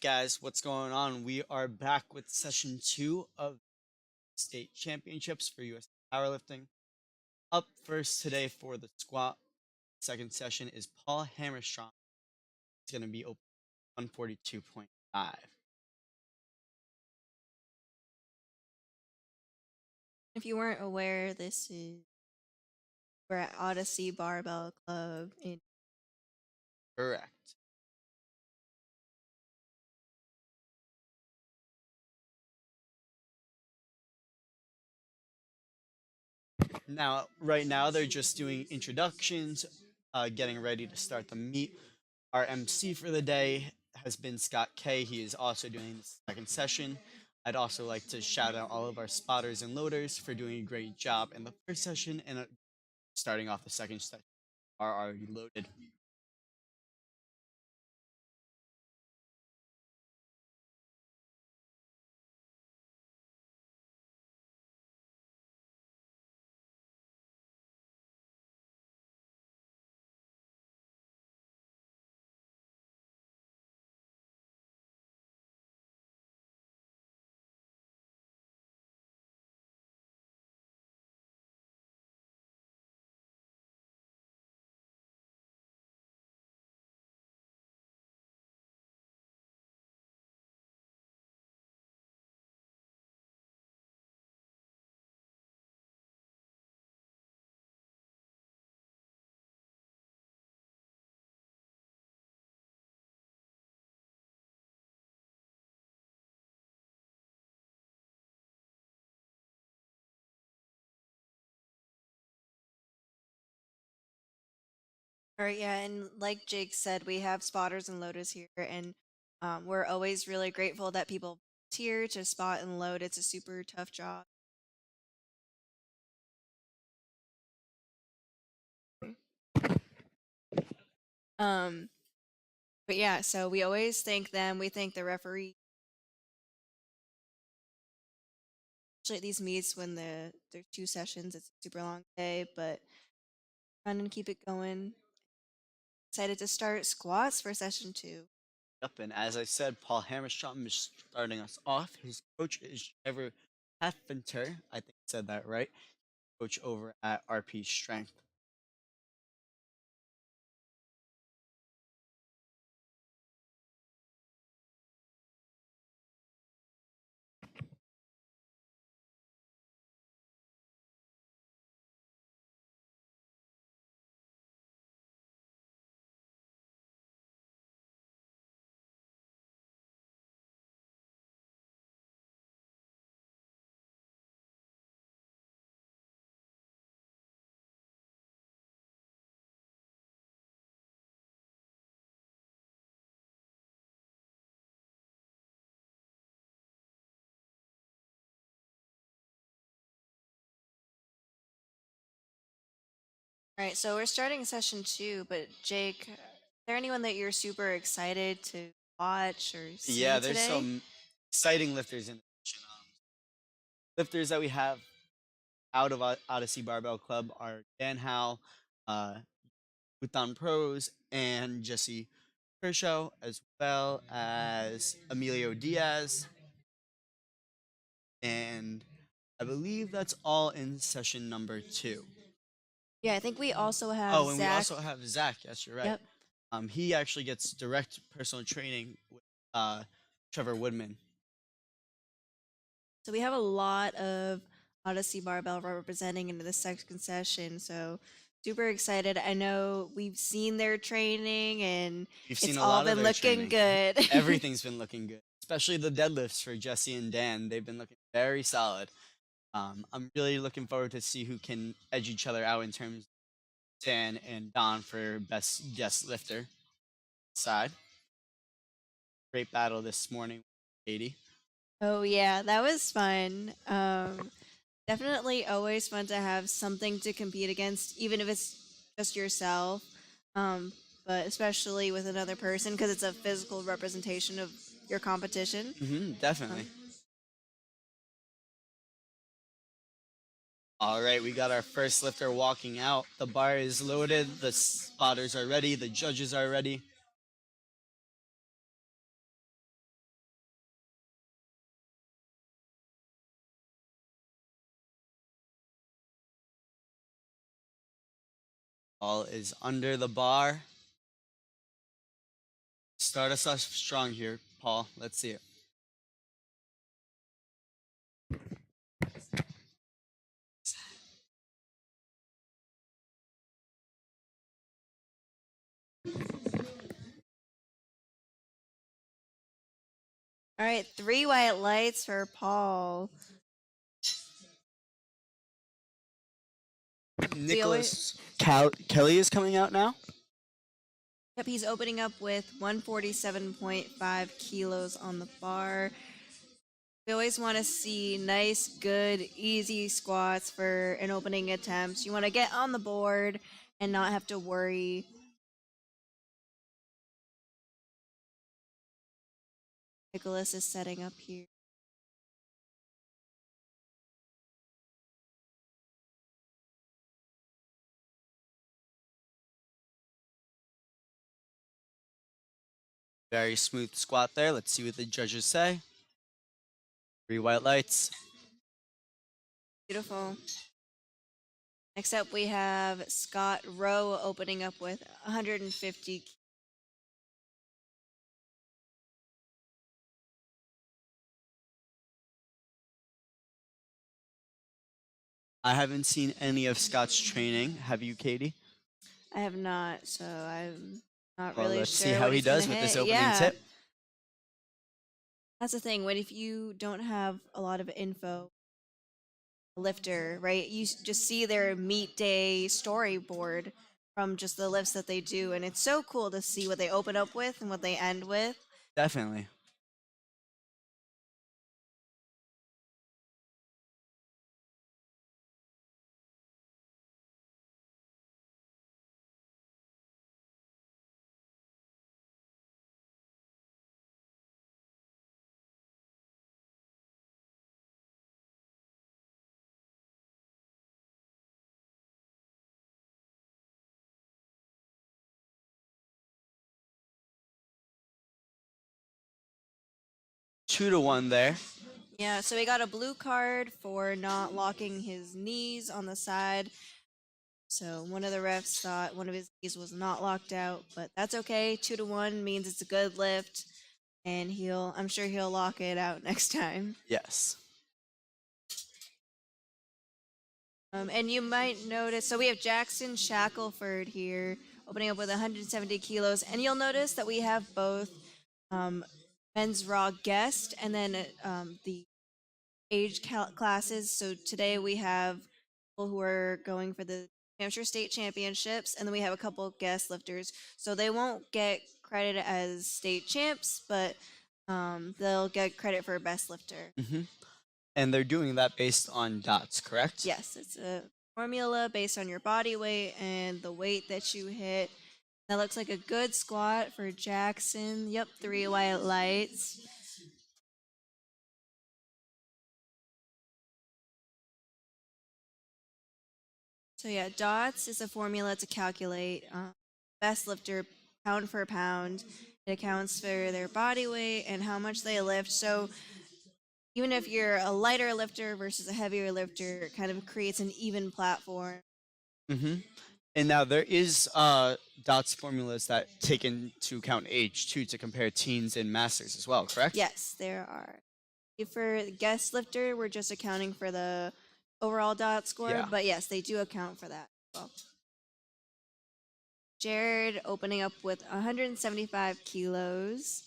Guys, what's going on? We are back with session two of state championships for US powerlifting. Up first today for the squat. Second session is Paul Hammerstrom. It's going to be open 142.5. If you weren't aware, we're at Odyssey Barbell Club in Correct. Now, right now, they're just doing introductions, getting ready to start the meet. Our MC for the day has been Scott K. He is also doing the second session. I'd also like to shout out all of our spotters and loaders for doing a great job in the first session and starting off the second session are already loaded. All right, yeah, and like Jake said, we have spotters and loaders here, and we're always really grateful that people volunteer to spot and load. It's a super tough job. Um, but yeah, so we always thank them. We thank the referee. Especially at these meets when there's two sessions, it's a super long day, but fun and keep it going. Excited to start squats for session two. Yep, and as I said, Paul Hammerstrom is starting us off. His coach is Trevor Heffenter. I think I said that right. Coach over at RP Strength. All right, so we're starting session two, but Jake, is there anyone that you're super excited to watch or Yeah, see there's today? some exciting lifters in the session. Lifters that we have out of Odyssey Barbell Club are Dan Howe, uh, Uthon Pros, and Jesse Kershaw, as well as Emilio Diaz. And I believe that's all in session number two. Yeah, I think we also have Oh, and we Zach. also have Zach. Yes, you're right. Yep. He actually gets direct personal training with Trevor Woodman. So we have a lot of Odyssey Barbell representing into the second session. So super excited. I know we've seen their training and We've it's seen a all lot of been their looking training. good. Everything's been looking good, especially the deadlifts for Jesse and Dan. They've been looking very solid. I'm really looking forward to see who can edge each other out in terms of Dan and Don for best guest lifter side. Great battle this morning, Katie. Oh yeah, that was fun. Definitely always fun to have something to compete against, even if it's just yourself. Um, but especially with another person because it's a physical representation of your competition. Definitely. Um, All right, we got our first lifter walking out. The bar is loaded. The spotters are ready. The judges are ready. Ball is under the bar. Start us off strong here, Paul. Let's see it. All right, 3 white lights for Paul. Nicholas Kelly is coming out now. Yep, he's opening up with 147.5 kilos on the bar. We always want to see nice, good, easy squats for an opening attempt. You want to get on the board and not have to worry. Nicholas is setting up here. Very smooth squat there. Let's see what the judges say. 3 white lights. Beautiful. Next up, we have Scott Rowe opening up with 150. I haven't seen any of Scott's training. Have you, Katie? I have not, so I'm not Well, really let's sure see how what he he's gonna does with this hit. opening Yeah. tip. That's the thing. When if you don't have a lot of info, lifter, right? You just see their meet day storyboard from just the lifts that they do, and it's so cool to see what they open up with and what they end with. Definitely. Two to one there. Yeah, so he got a blue card for not locking his knees on the side. So one of the refs thought one of his knees was not locked out, but that's okay. 2 to 1 means it's a good lift, and I'm sure he'll lock it out next time. Yes. And you might notice, so we have Jackson Shackelford here opening up with 170 kilos, and you'll notice that we have both men's raw guest and then the age classes. So today we have people who are going for the Hampshire State Championships, and then we have a couple guest lifters. So they won't get credit as state champs, but they'll get credit for best lifter. Mm-hmm. And they're doing that based on dots, correct? Yes, it's a formula based on your body weight and the weight that you hit. That looks like a good squat for Jackson. Yep, 3 white lights. So yeah, dots is a formula to calculate best lifter pound for pound. It accounts for their body weight and how much they lift. So even if you're a lighter lifter versus a heavier lifter, it kind of creates an even platform. Mm-hmm. And now there is dots formulas that take into account age too to compare teens and masters as well, correct? Yes, there are. For the guest lifter, we're just accounting for the overall dot score, Yeah. but yes, they do account for that. Well, Jared opening up with 175 kilos.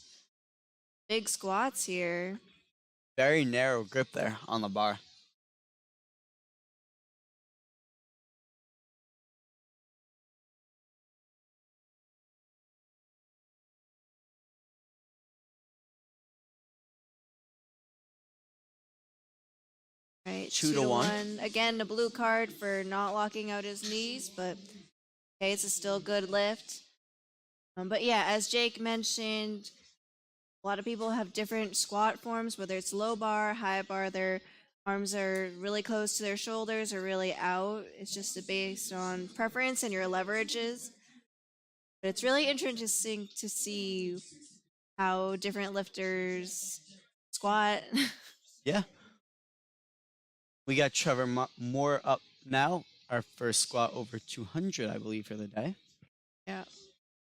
Big squats here. Very narrow grip there on the bar. Right, 2 to 1. Again, a blue card for not locking out his knees, but okay, it's a still good lift. But yeah, as Jake mentioned, a lot of people have different squat forms, whether it's low bar, high bar, their arms are really close to their shoulders or really out. It's just based on preference and your leverages. But it's really interesting to see how different lifters squat. Yeah. We got Trevor Moore up now our first squat over 200, I believe, for the day. Yeah.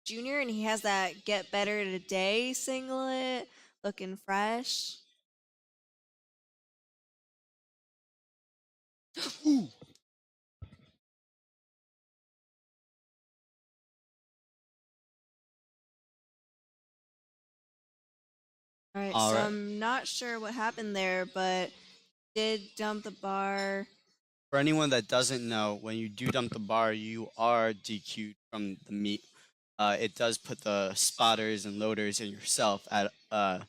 Junior, and he has that Get Better Today singlet, looking fresh. Ooh. All right, All so right. I'm not sure what happened there, but did dump the bar. For anyone that doesn't know, when you do dump the bar, you are DQ'd from the meet. It does put the spotters and loaders and yourself at a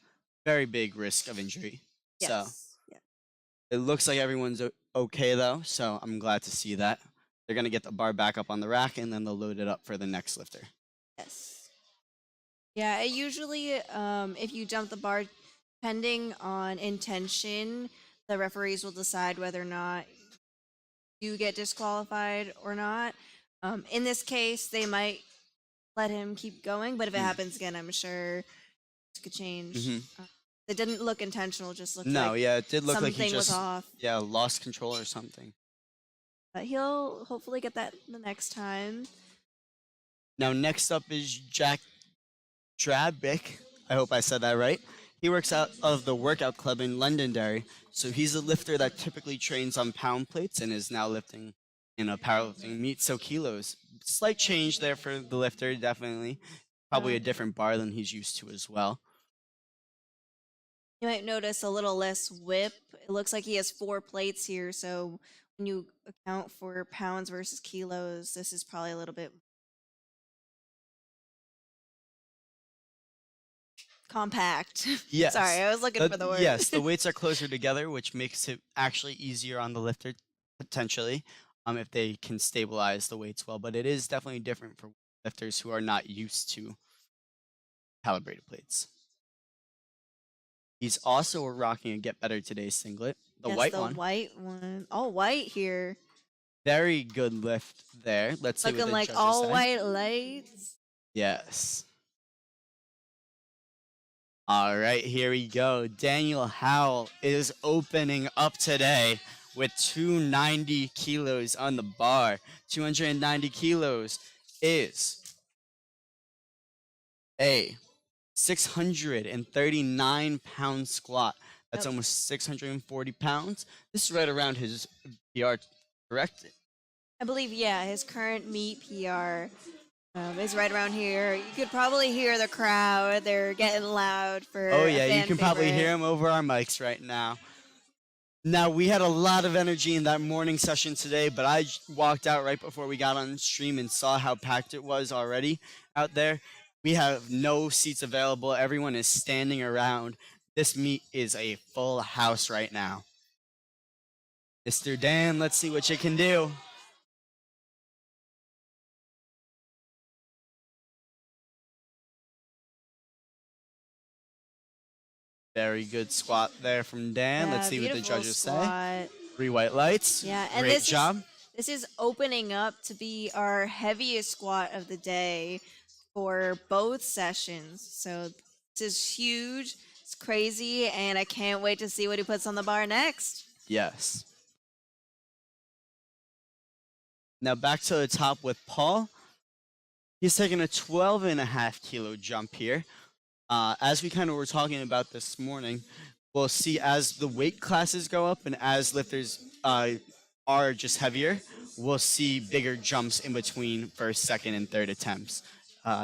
very big risk of injury. So Yes. Yeah. it looks like everyone's okay though, so I'm glad to see that. They're gonna get the bar back up on the rack and then they'll load it up for the next lifter. Yes. Yeah, it usually, if you dump the bar, depending on intention, the referees will decide whether or not you get disqualified or not. In this case, they might let him keep going, but if it Mm. happens again, I'm sure it could change. Hmm. It didn't look intentional; just looked No, like yeah, it did look like he something was just off. lost control or something. But he'll hopefully get that the next time. Now next up is Jack Drabik. I hope I said that right. He works out of the workout club in Londonderry, so he's a lifter that typically trains on pound plates and is now lifting in a powerlifting meet, so kilos. Slight change there for the lifter, definitely. Probably a different bar than he's used to as well. You might notice a little less whip. It looks like he has 4 plates here, so when you account for pounds versus kilos, this is probably a little bit compact. Yes. Sorry, I was looking for the word. Yes, the weights are closer together, which makes it actually easier on the lifter potentially, if they can stabilize the weights well. But it is definitely different for lifters who are not used to calibrated plates. He's also rocking a Get Better Today singlet, the Yes, white the one. white one. All white here. Very good lift there. Let's see what Looking the like judges all say. white lights. Yes. All right, here we go. Daniel Howell is opening up today with 290 kilos on the bar. 290 kilos is a 639-pound squat. That's Yep. almost 640 pounds. This is right around his PR, correct? I believe, yeah, his current meet PR is right around here. You could probably hear the crowd. They're getting loud for Oh a yeah, you fan can probably favorite. hear him over our mics right now. Now, we had a lot of energy in that morning session today, but I walked out right before we got on stream and saw how packed it was already out there. We have no seats available. Everyone is standing around. This meet is a full house right now. Mr. Dan, let's see what you can do. Very good squat there from Dan. Yeah, Let's see what the beautiful judges say. squat. 3 white lights. Yeah, and Great job. This is opening up to be our heaviest squat of the day for both sessions. So this is huge. It's crazy, and I can't wait to see what he puts on the bar next. Yes. Now back to the top with Paul. He's taking a 12.5 kilo jump here. As we kind of were talking about this morning, we'll see as the weight classes go up and as lifters are just heavier, we'll see bigger jumps in between first, second, and third attempts.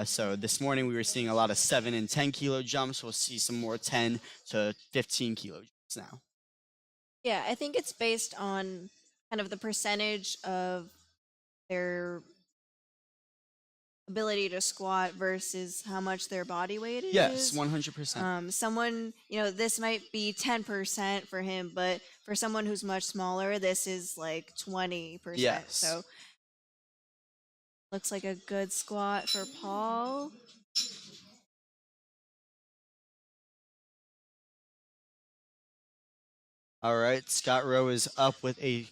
So this morning we were seeing a lot of 7 and 10 kilo jumps. We'll see some more 10 to 15 kilo jumps now. Yeah, I think it's based on kind of the percentage of their ability to squat versus how much their body weight is. Yes, 100%. Someone, this might be 10% for him, but for someone who's much smaller, this is like 20%. Yes. So looks like a good squat for Paul. All right, Scott Rowe is up with a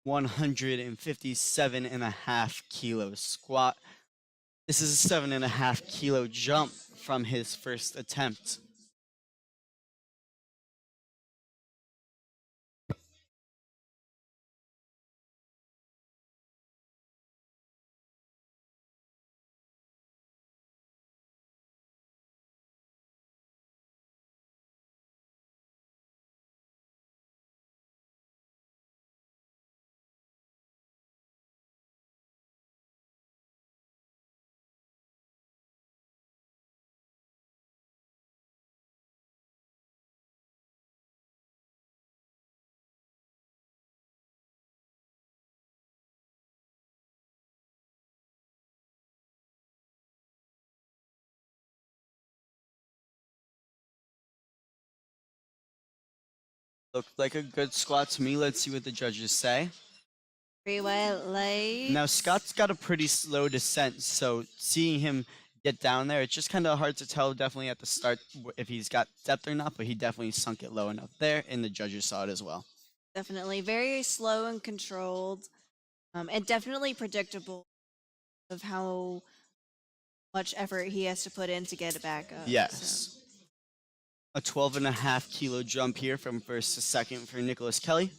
157.5 kilo squat. This is a 7.5 kilo jump from his first attempt. Looked like a good squat to me. Let's see what the judges say. 3 white lights. Now Scott's got a pretty slow descent, so seeing him get down there, it's just kind of hard to tell definitely at the start if he's got depth or not, but he definitely sunk it low enough there, and the judges saw it as well. Definitely very slow and controlled, and definitely predictable of how much effort he has to put in to get it back up. Yes. A 12.5 kilo jump here from first to second for Nicholas Kelly.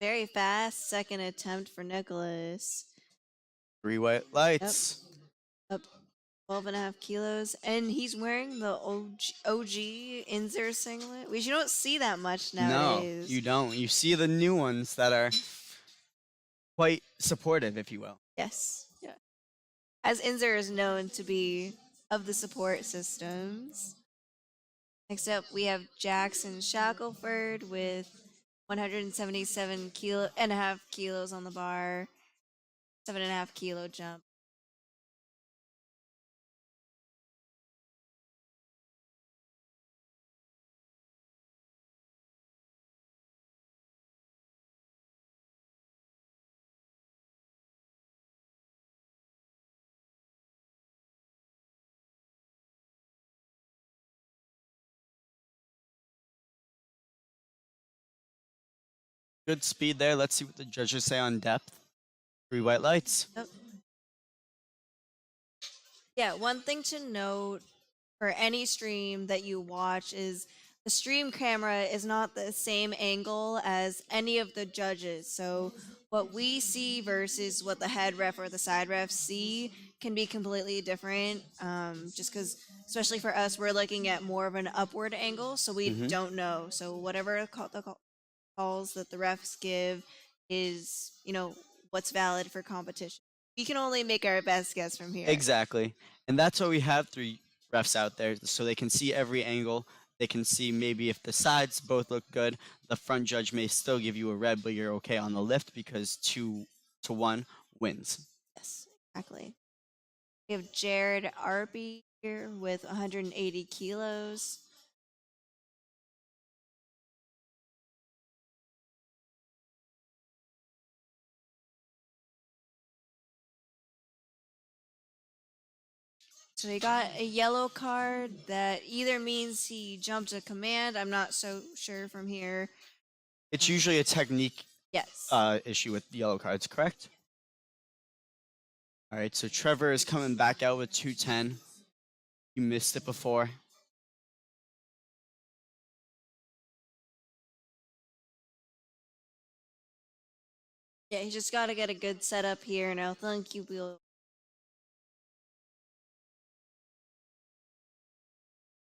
Very fast second attempt for Nicholas. 3 white lights. Up 12.5 kilos. And he's wearing the OG Inzer singlet, which you don't see that much nowadays. No, you don't. You see the new ones that are quite supportive, if you will. Yes. Yeah. As Inzer is known to be of the support systems. Next up, we have Jackson Shackelford with 177.5 kilos on the bar, 7.5 kilo jump. Good speed there. Let's see what the judges say on depth. 3 white lights. Yep. Yeah, one thing to note for any stream that you watch is the stream camera is not the same angle as any of the judges. So what we see versus what the head ref or the side ref see can be completely different. Just because, especially for us, we're looking at more of an upward angle, so we don't know. So whatever the calls that the refs give is, what's valid for competition. We can only make our best guess from here. Exactly. And that's why we have 3 refs out there, so they can see every angle. They can see maybe if the sides both look good, the front judge may still give you a red, but you're okay on the lift because 2-1 wins. Yes, exactly. We have Jared Arby here with 180 kilos. So he got a yellow card that either means he jumped a command. I'm not so sure from here. It's usually a technique Yes. issue with yellow cards, correct? All right, so Trevor is coming back out with 210. You missed it before. Yeah, he just got to get a good setup here, and I think he will.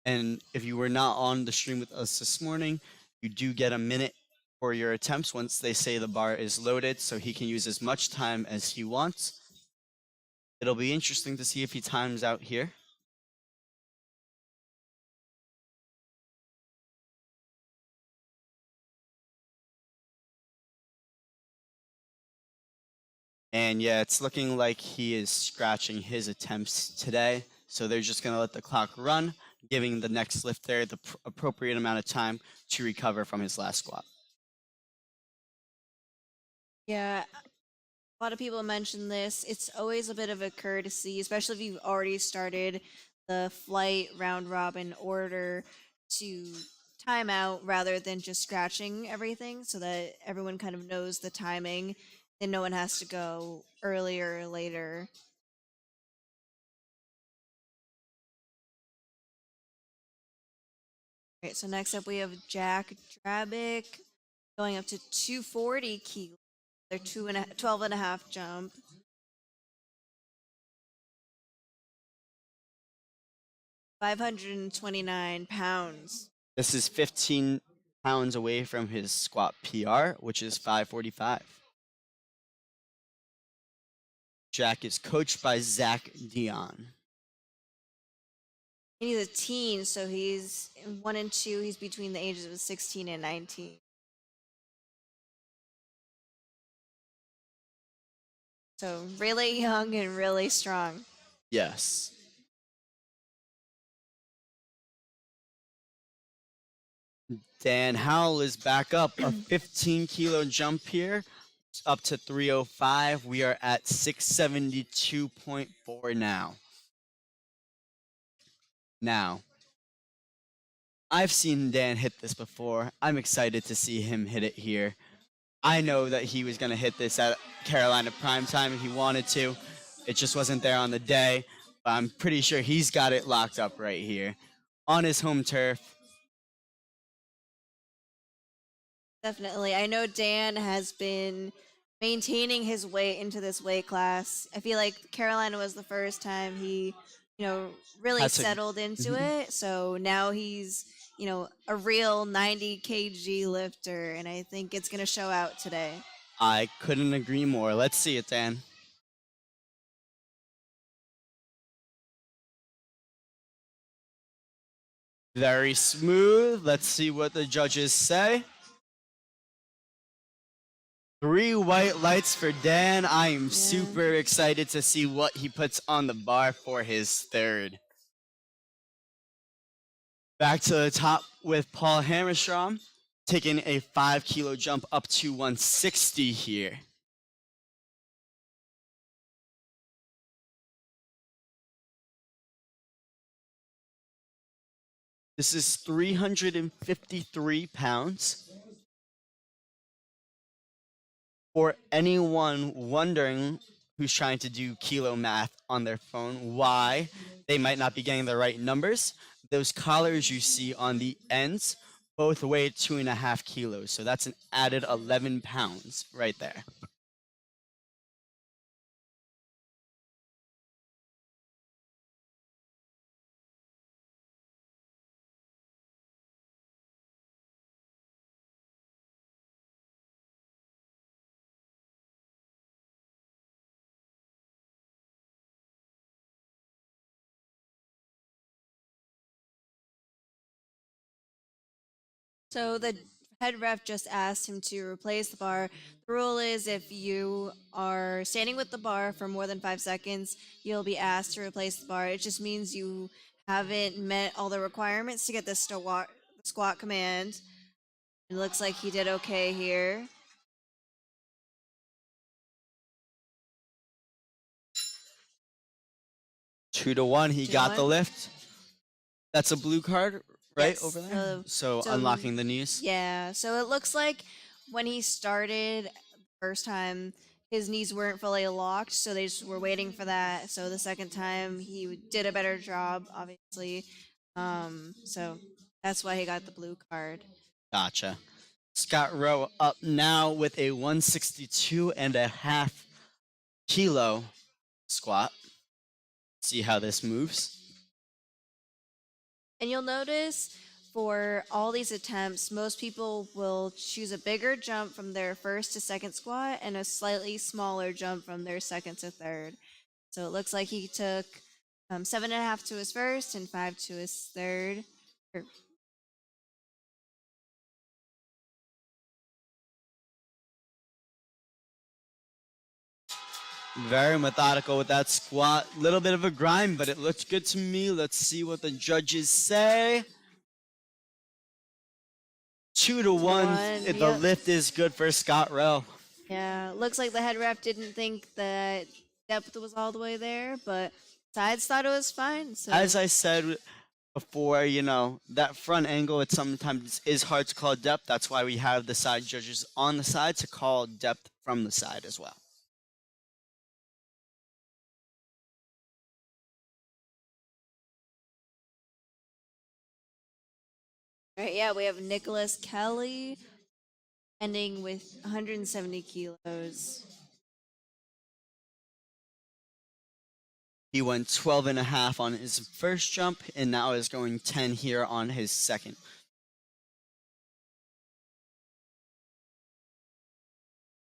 And if you were not on the stream with us this morning, you do get a minute for your attempts once they say the bar is loaded, so he can use as much time as he wants. It'll be interesting to see if he times out here. And yeah, it's looking like he is scratching his attempts today. So they're just going to let the clock run, giving the next lifter the appropriate amount of time to recover from his last squat. Yeah, a lot of people mention this. It's always a bit of a courtesy, especially if you've already started the flight round robin order, to time out rather than just scratching everything so that everyone kind of knows the timing and no one has to go earlier or later. All right, so next up we have Jack Drabick going up to 240 kilos. Their 12.5 jump. £529. This is 15 pounds away from his squat PR, which is 545. Jack is coached by Zach Dion. And he's a teen, so he's in 1 and 2. He's between the ages of 16 and 19. So really young and really strong. Yes. Dan Howell is back up. A 15-kilo jump here, up to 305. We are at 672.4 now. Now, I've seen Dan hit this before. I'm excited to see him hit it here. I know that he was going to hit this at Carolina primetime if he wanted to. It just wasn't there on the day. But I'm pretty sure he's got it locked up right here on his home turf. Definitely. I know Dan has been maintaining his weight into this weight class. I feel like Carolina was the first time he, really Had to- settled into Mhm. it. So now he's, a real 90 kg lifter, and I think it's going to show out today. I couldn't agree more. Let's see it, Dan. Very smooth. Let's see what the judges say. 3 white lights for Dan. I am super excited to see what he puts on the bar for his third. Back to the top with Paul Hammerstrom, taking a 5-kilo jump up to 160 here. This is 353 pounds. For anyone wondering who's trying to do kilo math on their phone, why they might not be getting the right numbers, those collars you see on the ends both weigh 2.5 kilos. So that's an added 11 pounds right there. So the head ref just asked him to replace the bar. The rule is if you are standing with the bar for more than 5 seconds, you'll be asked to replace the bar. It just means you haven't met all the requirements to get the squat command. It looks like he did okay here. Two to one, he 2 to got the 1. lift. That's a blue card right Yes, over there. So so- unlocking the knees. Yeah, so it looks like when he started the first time, his knees weren't fully locked, so they just were waiting for that. So the second time, he did a better job, obviously. So that's why he got the blue card. Gotcha. Scott Rowe up now with a 162.5 kilo squat. See how this moves. And you'll notice for all these attempts, most people will choose a bigger jump from their first to second squat and a slightly smaller jump from their second to third. So it looks like he took 7.5 to his first and 5 to his third. Very methodical with that squat. Little bit of a grind, but it looked good to me. Let's see what the judges say. 2 to 1. The Yep. lift is good for Scott Rowe. Yeah, looks like the head ref didn't think that depth was all the way there, but sides thought it was fine. So As I said before, that front angle, it sometimes is hard to call depth. That's why we have the side judges on the side to call depth from the side as well. right, yeah, we have Nicholas Kelly ending with 170 kilos. He went 12.5 on his first jump, and now is going 10 here on his second.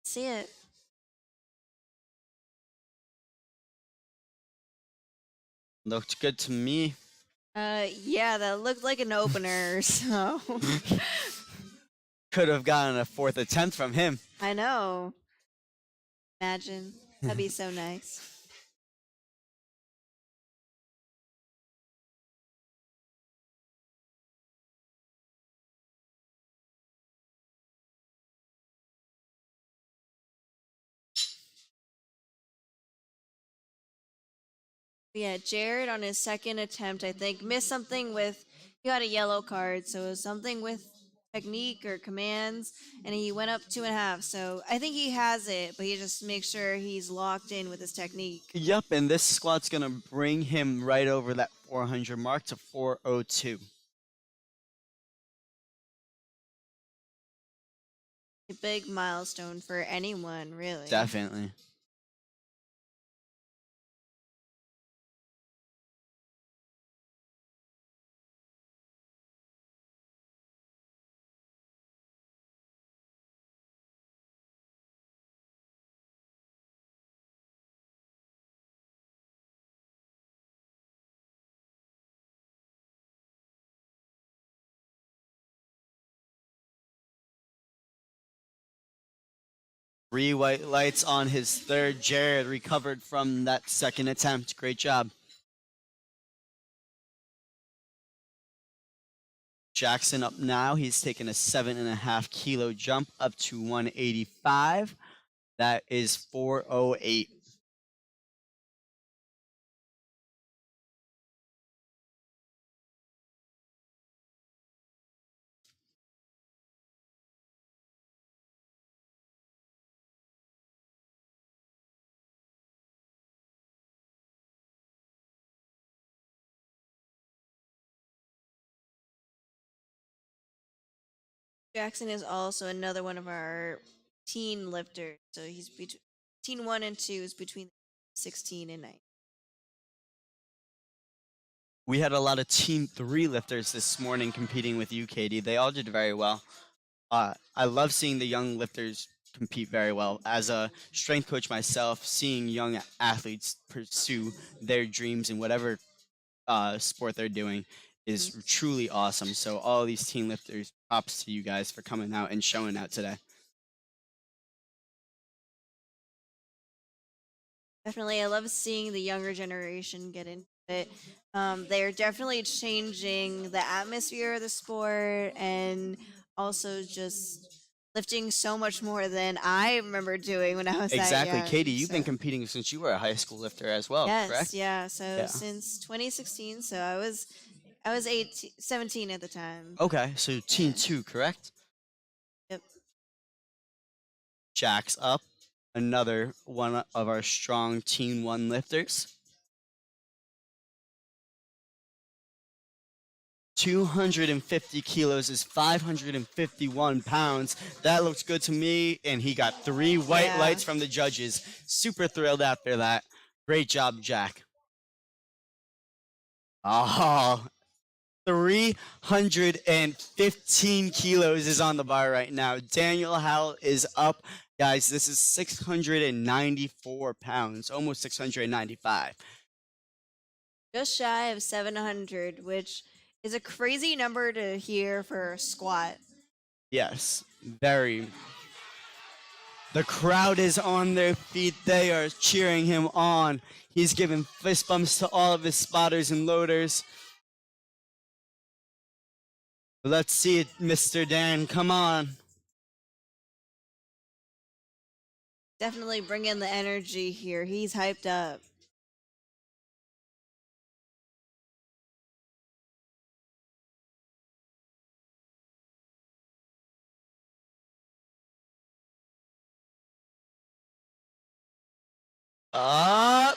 See it. Looked good to me. Yeah, that looked like an opener, so Could have gotten a fourth attempt from him. I know. Imagine. That'd be so nice. Yeah, Jared on his second attempt, I think, missed something with. He got a yellow card, so it was something with technique or commands, and he went up 2.5. So I think he has it, but he just makes sure he's locked in with his technique. Yep, and this squat's gonna bring him right over that 400 mark to 402. A big milestone for anyone, really. Definitely. Three white lights on his third. Jared recovered from that second attempt. Great job. Jackson up now. He's taken a 7.5 kilo jump up to 185. That is 408. Jackson is also another one of our teen lifters. So he's between teen 1 and 2 is between 16 and 9. We had a lot of Team 3 lifters this morning competing with you, Katie. They all did very well. I love seeing the young lifters compete very well. As a strength coach myself, seeing young athletes pursue their dreams in whatever sport they're doing is truly awesome. So all these teen lifters, props to you guys for coming out and showing out today. Definitely, I love seeing the younger generation get into it. They're definitely changing the atmosphere of the sport and also just lifting so much more than I remember doing when I was Exactly. that young. Katie, you've been So- competing since you were a high school lifter as well, yes, correct? yeah. So Yeah. since 2016, so I was 18, 17 at the time. Okay, so Team 2, correct? Yep. Jack's up. Another one of our strong Team 1 lifters. 250 kilos is 551 pounds. That looks good to me. And he got 3 white Yeah. lights from the judges. Super thrilled after that. Great job, Jack. Oh, 315 kilos is on the bar right now. Daniel Howell is up. Guys, this is 694 pounds, almost 695. Just shy of 700, which is a crazy number to hear for a squat. Yes, very. The crowd is on their feet. They are cheering him on. He's giving fist bumps to all of his spotters and loaders. Let's see it, Mr. Dan. Come on. Definitely bring in the energy here. He's hyped up. Up.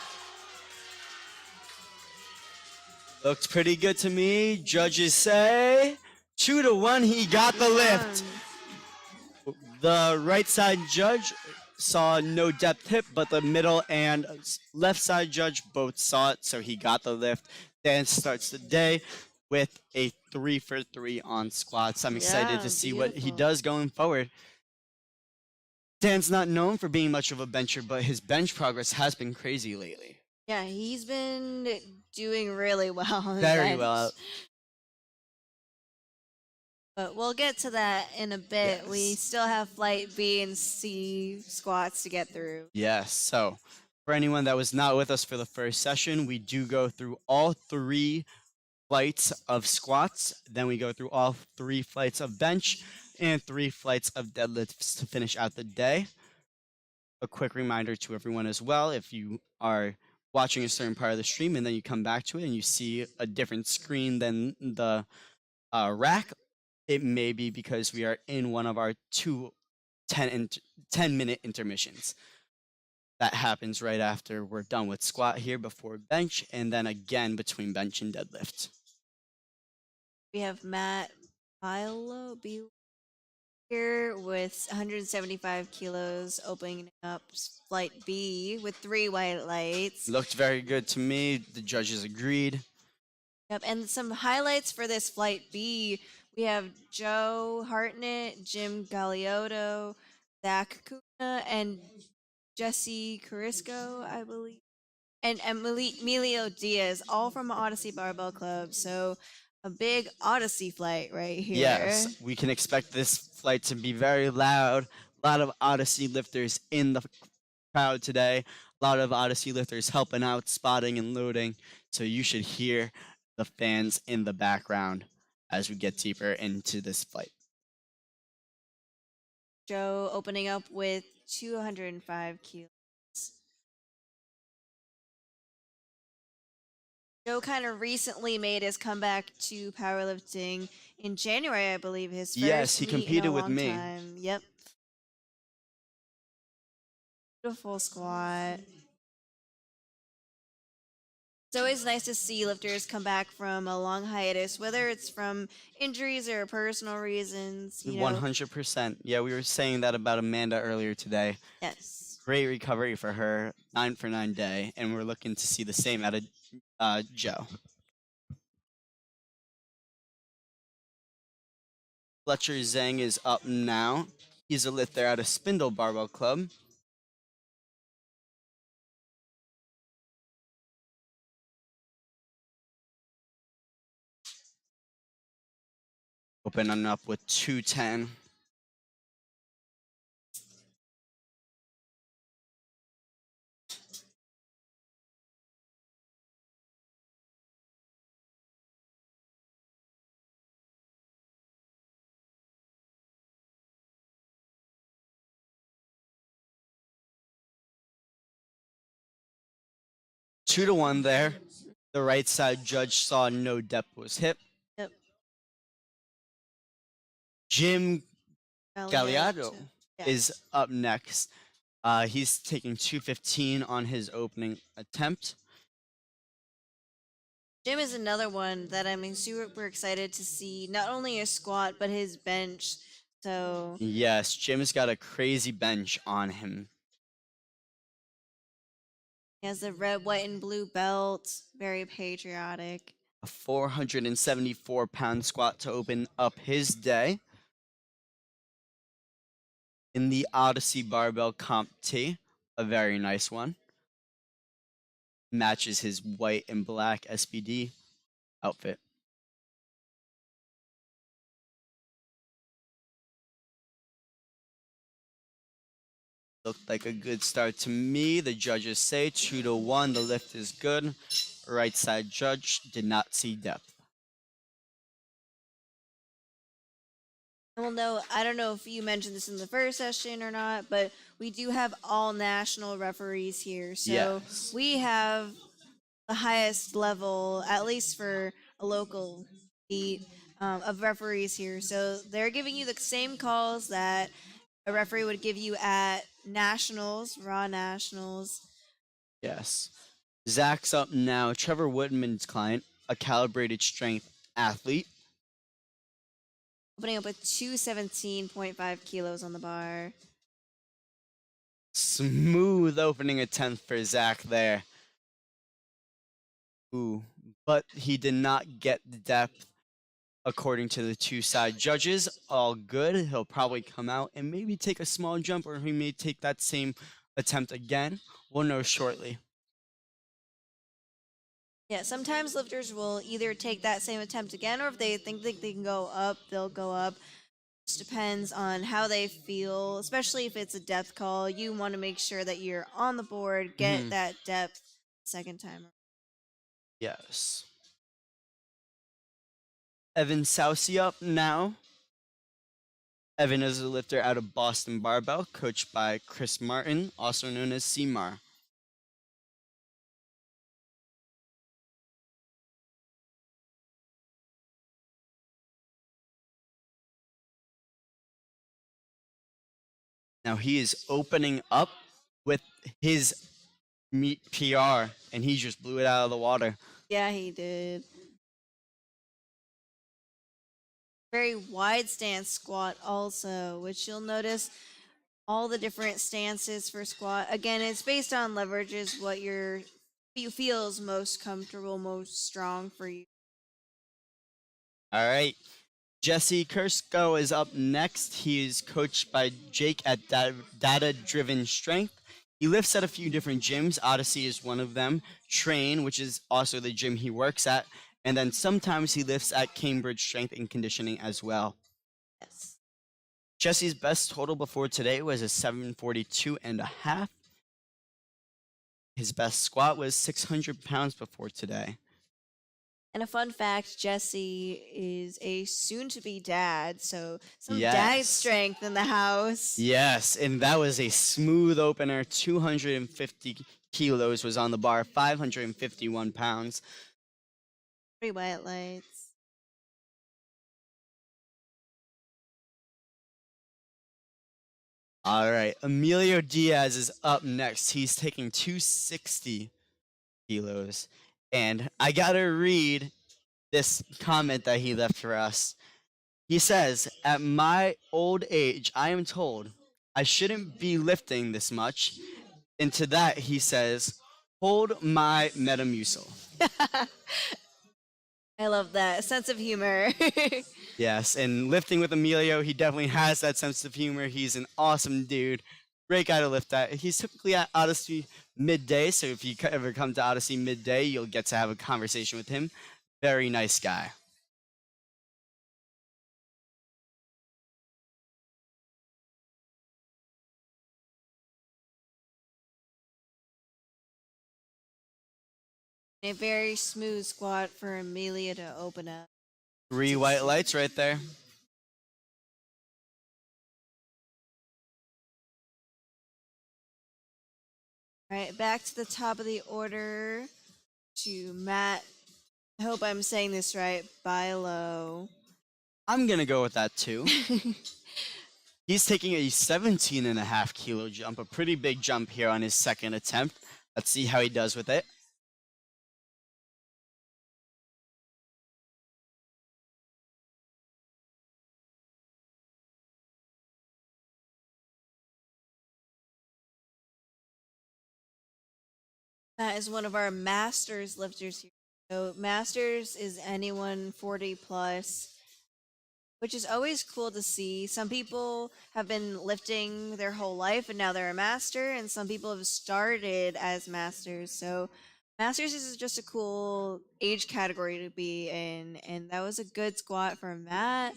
Looks pretty good to me. Judges say 2-1. He got the lift. The right side judge saw no depth hip, but the middle and left side judge both saw it, so he got the lift. Dan starts the day with a 3 for 3 on squats. I'm excited Yeah, to see what he beautiful. does going forward. Dan's not known for being much of a bencher, but his bench progress has been crazy lately. Yeah, he's been doing really well on the Very bench. well. But we'll get to that in a bit. We Yes. still have flight B and C squats to get through. Yes. So, for anyone that was not with us for the first session, we do go through all 3 flights of squats. Then we go through all 3 flights of bench and 3 flights of deadlifts to finish out the day. A quick reminder to everyone as well, if you are watching a certain part of the stream and then you come back to it and you see a different screen than the rack, it may be because we are in one of our 10-minute intermissions. That happens right after we're done with squat here before bench, and then again between bench and deadlift. We have Matt Bilo here with 175 kilos, opening up flight B with 3 white lights. Looked very good to me. The judges agreed. Yep, and some highlights for this flight B. We have Joe Hartnett, Jim Galiotto, Zach Kuna, and Jesse Carisco, I believe, and Emilio Diaz, all from Odyssey Barbell Club. So a big Odyssey flight right here. Yes, we can expect this flight to be very loud. A lot of Odyssey lifters in the crowd today. A lot of Odyssey lifters helping out, spotting and loading. So you should hear the fans in the background as we get deeper into this flight. Joe opening up with 205 kilos. Joe kind of recently made his comeback to powerlifting in January, I believe. His first Yes, he meet in a competed with long me. time. Yep. Beautiful squat. It's always nice to see lifters come back from a long hiatus, whether it's from injuries or personal reasons. 100%. Yeah, we were saying that about Amanda earlier today. Yes. Great recovery for her, 9 for 9 day, and we're looking to see the same out of Joe. Fletcher Zhang is up now. He's a lifter out of Spindle Barbell Club. Opening up with 210. Two to one there. The right side judge saw no depth was hit. Yep. Jim Galiotto Yes. is up next. He's taking 215 on his opening attempt. Jim is another one that I'm super excited to see. Not only his squat, but his bench. So Yes, Jim's got a crazy bench on him. he has the red, white, and blue belt. Very patriotic. A 474-pound squat to open up his day. In the Odyssey Barbell Comp T, a very nice one. Matches his white and black SPD outfit. Looked like a good start to me. The judges say 2 to 1. The lift is good. Right side judge did not see depth. Well, no, I don't know if you mentioned this in the first session or not, but we do have all national referees here. So Yes. we have the highest level, at least for a local meet, of referees here. So they're giving you the same calls that a referee would give you at nationals, raw nationals. Yes. Zach's up now. Trevor Whitman's client, a calibrated strength athlete. Opening up with 217.5 kilos on the bar. Smooth opening attempt for Zach there. Ooh, but he did not get the depth according to the two side judges. All good. He'll probably come out and maybe take a small jump, or he may take that same attempt again. We'll know shortly. Yeah, sometimes lifters will either take that same attempt again, or if they think that they can go up, they'll go up. Just depends on how they feel, especially if it's a depth call. You want to make sure that you're on the board, get Hmm. that depth second time. Yes. Evan Sousey up now. Evan is a lifter out of Boston Barbell, coached by Chris Martin, also known as CMAR. Now he is opening up with his meet PR, and he just blew it out of the water. Yeah, he did. Very wide stance squat, also, which you'll notice all the different stances for squat. Again, it's based on leverages, what you feel is most comfortable, most strong for you. All right. Jesse Kursko is up next. He is coached by Jake at Data Driven Strength. He lifts at a few different gyms. Odyssey is one of them. Train, which is also the gym he works at. And then sometimes he lifts at Cambridge Strength and Conditioning as well. Yes. Jesse's best total before today was a 742 and a half. His best squat was 600 pounds before today. And a fun fact, Jesse is a soon to be dad, so some dad Yes. strength in the house. Yes, and that was a smooth opener. 250 kilos was on the bar, 551 pounds. 3 white lights. All right, Emilio Diaz is up next. He's taking 260 kilos. And I got to read this comment that he left for us. He says, "At my old age, I am told I shouldn't be lifting this much." And to that, he says, "Hold my Metamucil." I love that sense of humor. Yes, and lifting with Emilio, he definitely has that sense of humor. He's an awesome dude. Great guy to lift at. He's typically at Odyssey midday, so if you ever come to Odyssey midday, you'll get to have a conversation with him. Very nice guy. A very smooth squat for Amelia to open up. 3 white lights right there. All right, back to the top of the order to Matt. I hope I'm saying this right. Bilo. I'm going to go with that too. He's taking a 17 and a half kilo jump, a pretty big jump here on his second attempt. Let's see how he does with it. That is one of our masters lifters here. So masters is anyone 40 plus, which is always cool to see. Some people have been lifting their whole life and now they're a master, and some people have started as masters. So masters is just a cool age category to be in, and that was a good squat for Matt.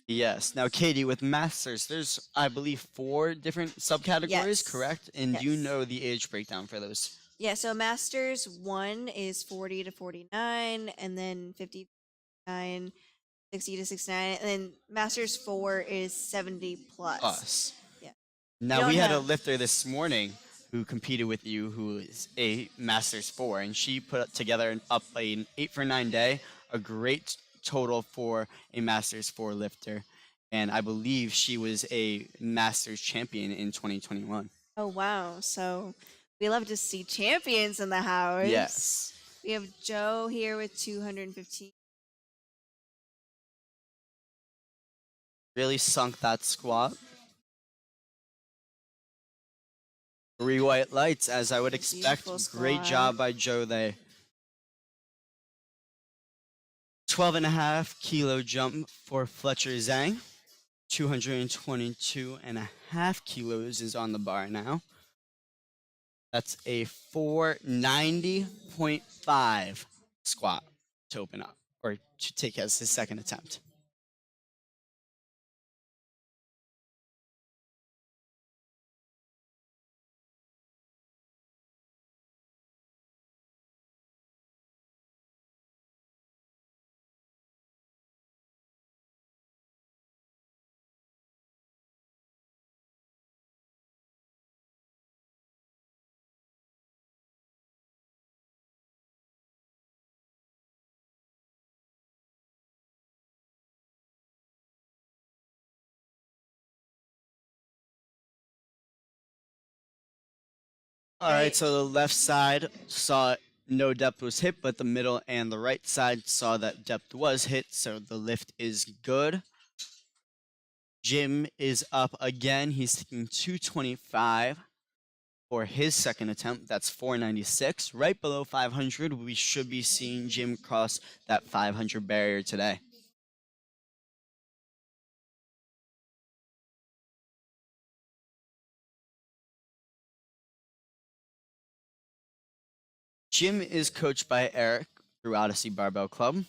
Yes. Now, Katie, with Masters, there's, I believe, 4 different subcategories, Yes. correct? And you Yes. know the age breakdown for those. Yeah, so Masters 1 is 40 to 49, and then 59, 60 to 69, and then Masters 4 is 70 plus. Us. Yeah. Now, don't we had a have- lifter this morning who competed with you who is a Masters 4, and she put together an 8 for 9 day, a great total for a Masters 4 lifter. And I believe she was a Masters champion in 2021. Oh, wow. So we love to see champions in the house. Yes. We have Joe here with 215. Really sunk that squat. 3 white lights, as I would expect. Beautiful Great squat. job by Joe there. 12 and a half kilo jump for Fletcher Zhang. 222 and a half kilos is on the bar now. That's a 490.5. squat to open up or to take as his second attempt. All right, Right. so the left side saw no depth was hit, but the middle and the right side saw that depth was hit, so the lift is good. Jim is up again. He's taking 225 for his second attempt. That's 496. Right below 500. We should be seeing Jim cross that 500 barrier today. Jim is coached by Eric through Odyssey Barbell Club.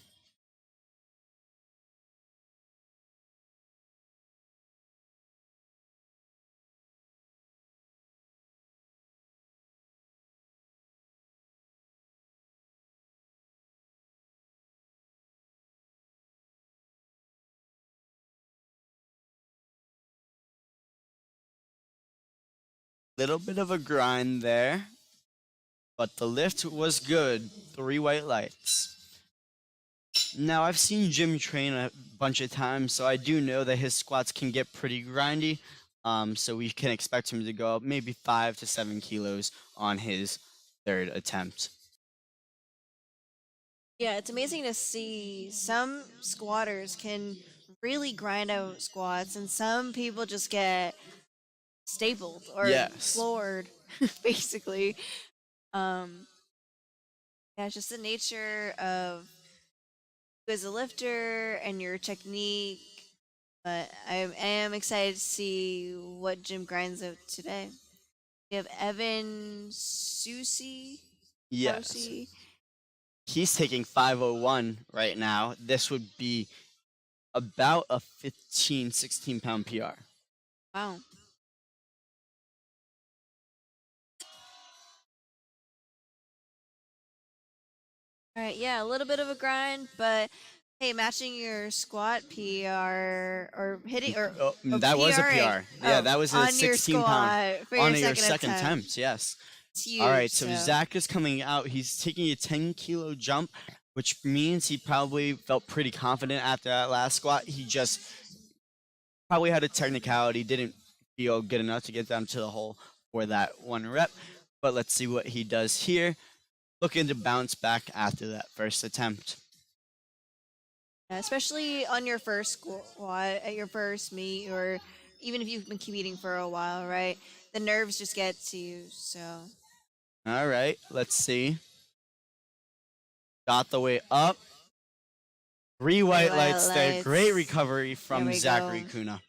Little bit of a grind there, but the lift was good. 3 white lights. Now, I've seen Jim train a bunch of times, so I do know that his squats can get pretty grindy. So we can expect him to go up maybe 5 to 7 kilos on his third attempt. Yeah, it's amazing to see some squatters can really grind out squats, and some people just get stapled or Yes. floored, basically. Um, yeah, it's just the nature of you as a lifter and your technique. But I am excited to see what Jim grinds out today. We have Evan Susi. Yes. He's taking 501 right now. This would be about a 15, 16-pound PR. Wow. All right, yeah, a little bit of a grind, but hey, matching your squat PR or hitting or That was a PRing, PR. Yeah, that was a on your 16-pound squat for on your your second second attempt. attempt. Yes. It's huge. All right, so Zach is coming out. He's taking a 10-kilo jump, which means he probably felt pretty confident after that last squat. He just probably had a technicality, didn't feel good enough to get down to the hole for that one rep. But let's see what he does here. Looking to bounce back after that first attempt. Especially on your first squat at your first meet, or even if you've been competing for a while, right? The nerves just get to you. So All right, let's see. Got the way up. 3 white lights there. Great recovery from Zachary go. Kuna.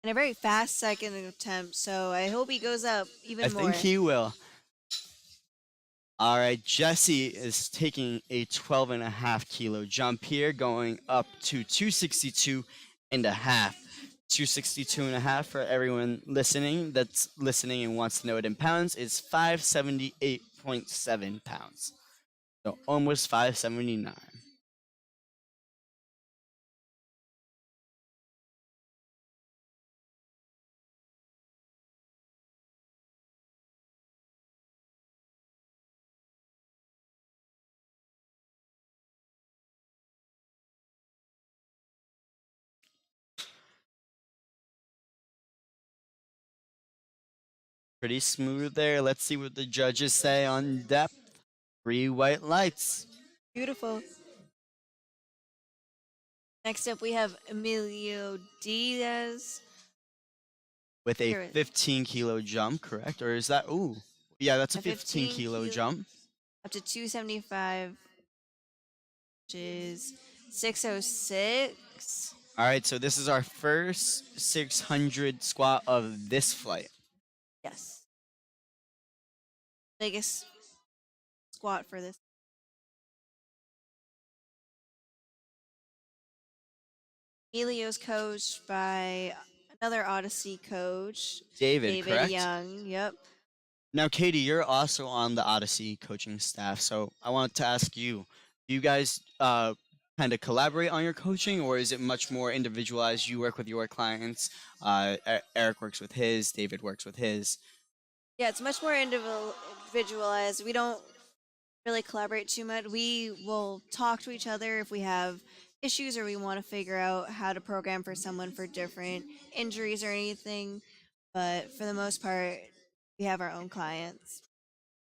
And a very fast second attempt, so I hope he goes up even more. I think he will. All right, Jesse is taking a 12.5-kilo jump here, going up to 262 and a half. 262 and a half for everyone listening that's listening and wants to know it in pounds is 578.7 pounds. So almost 579. Pretty smooth there. Let's see what the judges say on depth. 3 white lights. Beautiful. Next up, we have Emilio Diaz. With a 15-kilo jump, correct? Or is that, ooh, yeah, that's a 15-kilo jump. Up to 275, which is 606. All right, so this is our first 600 squat of this flight. Yes. Biggest squat for this. Elio's coached by another Odyssey coach, David, David correct? Young. Yep. Now, Katie, you're also on the Odyssey coaching staff, so I wanted to ask you: do you guys kind of collaborate on your coaching, or is it much more individualized? You work with your clients. Eric works with his. David works with his. Yeah, it's much more individualized. We don't really collaborate too much. We will talk to each other if we have issues or we want to figure out how to program for someone for different injuries or anything. But for the most part, we have our own clients.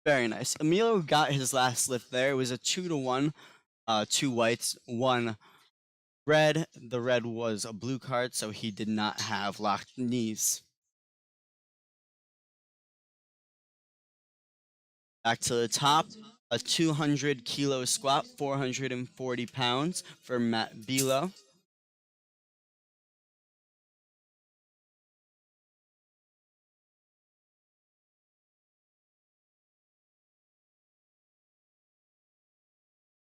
Very nice. Emilio got his last lift there. It was a 2-1, two whites, one red. The red was a blue card, so he did not have locked knees. Back to the top, a 200 kilo squat, 440 pounds for Matt Bilo.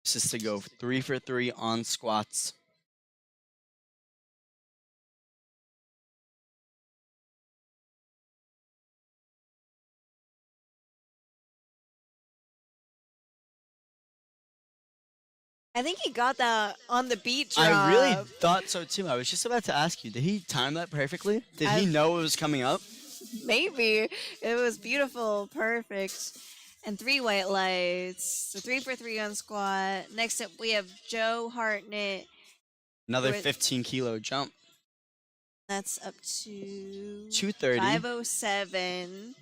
This is to go 3 for 3 on squats. I think he got that on the beat drop. I really thought so too. I was just about to ask you, did he time that perfectly? Did he know it was coming up? Maybe. It was beautiful, perfect. And 3 white lights. So 3 for 3 on squat. Next up, we have Joe Hartnett. Another 15 kilo jump. That's up to 230. 507.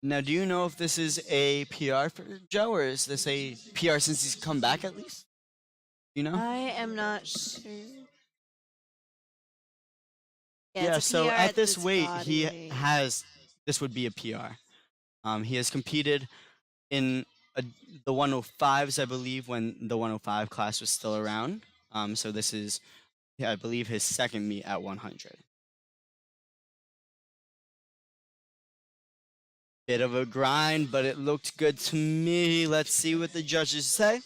Now, do you know if this is a PR for Joe, or is this a PR since he's come back at least? You know? I am not sure. Yeah, it's a so PR at this this weight, body he weight. has, this would be a PR. He has competed in the 105s, I believe, when the 105 class was still around. So this is, I believe, his second meet at 100. Bit of a grind, but it looked good to me. Let's see what the judges say.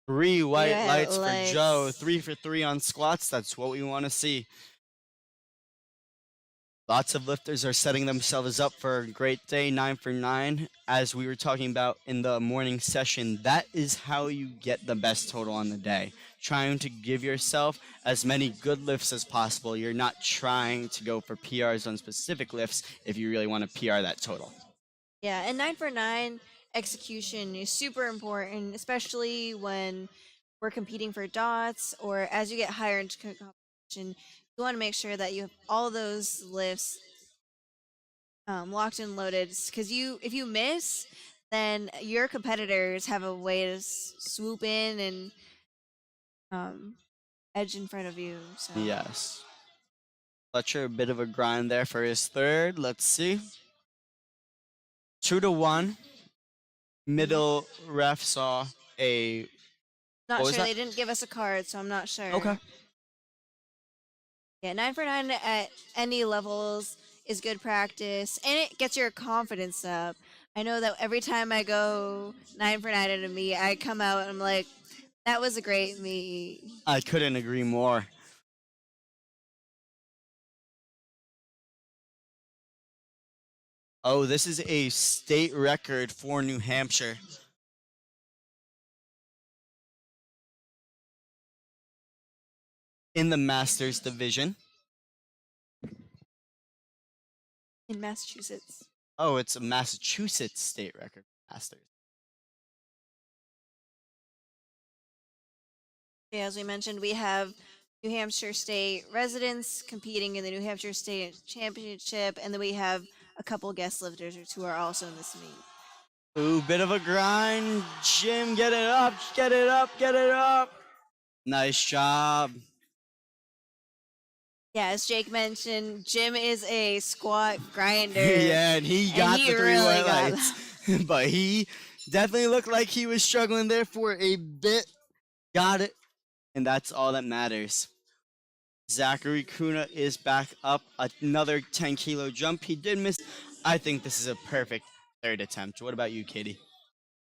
3 white lights for Joe, 3 for 3 on squats. That's what we want to see. Lots of lifters are setting themselves up for a great day, 9 for 9. As we were talking about in the morning session, that is how you get the best total on the day. Trying to give yourself as many good lifts as possible. You're not trying to go for PRs on specific lifts if you really want to PR that total. Yeah, and 9 for 9 execution is super important, especially when we're competing for dots or as you get higher into competition. You want to make sure that you have all those lifts locked and loaded because if you miss, then your competitors have a way to swoop in and edge in front of you. So Yes. Fletcher, a bit of a grind there for his third. Let's see. 2-1. Middle ref saw a. Not What was sure. that? They didn't give us a card, so I'm not sure. Okay. Yeah, 9 for 9 at any levels is good practice, and it gets your confidence up. I know that every time I go 9 for 9 at a meet, I come out and I'm like, that was a great meet. I couldn't agree more. Oh, this is a state record for New Hampshire. In the Masters division. In Massachusetts. Oh, it's a Massachusetts state record for Masters. Yeah, as we mentioned, we have New Hampshire State residents competing in the New Hampshire State Championship, and then we have a couple guest lifters who are also in this meet. Ooh, bit of a grind. Jim, get it up, get it up, get it up. Nice job. Yeah, as Jake mentioned, Jim is a squat grinder. Yeah, and he got the 3 really white got lights. But he definitely looked like he was struggling there for a bit. Got it. And that's all that matters. Zachary Kuna is back up. Another 10 kilo jump. He did miss. I think this is a perfect third attempt. What about you, Katie?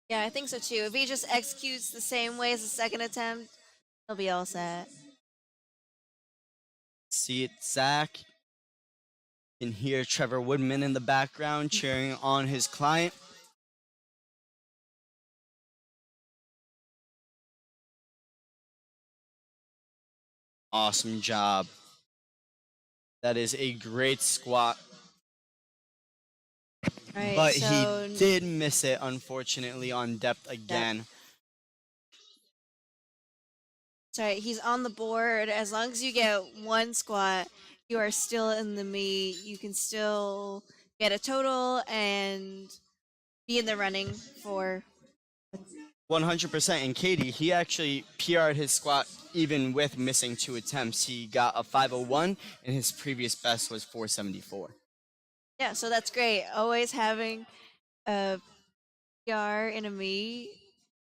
Yeah, I think so too. If he just executes the same way as the second attempt, he'll be all set. See it, Zach. You can hear Trevor Woodman in the background cheering on his client. Awesome job. That is a great squat. All right, But he so did miss it, unfortunately, on depth again. sorry, he's on the board. As long as you get one squat, you are still in the meet. You can still get a total and be in the running for. 100%. And Katie, he actually PR'd his squat even with missing 2 attempts. He got a 501, and his previous best was 474. Yeah, so that's great. Always having a PR in a meet,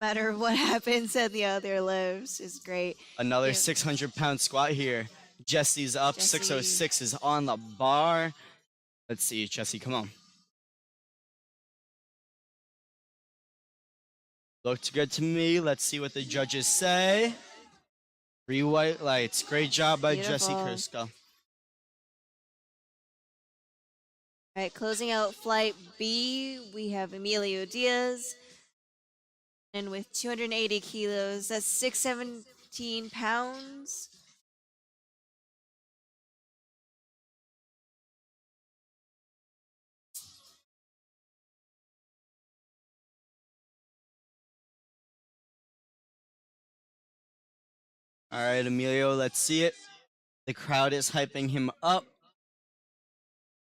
no matter what happens at the other lifts, is great. Another Yeah. 600-pound squat here. Jesse's up. Jesse. 606 is on the bar. Let's see, Jesse, come on. Looked good to me. Let's see what the judges say. 3 white lights. Great job by Jesse Beautiful. Kurska. All right, closing out flight B, we have Emilio Diaz. And with 280 kilos, that's 617 pounds. All right, Emilio, let's see it. The crowd is hyping him up.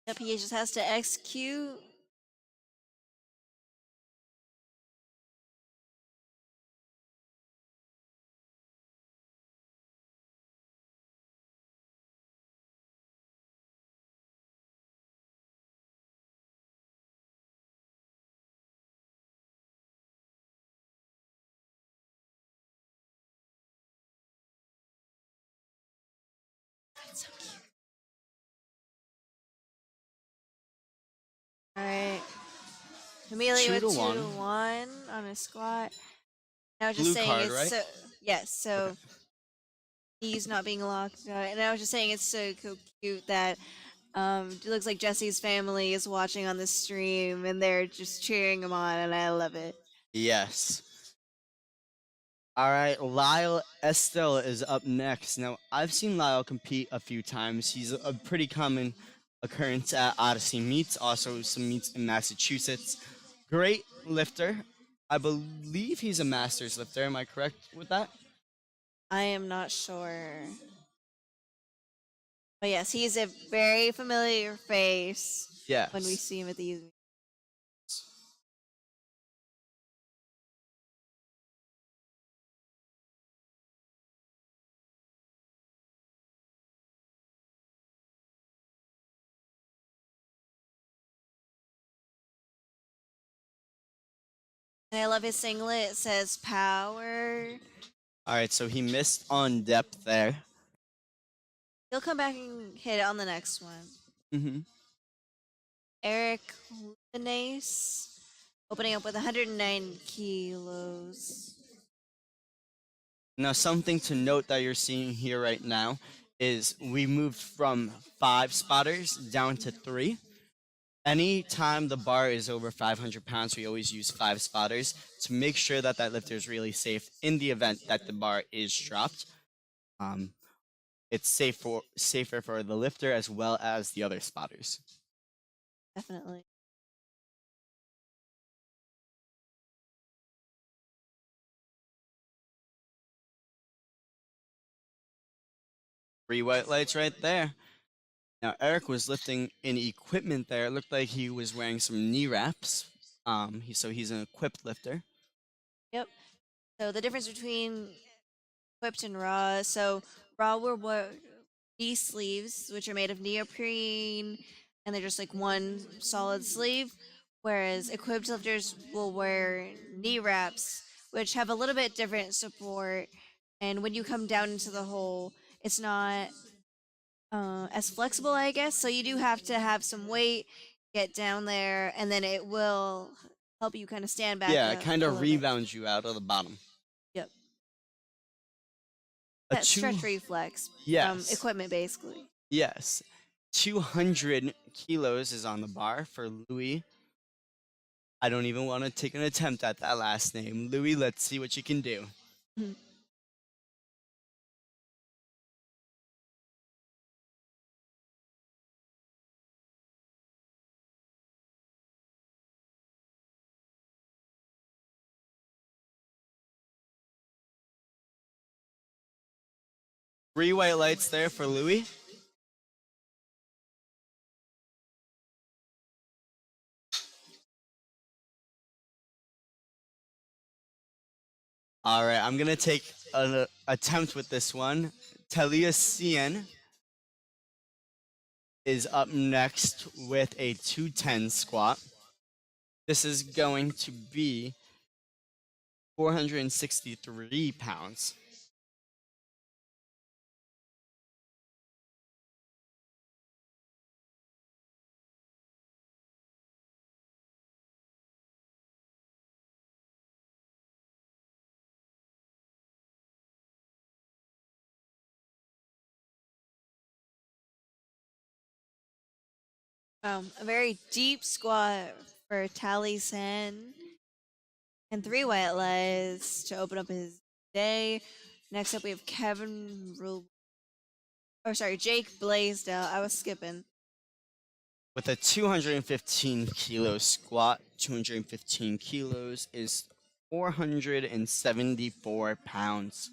Yep, he just has to execute. That's so cute. All right. Emilio Two with to 2 one. to 1 on a squat. I was just Blue saying card, it's right? so yes, so Okay. he's not being locked out. And I was just saying it's so cute that it looks like Jesse's family is watching on the stream and they're just cheering him on, and I love it. Yes. All right, Lyle Estelle is up next. Now, I've seen Lyle compete a few times. He's a pretty common occurrence at Odyssey meets, also some meets in Massachusetts. Great lifter. I believe he's a master's lifter. Am I correct with that? I am not sure. But yes, he's a very familiar face Yes. when we see him at these. And I love his singlet. It says power. All right, so he missed on depth there. He'll come back and hit it on the next one. Mm-hmm. Eric Lunace, opening up with 109 kilos. Now, something to note that you're seeing here right now is we moved from 5 spotters down to 3. Anytime the bar is over 500 pounds, we always use 5 spotters to make sure that that lifter is really safe in the event that the bar is dropped. It's safer for the lifter as well as the other spotters. Definitely. Three white lights right there. Now, Eric was lifting in equipment there. It looked like he was wearing some knee wraps. So he's an equipped lifter. Yep. So the difference between equipped and raw. So raw were what knee sleeves, which are made of neoprene, and they're just like one solid sleeve. Whereas equipped lifters will wear knee wraps, which have a little bit different support. And when you come down into the hole, it's not as flexible, I guess. So you do have to have some weight. get down there, and then it will help you kind of stand back Yeah, it up kind a of little bit. rebounds you out of the bottom. Yep. A That two, stretch reflex from yes, equipment, basically. yes. 200 kilos is on the bar for Louis. I don't even want to take an attempt at that last name. Louis, let's see what you can do. Mhm. Three white lights there for Louis. All right, I'm gonna take an attempt with this one. Talia Cien is up next with a 210 squat. This is going to be 463 pounds. A very deep squat for Tally Sen. And three white lights to open up his day. Next up, we have Jake Blaisdell. I was skipping. With a 215 kilo squat, 215 kilos is 474 pounds.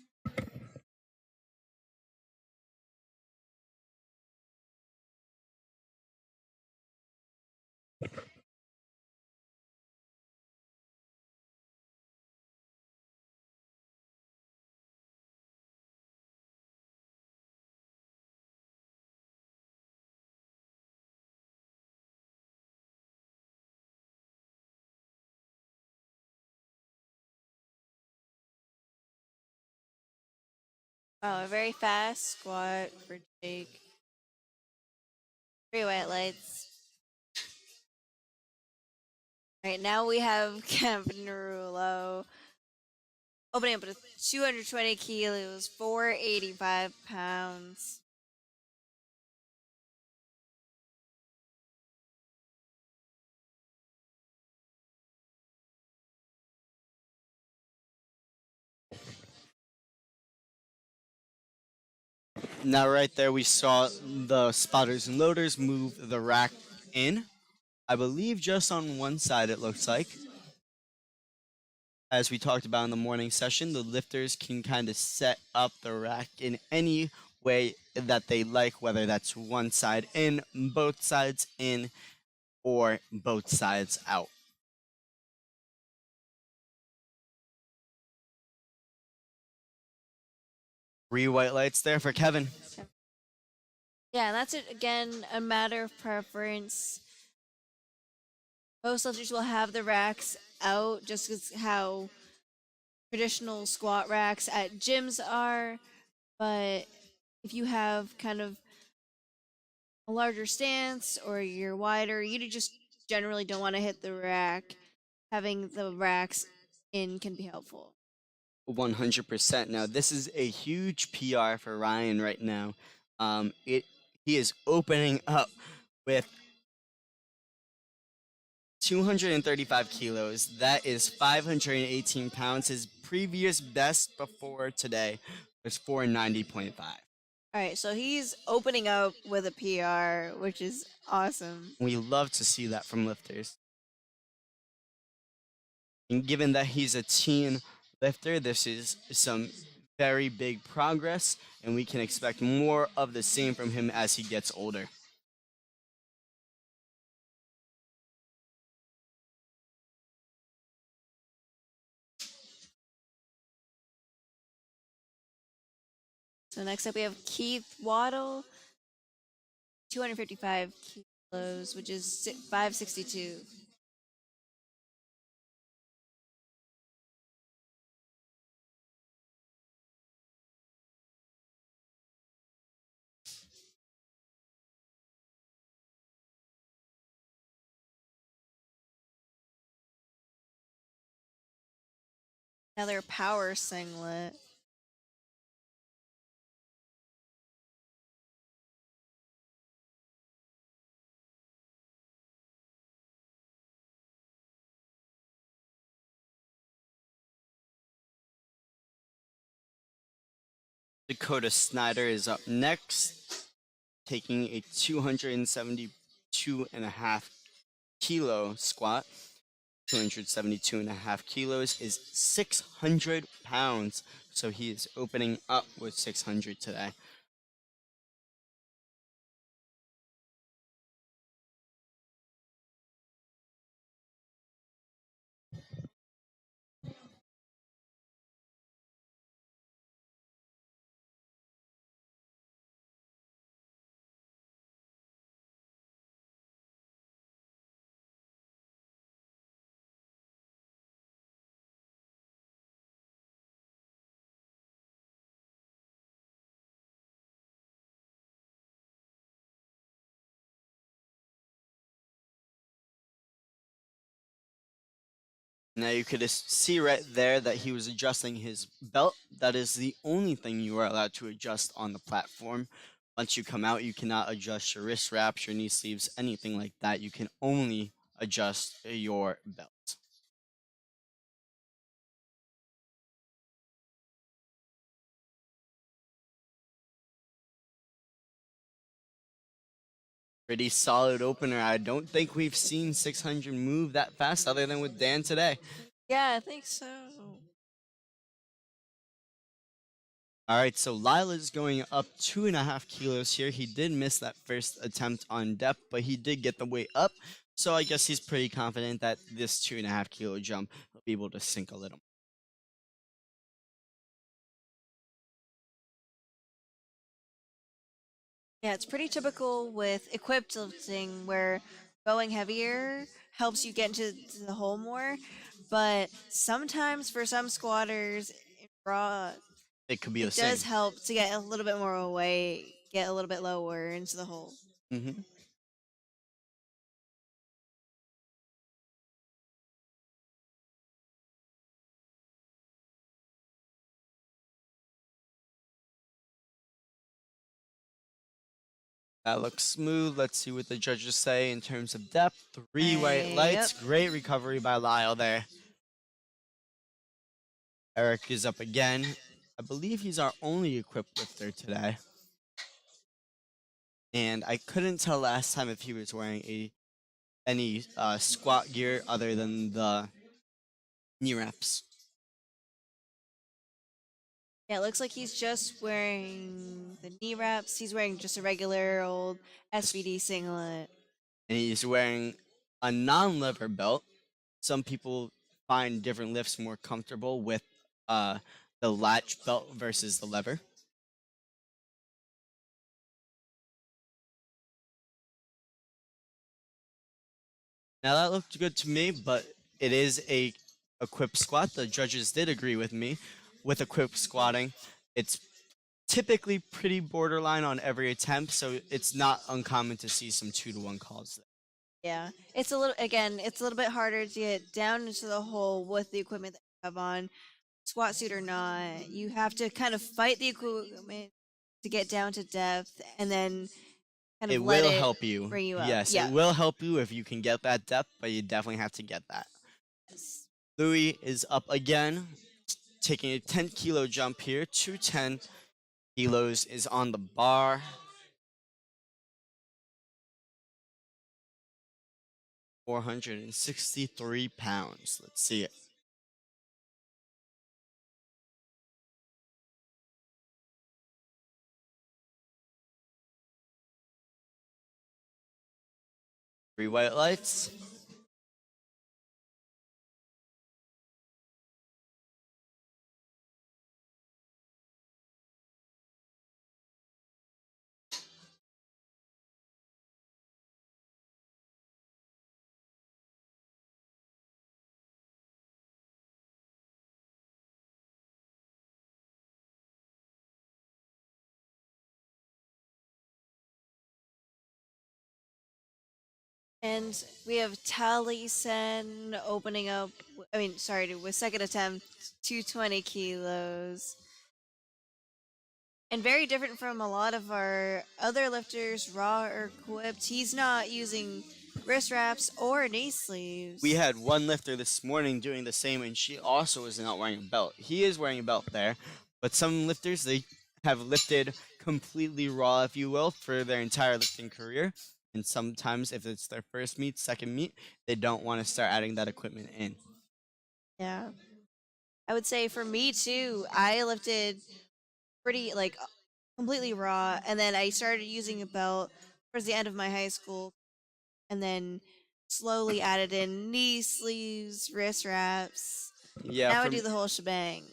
Oh, a very fast squat for Jake. Three white lights. Right now we have Kevin Rulo opening up with 220 kilos, 485 pounds. Now, right there, we saw the spotters and loaders move the rack in. I believe just on one side, it looks like. As we talked about in the morning session, the lifters can kind of set up the rack in any way that they like, whether that's one side in, both sides in, or both sides out. Three white lights there for Kevin. Yeah, that's it. Again, a matter of preference. Most lifters will have the racks out just because how traditional squat racks at gyms are. But if you have kind of a larger stance or you're wider, you just generally don't want to hit the rack. Having the racks in can be helpful. 100%. Now, this is a huge PR for Ryan right now. He is opening up with 235 kilos. That is 518 pounds. His previous best before today was 490.5. All right, so he's opening up with a PR, which is awesome. We love to see that from lifters. And given that he's a teen lifter, this is some very big progress, and we can expect more of the same from him as he gets older. So next up we have Keith Waddle, 255 kilos, which is 562. Another power singlet. Dakota Snyder is up next, taking a 272.5 kilo squat. 272.5 kilos is 600 pounds. So he is opening up with 600 today. Now you could see right there that he was adjusting his belt. That is the only thing you are allowed to adjust on the platform. Once you come out, you cannot adjust your wrist wraps, your knee sleeves, anything like that. You can only adjust your belt. Pretty solid opener. I don't think we've seen 600 move that fast other than with Dan today. Yeah, I think so. All right, so Lila's going up 2.5 kilos here. He did miss that first attempt on depth, but he did get the weight up. So I guess he's pretty confident that this 2.5 kilo jump will be able to sink a little. Yeah, it's pretty typical with equipped lifting where going heavier helps you get into the hole more. But sometimes for some squatters, raw, It could be the it same. does help to get a little bit more weight, get a little bit lower into the hole. Mm-hmm. That looks smooth. Let's see what the judges say in terms of depth. 3 white lights. Yep. Great recovery by Lyle there. Eric is up again. I believe he's our only equipped lifter today. And I couldn't tell last time if he was wearing any squat gear other than the knee wraps. Yeah, it looks like he's just wearing the knee wraps. He's wearing just a regular old SBD singlet. And he's wearing a non-lever belt. Some people find different lifts more comfortable with the latch belt versus the lever. Now that looked good to me, but it is a equipped squat. The judges did agree with me with equipped squatting. It's typically pretty borderline on every attempt, so it's not uncommon to see some 2-to-1 calls there. Yeah, it's a little again. It's a little bit harder to get down into the hole with the equipment that you have on, squat suit or not. You have to kind of fight the equipment to get down to depth, and then kind It of let will it help you. bring you up. Yes, it Yeah. will help you if you can get that depth, but you definitely have to get that. Louis is up again, taking a 10-kilo jump here. 210 kilos is on the bar. 463 pounds. Let's see it. Three white lights. And we have Tally Sen opening up sorry, with second attempt, 220 kilos. And very different from a lot of our other lifters, raw or equipped. He's not using wrist wraps or knee We sleeves. had one lifter this morning doing the same, and she also is not wearing a belt. He is wearing a belt there, but some lifters, they have lifted completely raw, if you will, for their entire lifting career. And sometimes, if it's their first meet, second meet, they don't want to start adding that equipment in. Yeah. I would say for me too, I lifted pretty like completely raw, and then I started using a belt towards the end of my high school, and then slowly added in knee sleeves, wrist wraps. Yeah, Now I do the whole shebang.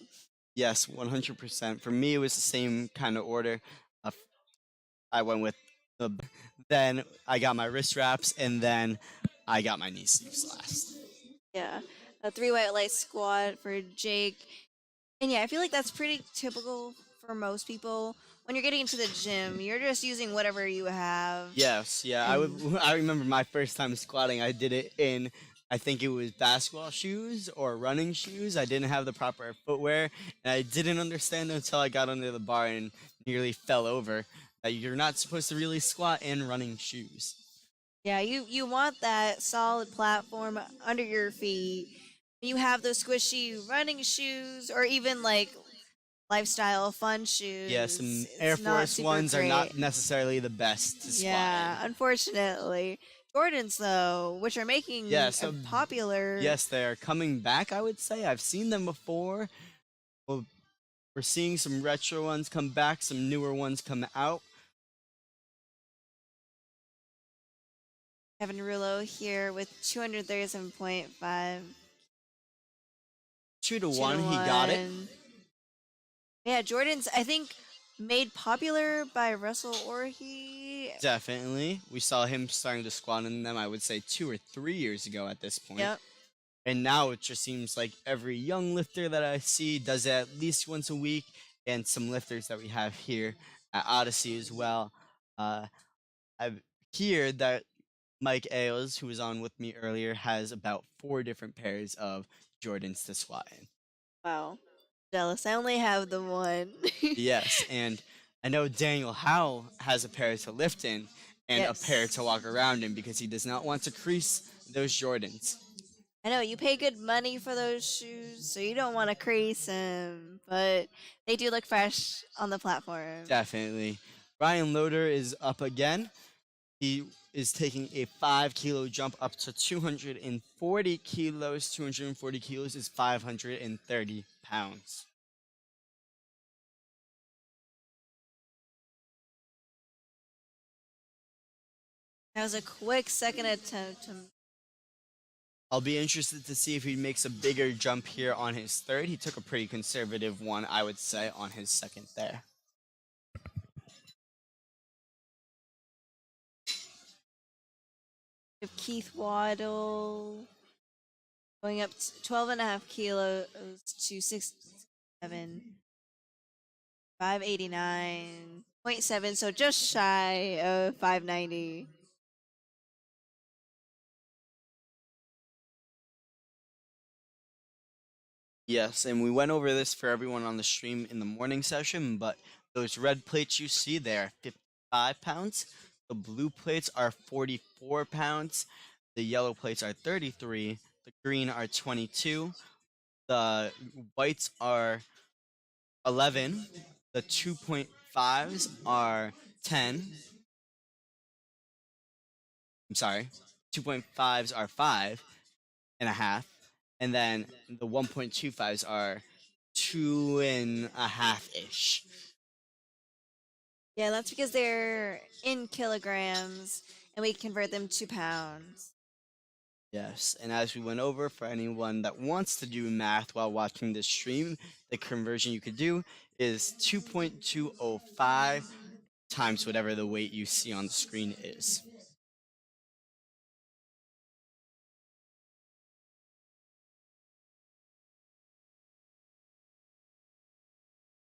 yes, 100%. For me, it was the same kind of order. Uh, I went with the, then I got my wrist wraps, and then I got my knee sleeves last. Yeah, a three white light squat for Jake. And yeah, I feel like that's pretty typical for most people. When you're getting into the gym, you're just using whatever you have. Yes, yeah. I would. And I remember my first time squatting. I did it in, I think it was basketball shoes or running shoes. I didn't have the proper footwear, and I didn't understand until I got under the bar and nearly fell over that you're not supposed to really squat in running shoes. yeah, you want that solid platform under your feet. You have those squishy running shoes or even like lifestyle fun Yes, shoes. and Air It's not Force super ones are great. not necessarily the best to squat Yeah, in. unfortunately. Jordans though, which are Yeah, making a so popular. yes, they are coming back. I would say I've seen them before. Well, we're seeing some retro ones come back, some newer ones come out. Kevin Rulo here with 237.5. 2 2 to 1, to he got it. 1. Yeah, Jordan's, I think, made popular by Russell Orhe. Definitely. We saw him starting to squat in them, I would say 2 or 3 years ago at this point. Yep. And now it just seems like every young lifter that I see does it at least once a week, and some lifters that we have here at Odyssey as well. Uh, I've heard that Mike Ailes, who was on with me earlier, has about 4 different pairs of Jordans to squat in. Wow. Jealous. I only have the one. Yes, and I know Daniel Howe has a pair to lift in and a pair to Yes. walk around in because he does not want to crease those Jordans. I know you pay good money for those shoes, so you don't want to crease them, but they do look fresh on the platform. Definitely. Ryan Loader is up again. He is taking a 5 kilo jump up to 240 kilos. 240 kilos is 530 pounds. That was a quick second attempt. I'll be interested to see if he makes a bigger jump here on his third. He took a pretty conservative one, I would say, on his second there. Keith Waddle going up 12 and a half kilos to 6'7", 589.7, so just shy of 590. Yes, and we went over this for everyone on the stream in the morning session, but those red plates you see there are 55 pounds. The blue plates are 44 pounds. The yellow plates are 33. The green are 22. The whites are 11. The 2.5s are 10. I'm sorry. 2.5s are 5.5. And then the 1.25s are 2.5 ish. Yeah, that's because they're in kilograms and we convert them to pounds. Yes, and as we went over, for anyone that wants to do math while watching this stream, the conversion you could do is 2.205 times whatever the weight you see on the screen is.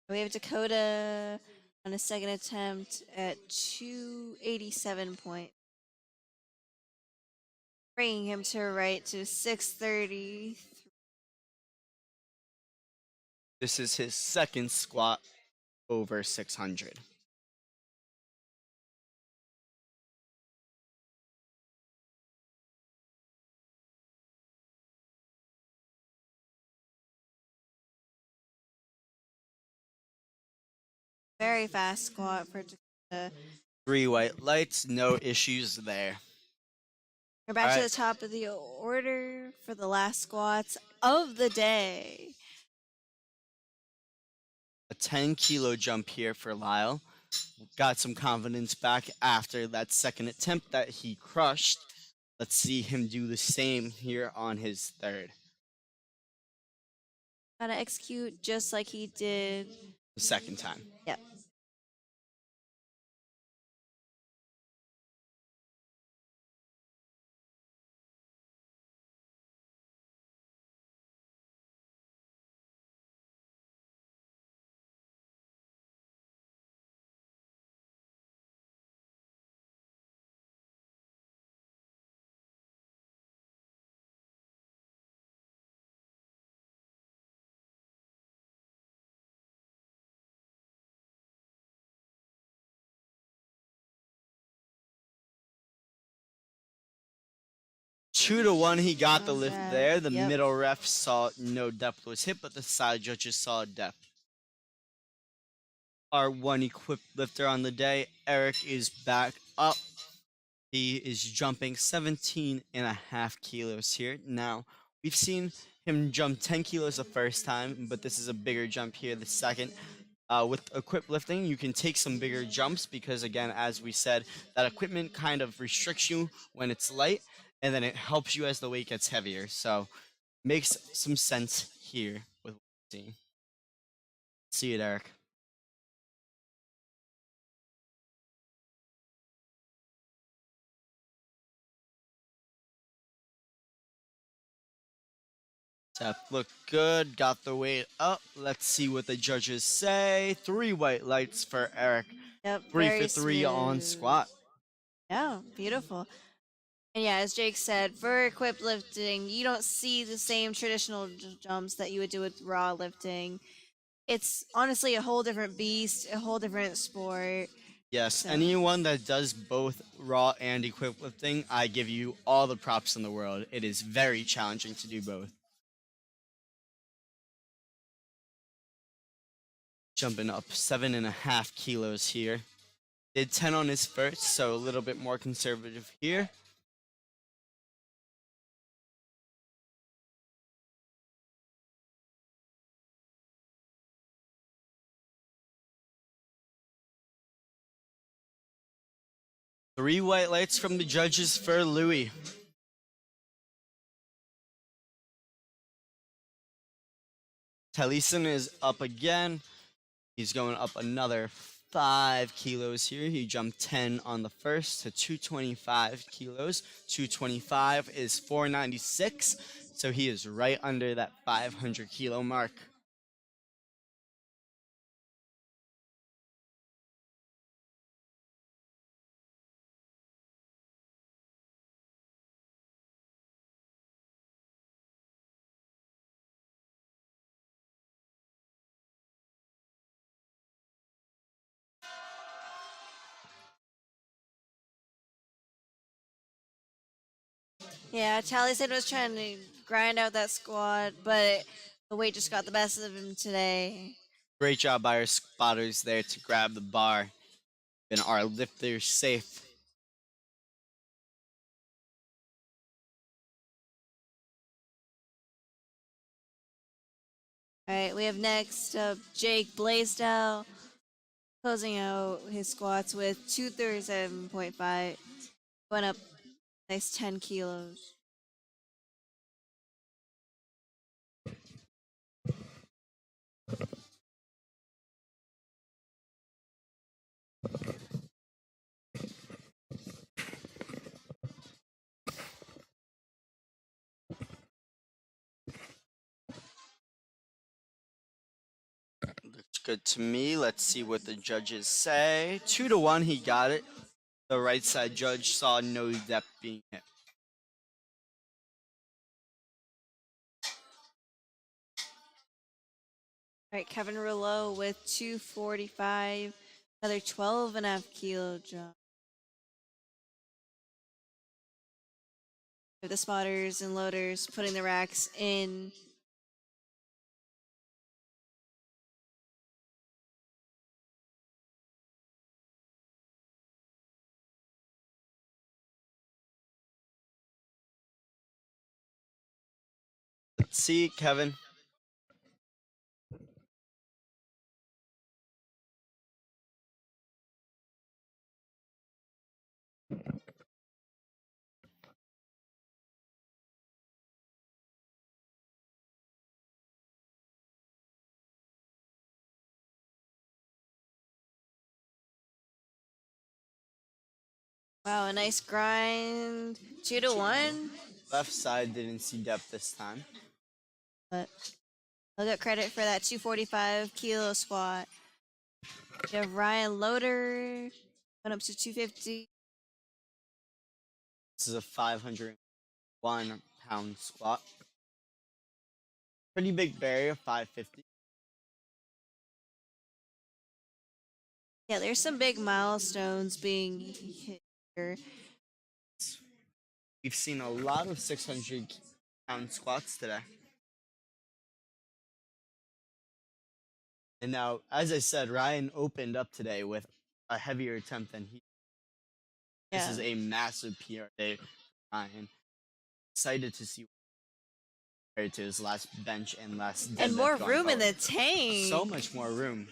We have Dakota on a second attempt at 287 point, bringing him to right to 630. This is his second squat over 600. Very fast squat for Dakota. 3 white lights, no issues there. We're back All to right, the top of the order for the last squats of the day. a 10-kilo jump here for Lyle. Got some confidence back after that second attempt that he crushed. Let's see him do the same here on his third. Gotta execute just like he did. The second time. Yep. Two to one, he got the How's lift that? there. The Yep. middle ref saw no depth was hit, but the side judges saw depth. Our one equipped lifter on the day, Eric, is back up. He is jumping 17 and a half kilos here. Now, we've seen him jump 10 kilos the first time, but this is a bigger jump here the second. With equipped lifting, you can take some bigger jumps because, again, as we said, that equipment kind of restricts you when it's light, and then it helps you as the weight gets heavier. So, makes some sense here with what we're seeing. See it, Eric. Step looked good, got the weight up. Let's see what the judges say. 3 white lights for Eric. Yep. 3 Very for 3 on smooth. squat. Yeah, beautiful. And yeah, as Jake said, for equipped lifting, you don't see the same traditional jumps that you would do with raw lifting. It's honestly a whole different beast, a whole different sport. Yes, So- anyone that does both raw and equipped lifting, I give you all the props in the world. It is very challenging to do both. Jumping up 7.5 kilos here. Did 10 on his first, so a little bit more conservative here. Three white lights from the judges for Louis. Taliesin is up again. He's going up another 5 kilos here. He jumped 10 on the first to 225 kilos. 225 is 496, so he is right under that 500 kilo mark. Yeah, Taliesin was trying to grind out that squat, but the weight just got the best of him today. Great job by our spotters there to grab the bar. And our lifters safe. All right, we have next up Jake Blaisdell closing out his squats with 237.5, going up nice 10 kilos. Looks good to me. Let's see what the judges say. 2 to 1, he got it. The right side judge saw no depth being hit. All right, Kevin Rouleau with 245, another 12.5 kilo jump. The spotters and loaders putting the racks in. Let's see, Kevin. Wow, a nice grind. 2-1. Left side didn't see depth this time. But I'll get credit for that 245 kilo squat. You have Ryan Loader went up to 250. This is a 501-pound squat. Pretty big barrier, 550. Yeah, there's some big milestones being hit here. We've seen a lot of 600-pound squats today. And now, as I said, Ryan opened up today with a heavier attempt than he. This Yeah. is a massive PR day for Ryan. Excited to see compared to his last bench and last And deadlift more going room in forward. the tank. So much more room.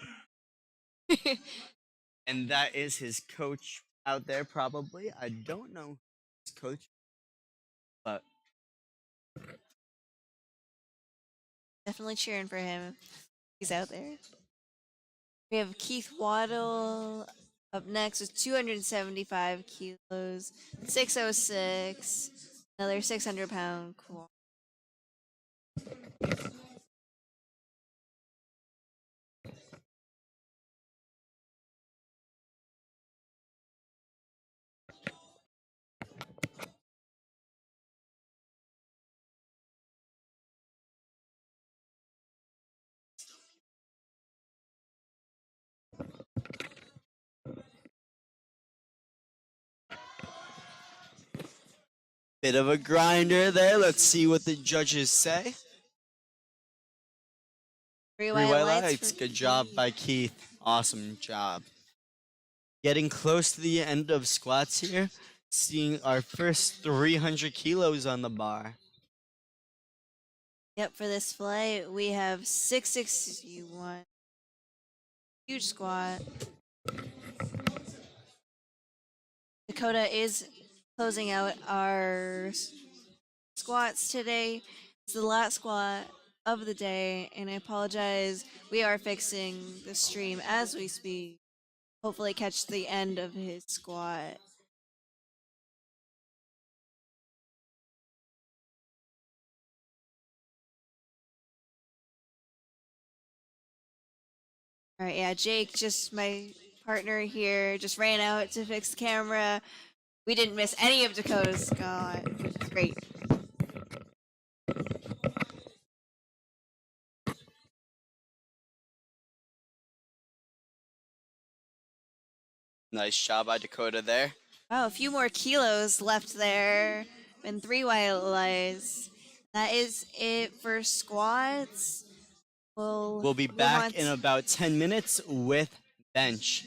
And that is his coach out there, probably. I don't know his coach, but Definitely cheering for him. He's out there. We have Keith Waddle up next with 275 kilos, 606, another 600-pound quad. bit of a grinder there. Let's see what the judges say. Three Three white white lights. lights. Good job by Keith. Awesome job. Getting close to the end of squats here. Seeing our first 300 kilos on the bar. Yep, for this flight, we have 661. Huge squat. Dakota is closing out our squats today. It's the last squat of the day, and I apologize. We are fixing the stream as we speak. Hopefully, catch the end of his squat. All right, yeah, Jake, just my partner here, just ran out to fix the camera. We didn't miss any of Dakota's squat, which is great. Nice job by Dakota there. Wow, a few more kilos left there, and 3 white lights. That is it for squats. We'll be move back on in about 10 minutes with bench.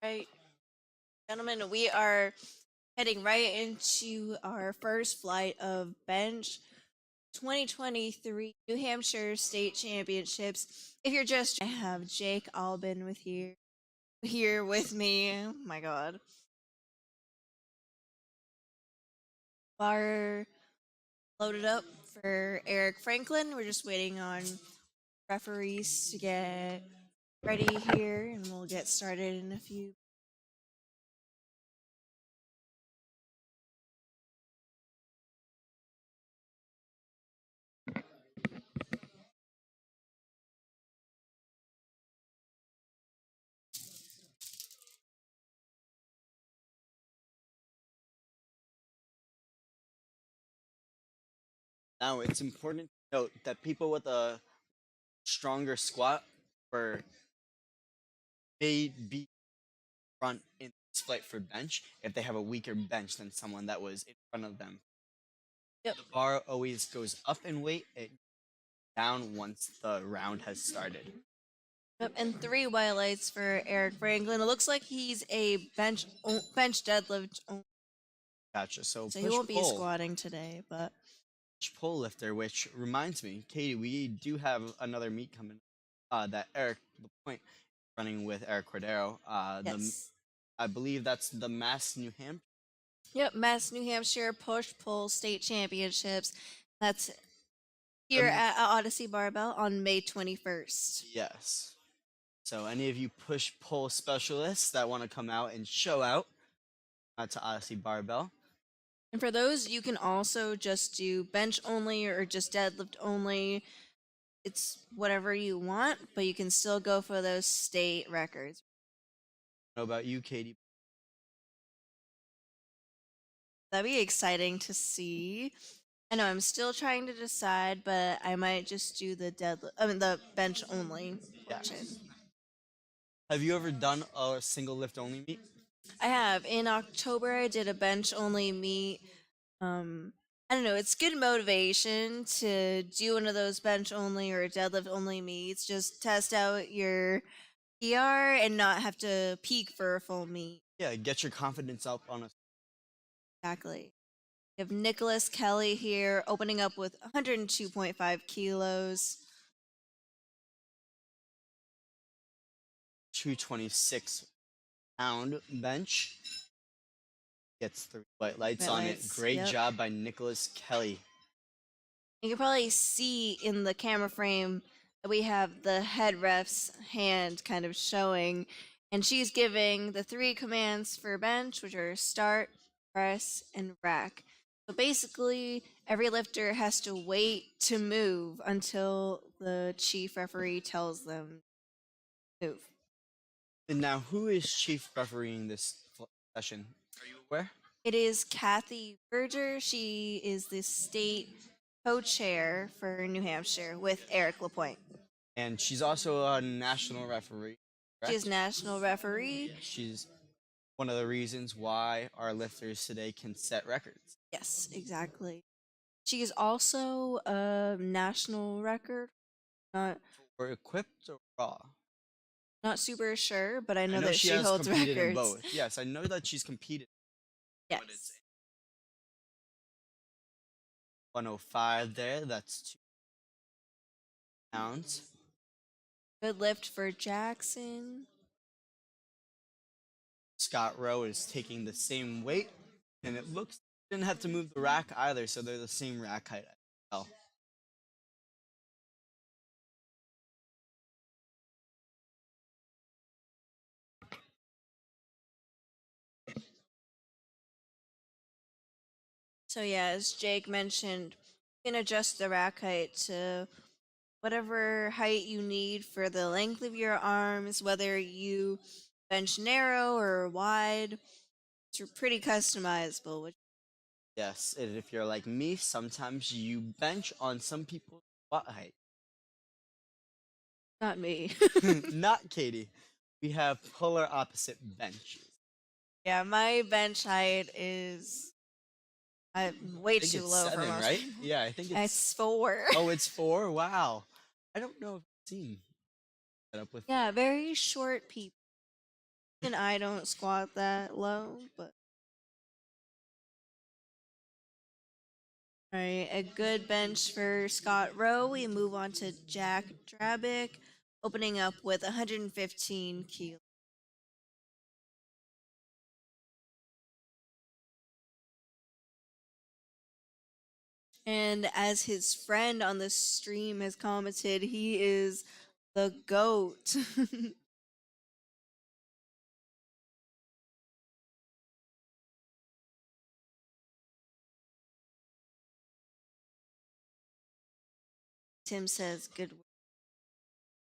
Right, gentlemen, we are heading right into our first flight of bench 2023 New Hampshire State Championships. If you're just, I have Jake Albin with here with me. Oh my God, bar loaded up for Eric Franklin. We're just waiting on referees to get ready here, and we'll get started in a few. Now, it's important to note that people with a stronger squat for may be front in this flight for bench if they have a weaker bench than someone that was in front of them. Yep. The bar always goes up in weight, it down once the round has started. Yep, and three highlights for Eric Franklin. It looks like he's a bench deadlift, Gotcha. So so he push won't be pull, squatting today. But push pull lifter, which reminds me, Katie, we do have another meet coming. That Eric Lapointe running with Eric Cordero. yes, I believe that's the Mass New Hampshire. yep, Mass New Hampshire Push Pull State Championships. That's here at Odyssey Barbell on May 21st. Yes. So any of you push pull specialists that want to come out and show out to Odyssey Barbell, And for those, you can also just do bench only or just deadlift only. It's whatever you want, but you can still go for those state records. know about you, Katie. That'd be exciting to see. I know I'm still trying to decide, but I might just do the the bench only portion. Yes. Have you ever done a single lift only meet? I have in October. I did a bench only meet. Um, I don't know. It's good motivation to do one of those bench only or deadlift only meets. Just test out your PR and not have to peak for a full meet. Yeah, get your confidence up on a Exactly. We have Nicholas Kelly here opening up with 102.5 kilos. 226-pound bench. Gets 3 white lights on it. Lights, Great yep. job by Nicholas Kelly. You can probably see in the camera frame that we have the head ref's hand kind of showing, and she's giving the three commands for bench, which are start, press, and rack. So basically, every lifter has to wait to move until the chief referee tells them to move. And now, who is chief refereeing this session? Are you aware? It is Kathy Berger. She is the state co-chair for New Hampshire with Eric Lapointe. And she's also a national referee. She is correct? national referee. She's one of the reasons why our lifters today can set records. Yes, exactly. She is also a national record. Not Or equipped or raw. not super sure, but I I know know that she she has holds competed in records. both. Yes, I know that she's competed. Yes. 105 there. That's 2 pounds. Good lift for Jackson. Scott Rowe is taking the same weight, and it looks didn't have to move the rack either, so they're the same rack height as well. So yeah, as Jake mentioned, you can adjust the rack height to whatever height you need for the length of your arms, whether you bench narrow or wide. It's pretty customizable, which Yes, and if you're like me, sometimes you bench on some people's squat height. not me. Not Katie. We have polar opposite benches. Yeah, my bench height is way I think too it's low for 7, most right? people. Yeah, I think It's 4. Oh, it's 4. Wow. I don't know if I've seen set up with. Yeah, very short people. And I don't squat that low, but all right, a good bench for Scott Rowe. We move on to Jack Drabick, opening up with 115 kilos. And as his friend on the stream has commented, he is the GOAT. Tim says, good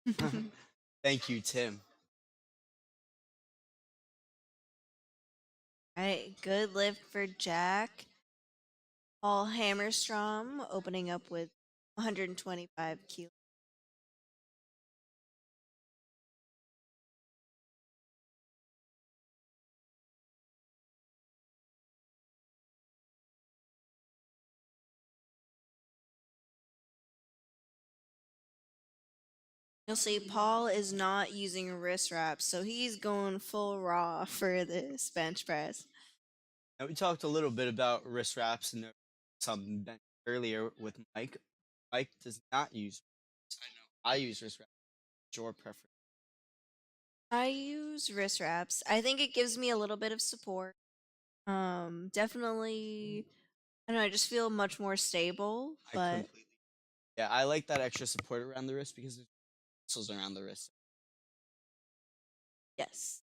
work. Thank you, Tim. All right, good lift for Jack. Paul Hammerstrom opening up with 125 kilos. You'll see Paul is not using wrist wraps, so he's going full raw for this bench press. Now we talked a little bit about wrist wraps and some bench earlier with Mike. Mike does not use. I know. I use wrist wraps. Your preference? I use wrist wraps. I think it gives me a little bit of support. Definitely, I don't know, I just feel much more stable, I but completely. Yeah, I like that extra support around the wrist because there's muscles around the wrist. yes.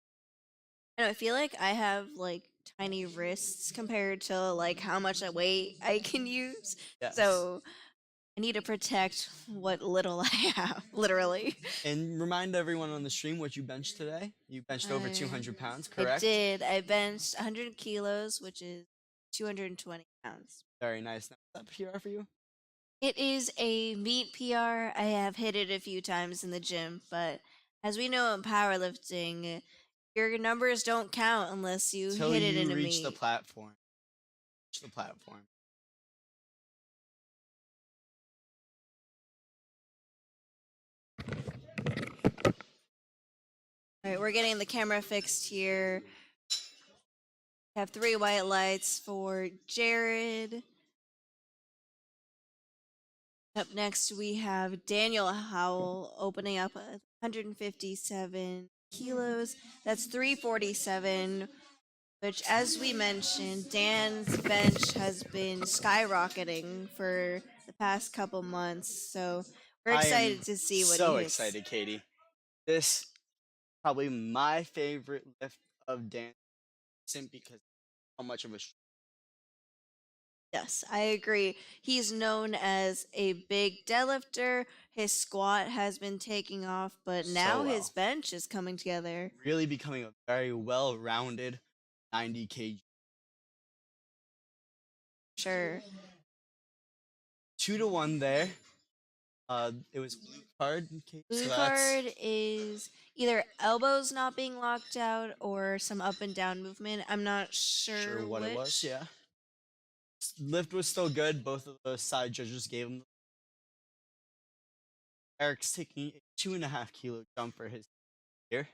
I feel like I have like tiny wrists compared to like how much weight I can use. Yes. So I need to protect what little I have, literally. And remind everyone on the stream what you benched today. You benched over 200 pounds, correct? I did. I benched 100 kilos, which is 220 pounds. Very nice. Now, is that PR for you? It is a meet PR. I have hit it a few times in the gym, but as we know in powerlifting, your numbers don't count unless you Till hit it you in a reach meet. the platform. Reach the platform. All right, we're getting the camera fixed here. We have 3 white lights for Jared. Up next, we have Daniel Howell opening up at 157 kilos. That's 347, which, as we mentioned, Dan's bench has been skyrocketing for the past couple months. So we're excited to see what so he hits. excited, Katie. This probably my favorite lift of Dan simply because how much of a Yes, I agree. He's known as a big deadlifter. His squat has been taking off, but now his well. bench is coming together. Really becoming a very well-rounded 90 kg. Sure. 2-1 there. It was blue card. Kate, Blue so card is either elbows not being locked out or some up and down movement. I'm not sure what which. it was. Yeah. Lift was still good. Both of the side judges gave him. Eric's taking a 2.5 kilo jump for his here.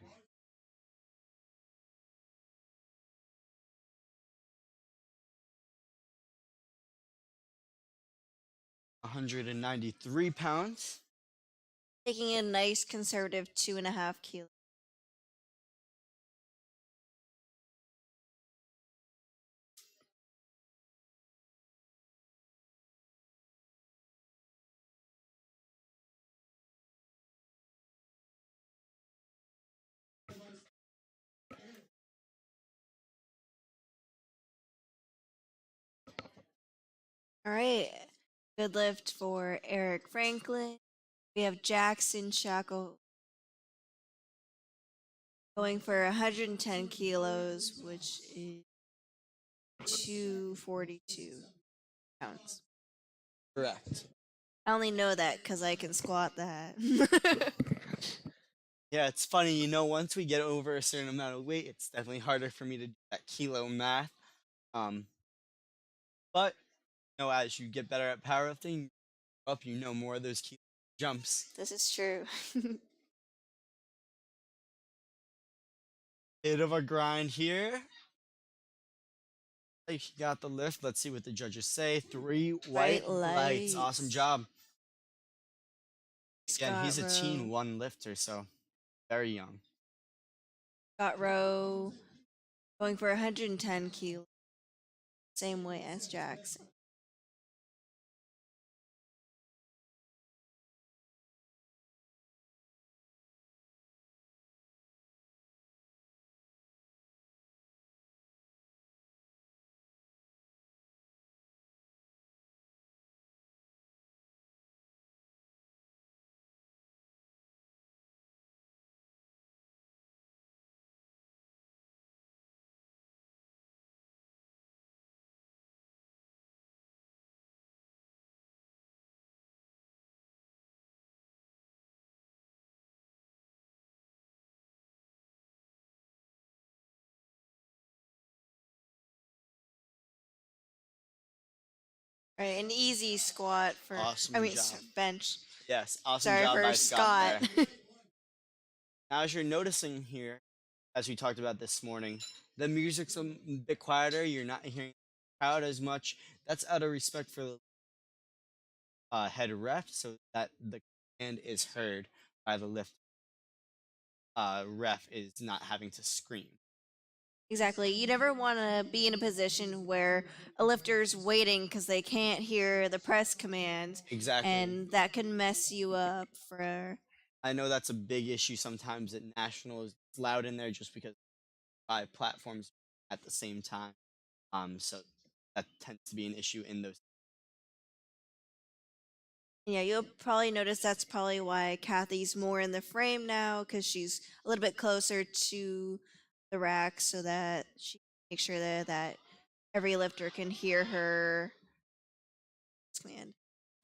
£193. Taking a nice conservative 2.5 kilos. All right. Good lift for Eric Franklin. We have Jackson Shackle going for 110 kilos, which is 242 pounds. Correct. I only know that because I can squat that. Yeah, it's funny, once we get over a certain amount of weight, it's definitely harder for me to do that kilo math. But as you get better at powerlifting, more of those kilo jumps. This is true. Bit of a grind here. He got the lift. Let's see what the judges say. Three white Bright lights. Awesome lights. job. Again, Scott he's a teen Rowe. one lifter, so very young. Scott Rowe going for 110 kilos. Same weight as Jackson. Right, an easy squat for, Awesome job. bench. Yes, awesome Sorry job for by Scott Scott. there. Now, as you're noticing here, as we talked about this morning, the music's a bit quieter. You're not hearing the crowd as much. That's out of respect for the head ref, so that the command is heard by the lift. Ref is not having to scream. Exactly. You never want to be in a position where a lifter's waiting because they can't hear the press command, Exactly. and that can mess you up for. I know that's a big issue sometimes at nationals. It's loud in there just because 5 platforms at the same time. So that tends to be an issue in those. Yeah, you'll probably notice that's probably why Kathy's more in the frame now because she's a little bit closer to the rack so that she can make sure that every lifter can hear her command.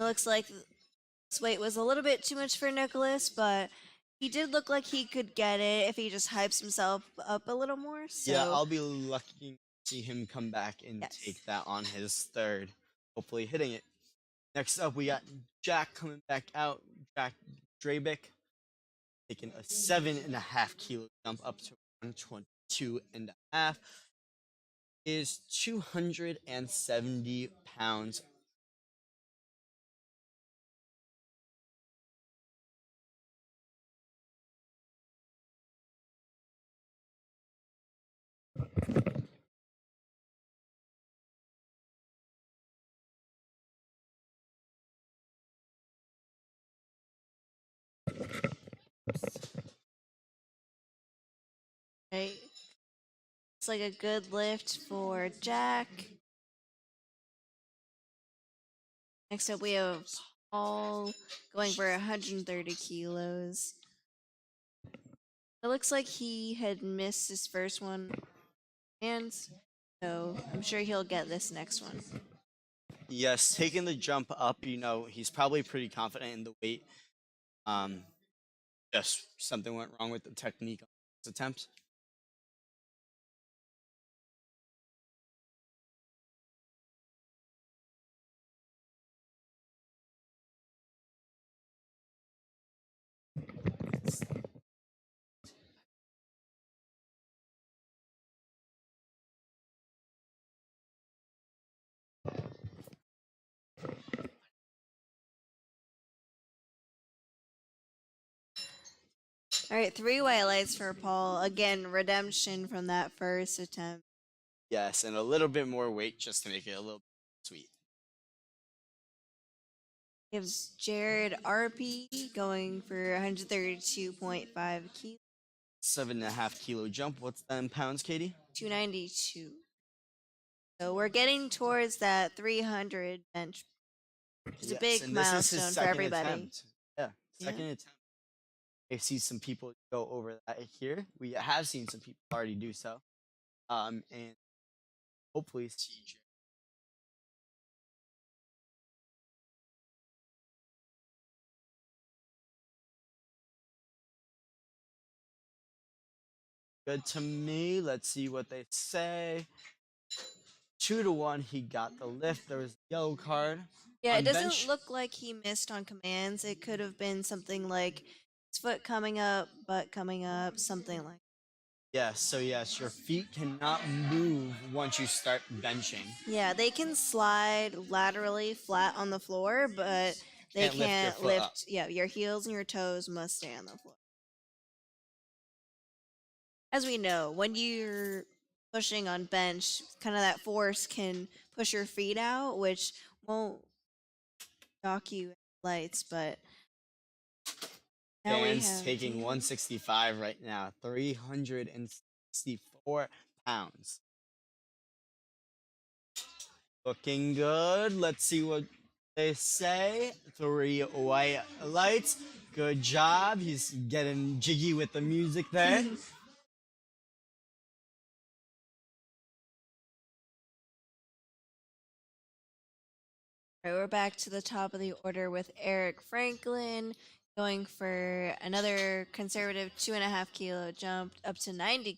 It looks like this weight was a little bit too much for Nicholas, but he did look like he could get it if he just hypes himself up a little more. So Yeah, I'll be lucky to see him come back and yes. take that on his third, hopefully hitting it. Next up, we got Jack coming back out. Jack Drabick taking a 7.5 kilo jump up to 122.5. Is 270 pounds. Right. It's like a good lift for Jack. Next up, we have Paul going for 130 kilos. It looks like he had missed his first one, and so I'm sure he'll get this next one. Yes, taking the jump up, he's probably pretty confident in the weight. Just something went wrong with the technique on this attempt. All right, 3 white lights for Paul. Again, redemption from that first attempt. Yes, and a little bit more weight just to make it a little sweet. Gives Jared RP going for 132.5 kilos. 7.5 kilo jump. What's that in pounds, Katie? 292. So we're getting towards that 300 bench, which is a big and this is his milestone for second everybody. attempt. Yeah, second attempt. I see some people go over that here. We have seen some people already do so. And hopefully CJ. Good to me. Let's see what they say. 2-1, he got the lift. There was a yellow card. Yeah, it On doesn't bench. look like he missed on commands. It could have been something like his foot coming up, butt coming up, something like. Yes, so yes, your feet cannot move once you start benching. Yeah, they can slide laterally flat on the floor, but they Can't lift your can't foot up. lift. Yeah, your heels and your toes must stay on the floor. As we know, when you're pushing on bench, kind of that force can push your feet out, which won't shock you in lights, but now we Dan's have taking 165 right now, 364 pounds. Looking good. Let's see what they say. Three white lights. Good job. He's getting jiggy with the music there. Alright, we're back to the top of the order with Eric Franklin going for another conservative 2.5 kilo jump up to 90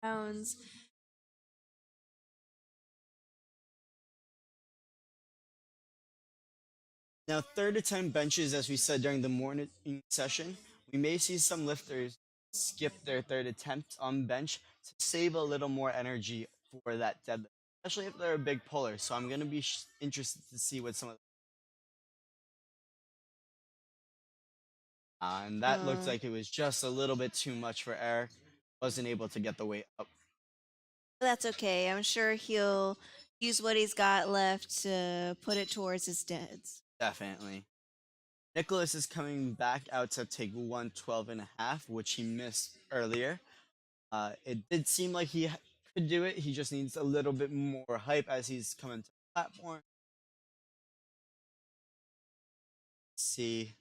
pounds. Now, third attempt benches, as we said during the morning session, we may see some lifters skip their third attempt on bench to save a little more energy for that deadlift, especially if they're a big puller. So I'm going to be interested to see what some of and that looked Uh, like it was just a little bit too much for Eric. Wasn't able to get the weight up. that's okay. I'm sure he'll use what he's got left to put it towards his deads. Definitely. Nicholas is coming back out to take 112 and a half, which he missed earlier. It did seem like he could do it. He just needs a little bit more hype as he's coming to the platform. See,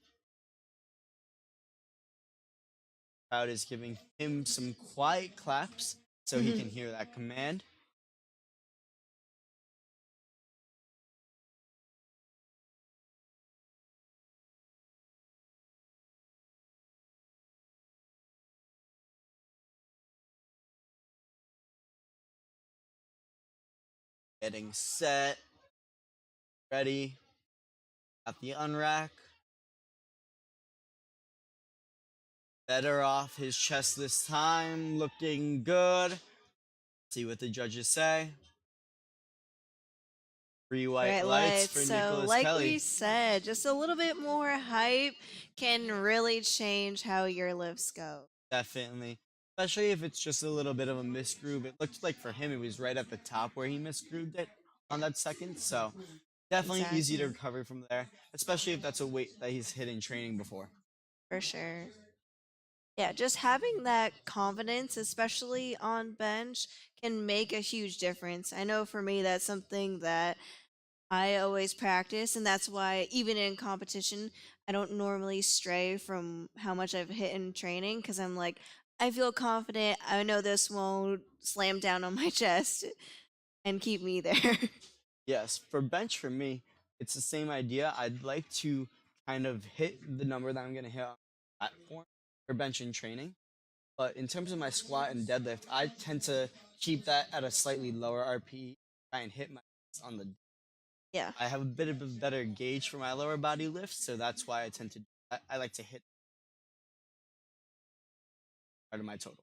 crowd is giving him some quiet claps so he can hear that command. Getting set, ready, got the unrack. Better off his chest this time, looking good. See what the judges say. Three white Right, lights lights. for So, Nicholas like we Kelly. said, just a little bit more hype can really change how your lifts go. Definitely. Especially if it's just a little bit of a misgroove. It looked like for him it was right at the top where he misgrooved it on that second. So definitely easy to Exactly, recover from there. Especially if that's a weight that he's hit in training before. for sure. Yeah, just having that confidence, especially on bench, can make a huge difference. I know for me, that's something that I always practice, and that's why even in competition, I don't normally stray from how much I've hit in training because I'm like, I feel confident. I know this won't slam down on my chest and keep me there. Yes, for bench for me, it's the same idea. I'd like to kind of hit the number that I'm gonna hit on the platform for bench and training. But in terms of my squat and deadlift, I tend to keep that at a slightly lower RPE, try and hit my on the Yeah, I have a bit of a better gauge for my lower body lifts, so that's why I tend to I like to hit part of my total.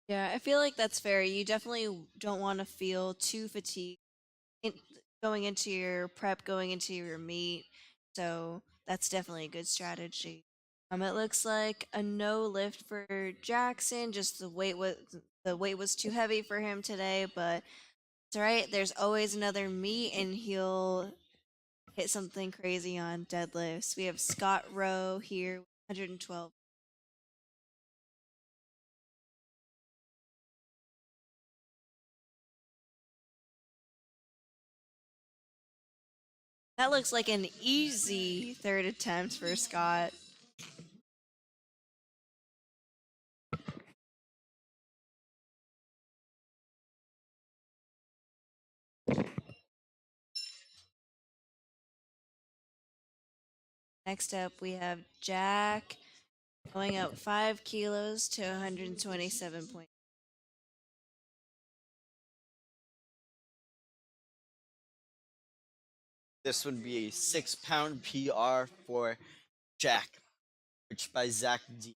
yeah, I feel like that's fair. You definitely don't want to feel too fatigued in, going into your prep, going into your meet. So that's definitely a good strategy. It looks like a no lift for Jackson. Just the weight was too heavy for him today, but it's all right. There's always another meet, and he'll hit something crazy on deadlifts. We have Scott Rowe here, 112. That looks like an easy third attempt for Scott. Next up, we have Jack going up 5 kilos to 127 points. This would be a 6 pound PR for Jack, which by Zach D.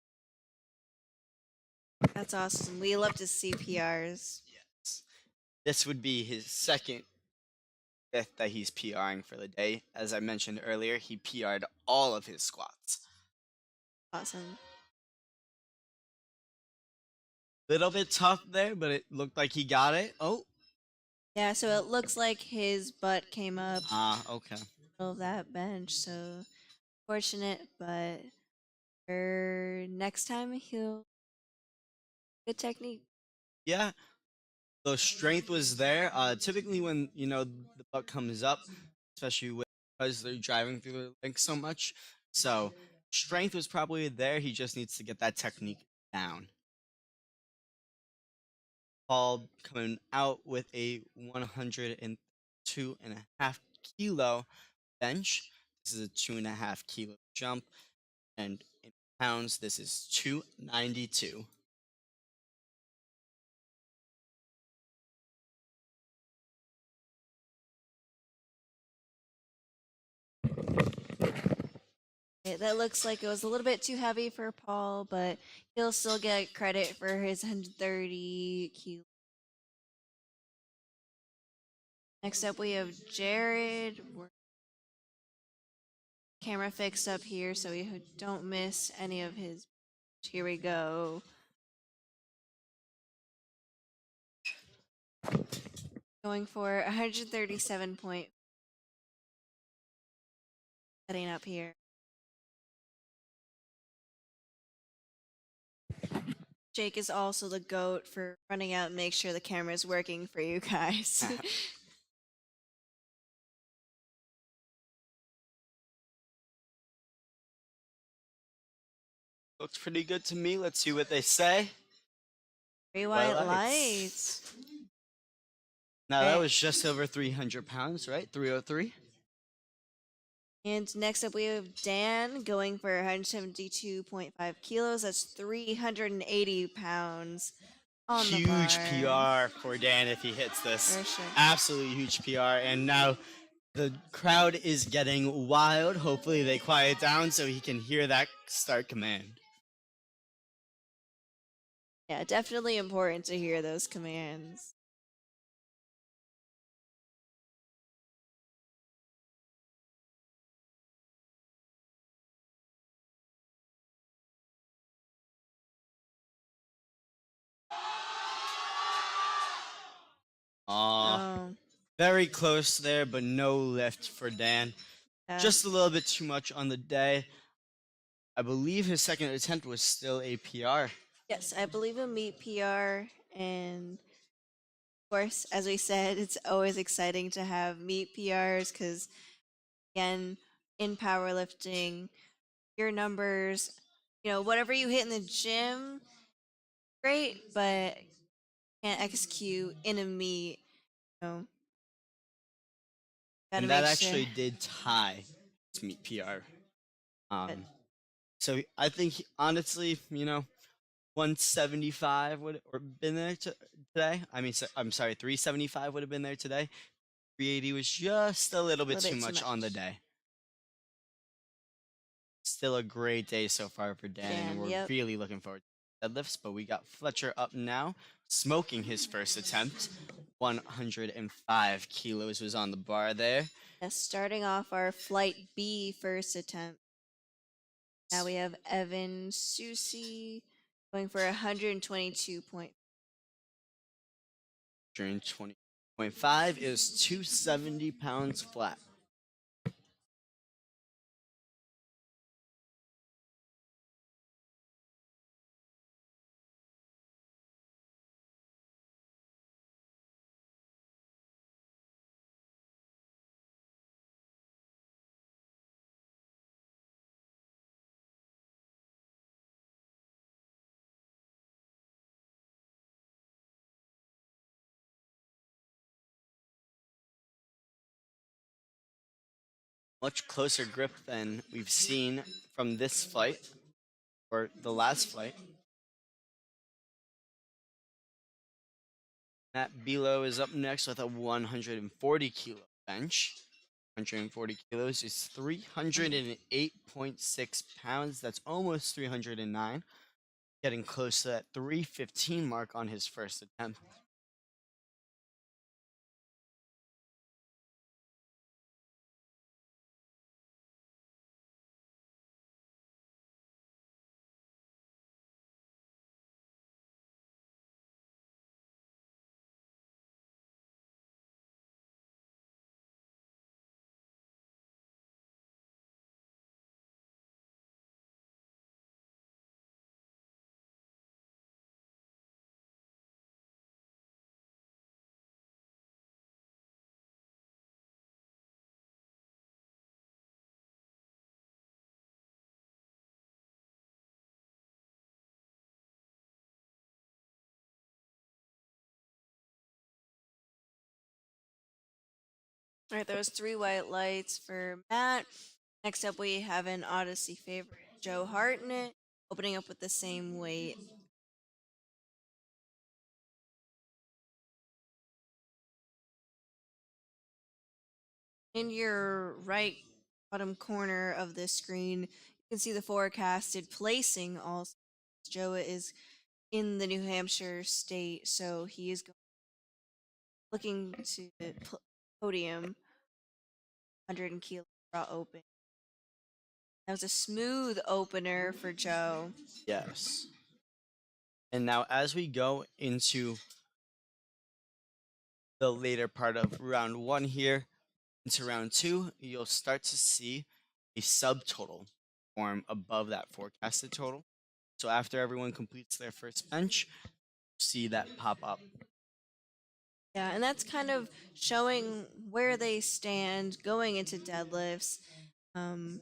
That's awesome. We love to see PRs. Yes. This would be his second fifth that he's PRing for the day. As I mentioned earlier, he PR'd all of his squats. Awesome. Little bit tough there, but it looked like he got it. Oh, Yeah, so it looks like his butt came up okay. middle of that bench. So fortunate, but for next time he'll good technique. Yeah, the strength was there. Typically, when the butt comes up, especially because they're driving through the link so much, so strength was probably there. He just needs to get that technique down. Paul coming out with a 102.5 kilo bench. This is a 2.5 kilo jump, and in pounds, this is 292. That looks like it was a little bit too heavy for Paul, but he'll still get credit for his 130 kilo. Next up, we have Jared. Camera fixed up here so we don't miss any of his. Here we go. Going for 137 point. Setting up here. Jake is also the GOAT for running out and make sure the camera is working for you guys. Looks pretty good to me. Let's see what they say. Three white lights. Now that was just over 300 pounds, right? 303. And next up we have Dan going for 172.5 kilos. That's 380 pounds on the bar. Huge PR for Dan if he hits this. For sure. Absolutely huge PR. And now the crowd is getting wild. Hopefully they quiet down so he can hear that start command. Yeah, definitely important to hear those commands. Oh, very close there, but no lift for Dan. Yeah. Just a little bit too much on the day. I believe his second attempt was still a PR. Yes, I believe a meet PR, and of course, as we said, it's always exciting to have meet PRs because, again, in powerlifting, your numbers, whatever you hit in the gym, great, but can't execute in a meet. Gotta And that make actually sure. did tie his meet PR. So I think honestly, 175 would have been there today. I mean, I'm sorry, 375 would have been there today. 380 was just a little bit too much on the day. Still a great day so far for Dan, and we're really looking forward to deadlifts. But we got Fletcher up now, smoking his first attempt. 105 kilos was on the bar there. Starting off our flight B first attempt. Now we have Evan Susi going for 122 point. 120.5 is 270 pounds flat. Much closer grip than we've seen from this flight, or the last flight. Matt Bilo is up next with a 140 kilo bench. 140 kilos is 308.6 pounds. That's almost 309. getting close to that 315 mark on his first attempt. All right, there was three white lights for Matt. Next up, we have an Odyssey favorite, Joe Hartnett, opening up with the same weight. In your right bottom corner of the screen, you can see the forecasted placing. Also, Joe is in the New Hampshire state, so he is looking to the podium. 100 kilo raw open. That was a smooth opener for Joe. Yes. And now, as we go into the later part of round one here, into round two, you'll start to see a subtotal form above that forecasted total. So after everyone completes their first bench, see that pop up. Yeah, and that's kind of showing where they stand going into deadlifts. Um,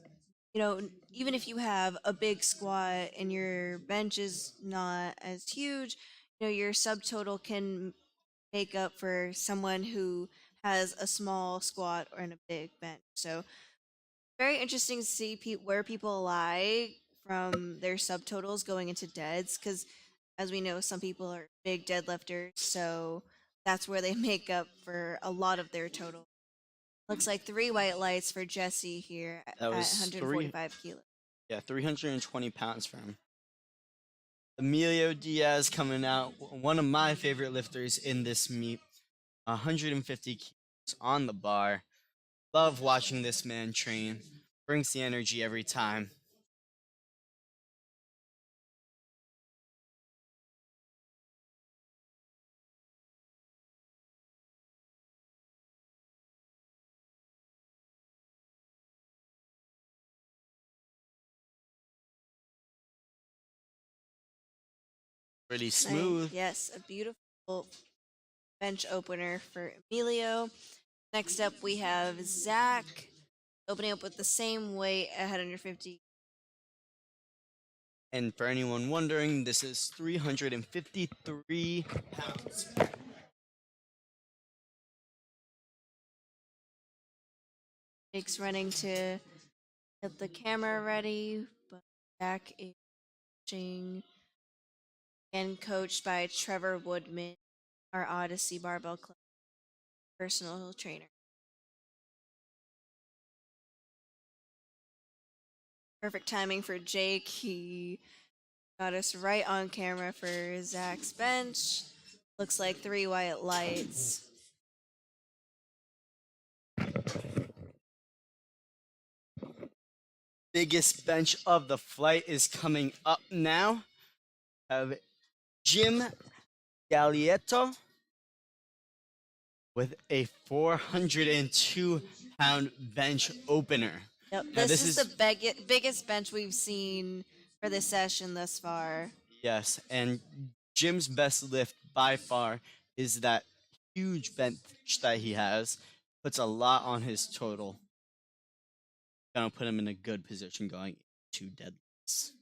even if you have a big squat and your bench is not as huge, your subtotal can make up for someone who has a small squat or a big bench. So very interesting to see where people lie from their subtotals going into deads, because as we know, some people are big deadlifters, so that's where they make up for a lot of their total. Looks like three white lights for Jesse here That at was 145 kilos. 320 pounds for him. Emilio Diaz coming out, one of my favorite lifters in this meet, 150 kilos on the bar. Love watching this man train. Brings the energy every time. Pretty smooth. Yes, a beautiful bench opener for Emilio. Next up, we have Zach opening up with the same weight at 150. And for anyone wondering, this is 353 pounds. Jake's running to get the camera ready, but Zach is watching and coached by Trevor Woodman, our Odyssey Barbell Club personal trainer. Perfect timing for Jake. He got us right on camera for Zach's bench. Looks like three white lights. Biggest bench of the flight is coming up now. Have Jim Gallietto with a 402-pound bench opener. Yep, Now, this is the biggest bench we've seen for this session thus far. Yes, and Jim's best lift by far is that huge bench that he has. Puts a lot on his total. Gonna put him in a good position going to deadlifts.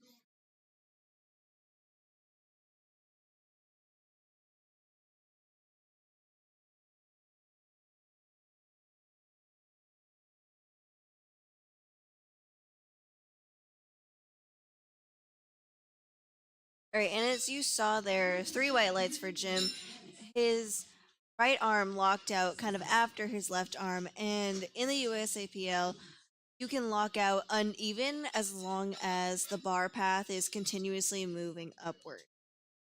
All right, and as you saw there, three white lights for Jim. His right arm locked out kind of after his left arm, and in the USAPL, you can lock out uneven as long as the bar path is continuously moving upward.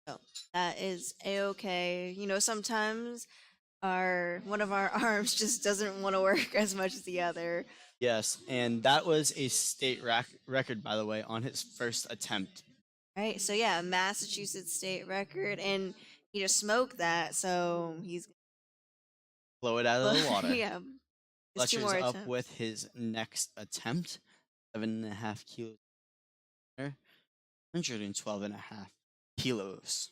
So that is a-okay. Sometimes our one of our arms just doesn't want to work as much as the other. Yes, and that was a state record, by the way, on his first attempt. Right? So yeah, Massachusetts state record, and he just smoked that, so he's Blow it out of the water. yeah, just two Fletcher's more up with attempts. his next attempt, 7.5 kilos, 112.5 kilos.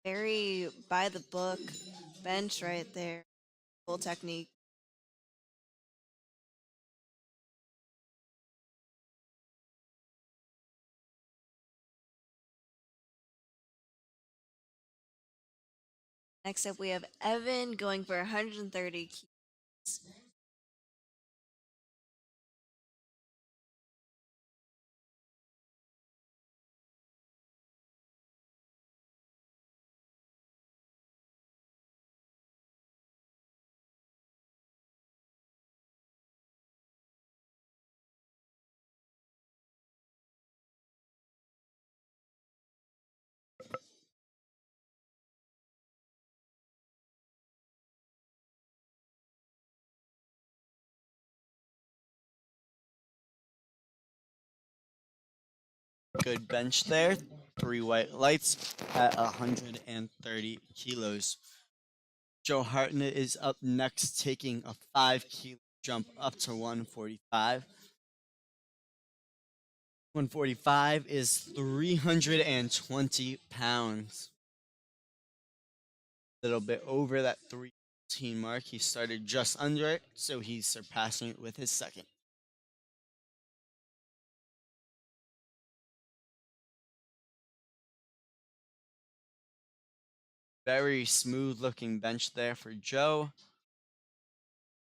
Very by the book bench right there. Full technique. Next up, we have Evan going for 130 keys. Good bench there. 3 white lights at 130 kilos. Joe Hartnett is up next, taking a 5 kilo jump up to 145. 145 is 320 pounds. A little bit over that 315 mark. He started just under it, so he's surpassing it with his second. Very smooth looking bench there for Joe.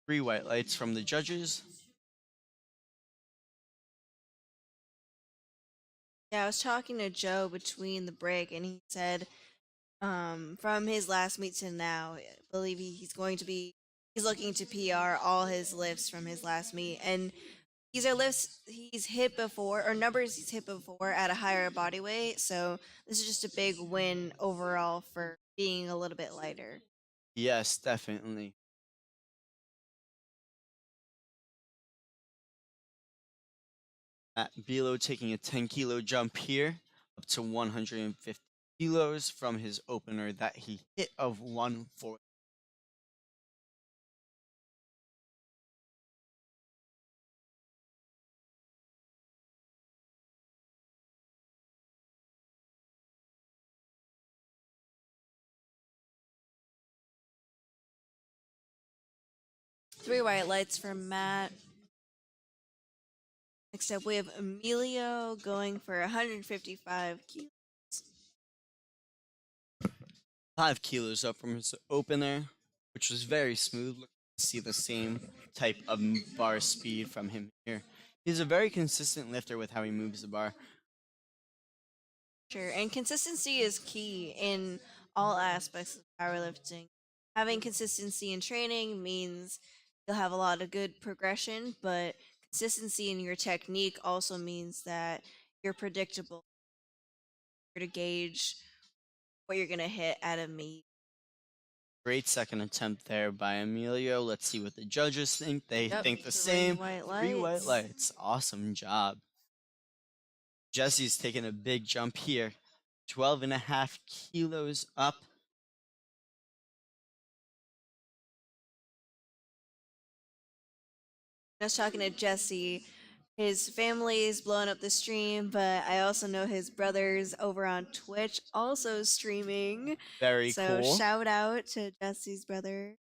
3 white lights from the judges. Yeah, I was talking to Joe between the break, and he said from his last meet to now, I believe he's looking to PR all his lifts from his last meet, and these are lifts he's hit before, or numbers he's hit before at a higher body weight. So this is just a big win overall for being a little bit lighter. Yes, definitely. Matt Bilo taking a 10 kilo jump here up to 150 kilos from his opener that he hit of 140. Three white lights for Matt. Next up, we have Emilio going for 155 kilos. 5 kilos up from his opener, which was very smooth. Look to see the same type of bar speed from him here. He's a very consistent lifter with how he moves the bar. Sure, and consistency is key in all aspects of powerlifting. Having consistency in training means you'll have a lot of good progression, but consistency in your technique also means that you're predictable to gauge what you're gonna hit at a meet. Great second attempt there by Emilio. Let's see what the judges think. They Yep, think the three same. white 3 white lights. lights. Awesome job. Jesse's taking a big jump here. 12.5 kilos up. I was talking to Jesse. His family is blowing up the stream, but I also know his brother's over on Twitch also streaming. Very So cool. shout out to Jesse's brother.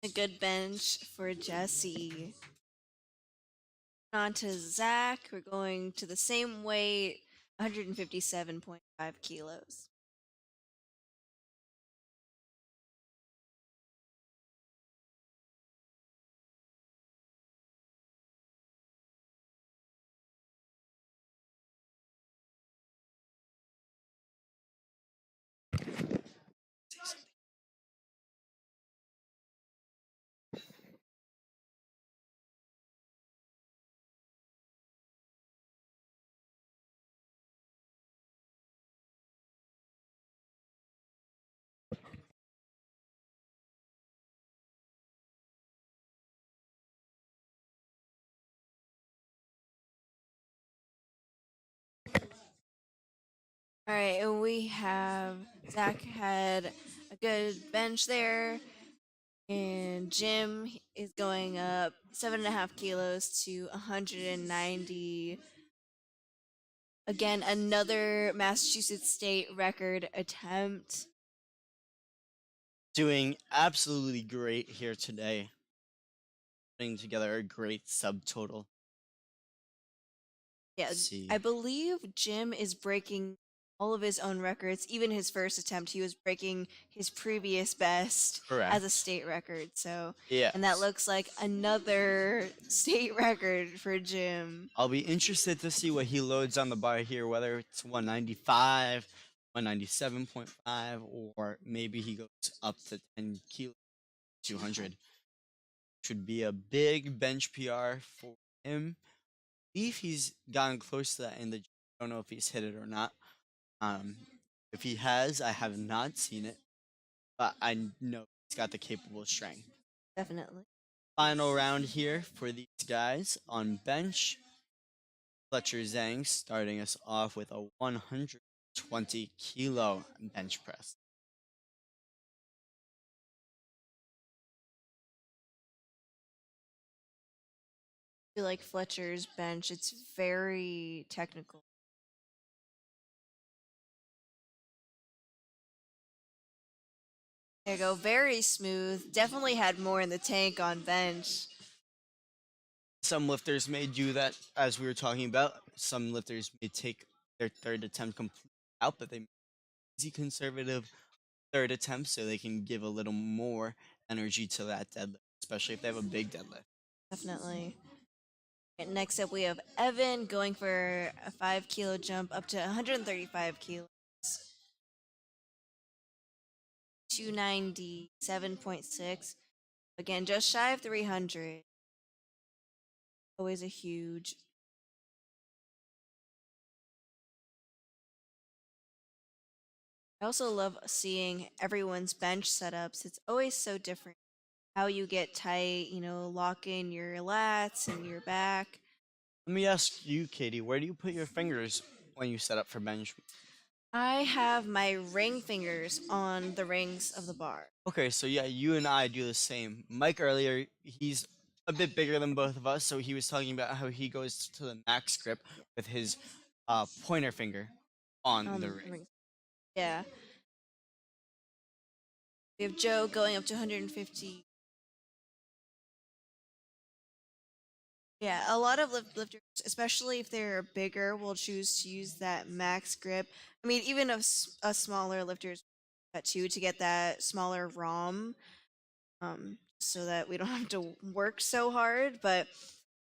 A good bench for Jesse. On to Zach. We're going to the same weight, 157.5 kilos. All right, and we have Zach had a good bench there, and Jim is going up 7.5 kilos to 190. Again, another Massachusetts state record attempt. Doing absolutely great here today. Putting together a great subtotal. Yeah, Let's see. I believe Jim is breaking all of his own records. Even his first attempt, he was breaking his previous best as a Correct. state record. So, and that Yes. looks like another state record for Jim. I'll be interested to see what he loads on the bar here, whether it's 195, 197.5, or maybe he goes up to 10 kilos, 200. Should be a big bench PR for him. I believe he's gotten close to that in the gym. I don't know if he's hit it or not. Um, if he has, I have not seen it, but I know he's got the capable strength. Definitely. Final round here for these guys on bench. Fletcher Zhang starting us off with a 120-kilo bench press. I feel like Fletcher's bench, it's very technical. There you go. Very smooth. Definitely had more in the tank on bench. Some lifters may do that, as we were talking about. Some lifters may take their third attempt complete out, but they may easy conservative third attempt so they can give a little more energy to that deadlift, especially if they have a big deadlift. Definitely. And next up, we have Evan going for a 5 kilo jump up to 135 kilos. 297.6. Again, just shy of 300. Always a huge. I also love seeing everyone's bench setups. It's always so different. How you get tight, lock in your lats and your back. Let me ask you, Katie, where do you put your fingers when you set up for bench? I have my ring fingers on the rings of the bar. Okay, so yeah, you and I do the same. Mike earlier, he's a bit bigger than both of us, so he was talking about how he goes to the max grip with his pointer finger on the ring. Rings. Yeah. We have Joe going up to 150. Yeah, a lot of lifters, especially if they're bigger, will choose to use that max grip. I mean, even a smaller lifters that too to get that smaller ROM, so that we don't have to work so hard. But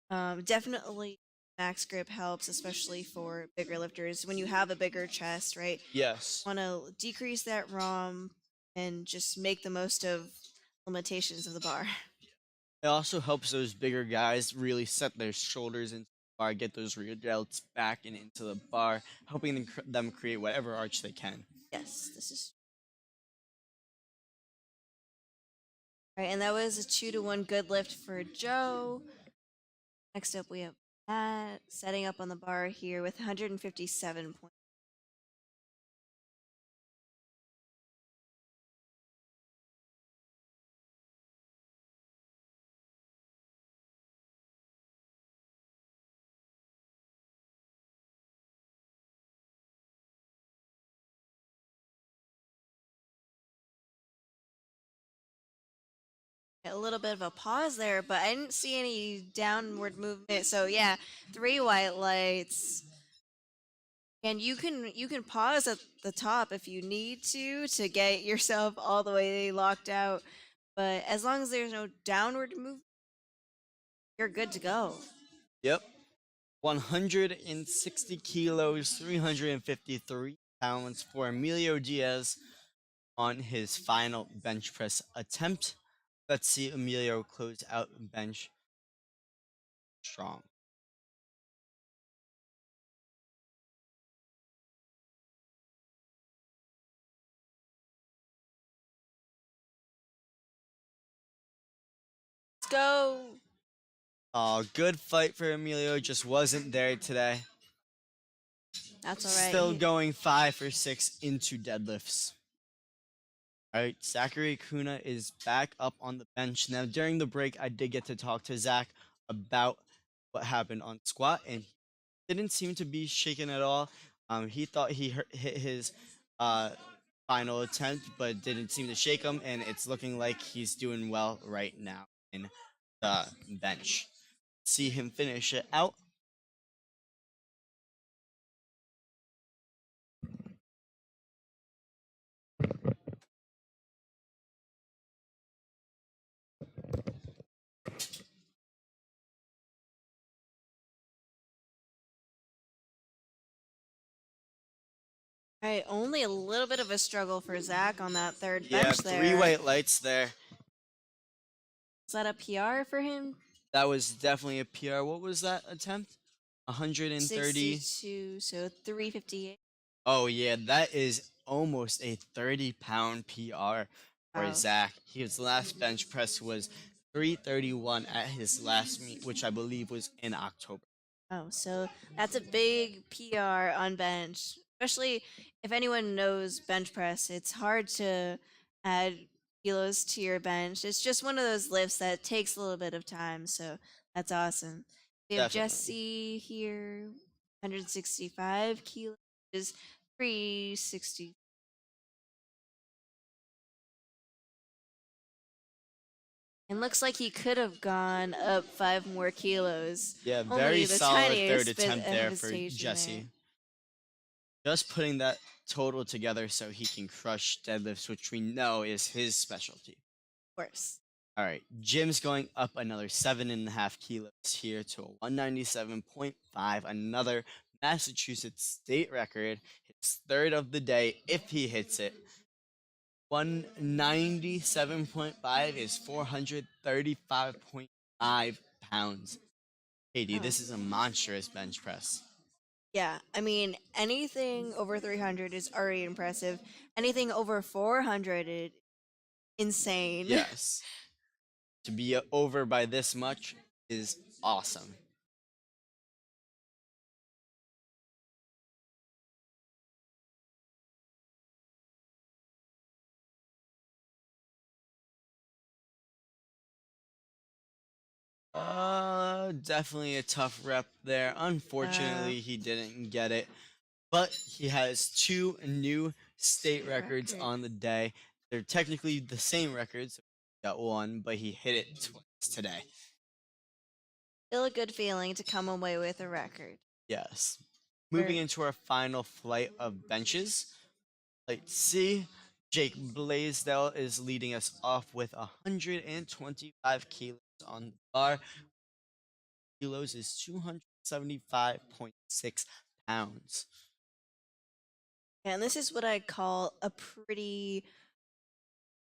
definitely max grip helps, especially for bigger lifters when you have a bigger chest, right? Yes. Want to decrease that ROM and just make the most of limitations of the bar. It also helps those bigger guys really set their shoulders into the bar, get those rear delts back and into the bar, helping them create whatever arch they can. Yes, this is right, and that was a 2-to-1 good lift for Joe. Next up, we have Matt setting up on the bar here with 157 points. A little bit of a pause there, but I didn't see any downward movement. So yeah, 3 white lights. And you can pause at the top if you need to get yourself all the way locked out. But as long as there's no downward movement, you're good to go. Yep. 160 kilos, 353 pounds for Emilio Diaz on his final bench press attempt. Let's see Emilio close out bench strong. Let's go. Oh, good fight for Emilio, just wasn't there today. That's all right. Still going 5 for 6 into deadlifts. All right, Zachary Kuna is back up on the bench. Now, during the break, I did get to talk to Zach about what happened on squat, and he didn't seem to be shaken at all. He thought he hit his uh, final attempt, but didn't seem to shake him, and it's looking like he's doing well right now in the bench. See him finish it out. All right, only a little bit of a struggle for Zach on that third Yeah, bench three there. white lights there. Is that a PR for him? That was definitely a PR. What was that attempt? 130. 62, so 358. Oh yeah, that is almost a 30-pound PR for Wow. Zach. His last bench press was 331 at his last meet, which I believe was in October. Oh, so that's a big PR on bench. Especially if anyone knows bench press, it's hard to add kilos to your bench. It's just one of those lifts that takes a little bit of time, so that's awesome. We have Definitely. Jesse here, 165 kilos, is 360. And looks like he could have gone up 5 more kilos. Yeah, Only very the solid third tiniest bit attempt of there for hesitation there. Jesse. Just putting that total together so he can crush deadlifts, which we know is his specialty. Of course. All right, Jim's going up another 7.5 kilos here to a 197.5, another Massachusetts state record, his third of the day if he hits it. 197.5 is 435.5 pounds. KD, Oh. this is a monstrous bench press. Yeah, I mean, anything over 300 is already impressive. Anything over 400 is insane. Yes. To be over by this much is awesome. Definitely a tough rep there. Unfortunately, he didn't get it, but he has two new state records Record. on the day. They're technically the same records. He got one, but he hit it twice today. Still a good feeling to come away with a record. Yes. Moving Or- into our final flight of benches. Let's see. Jake Blaisdell is leading us off with 125 kilos on the bar. Kilos is 275.6 pounds. And this is what I call a pretty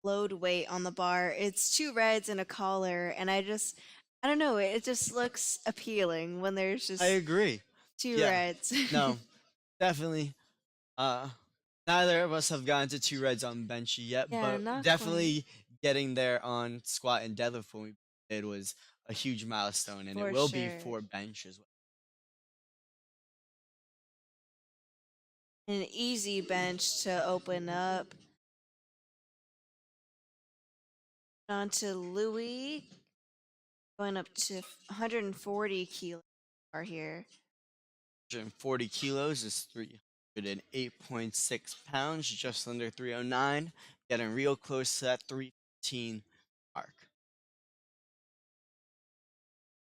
load weight on the bar. It's 2 reds and a collar, and I don't know, it just looks appealing when there's just I agree. two Yeah. reds. No, definitely. Neither of us have gotten to 2 reds on bench yet, Yeah, but not definitely getting there on squat and deadlift when we did was a huge milestone, and For it will be sure. for bench as well. An easy bench to open up. On to Louis, going up to 140 kilos are here. 140 kilos is 308.6 pounds, just under 309, getting real close to that 315 mark.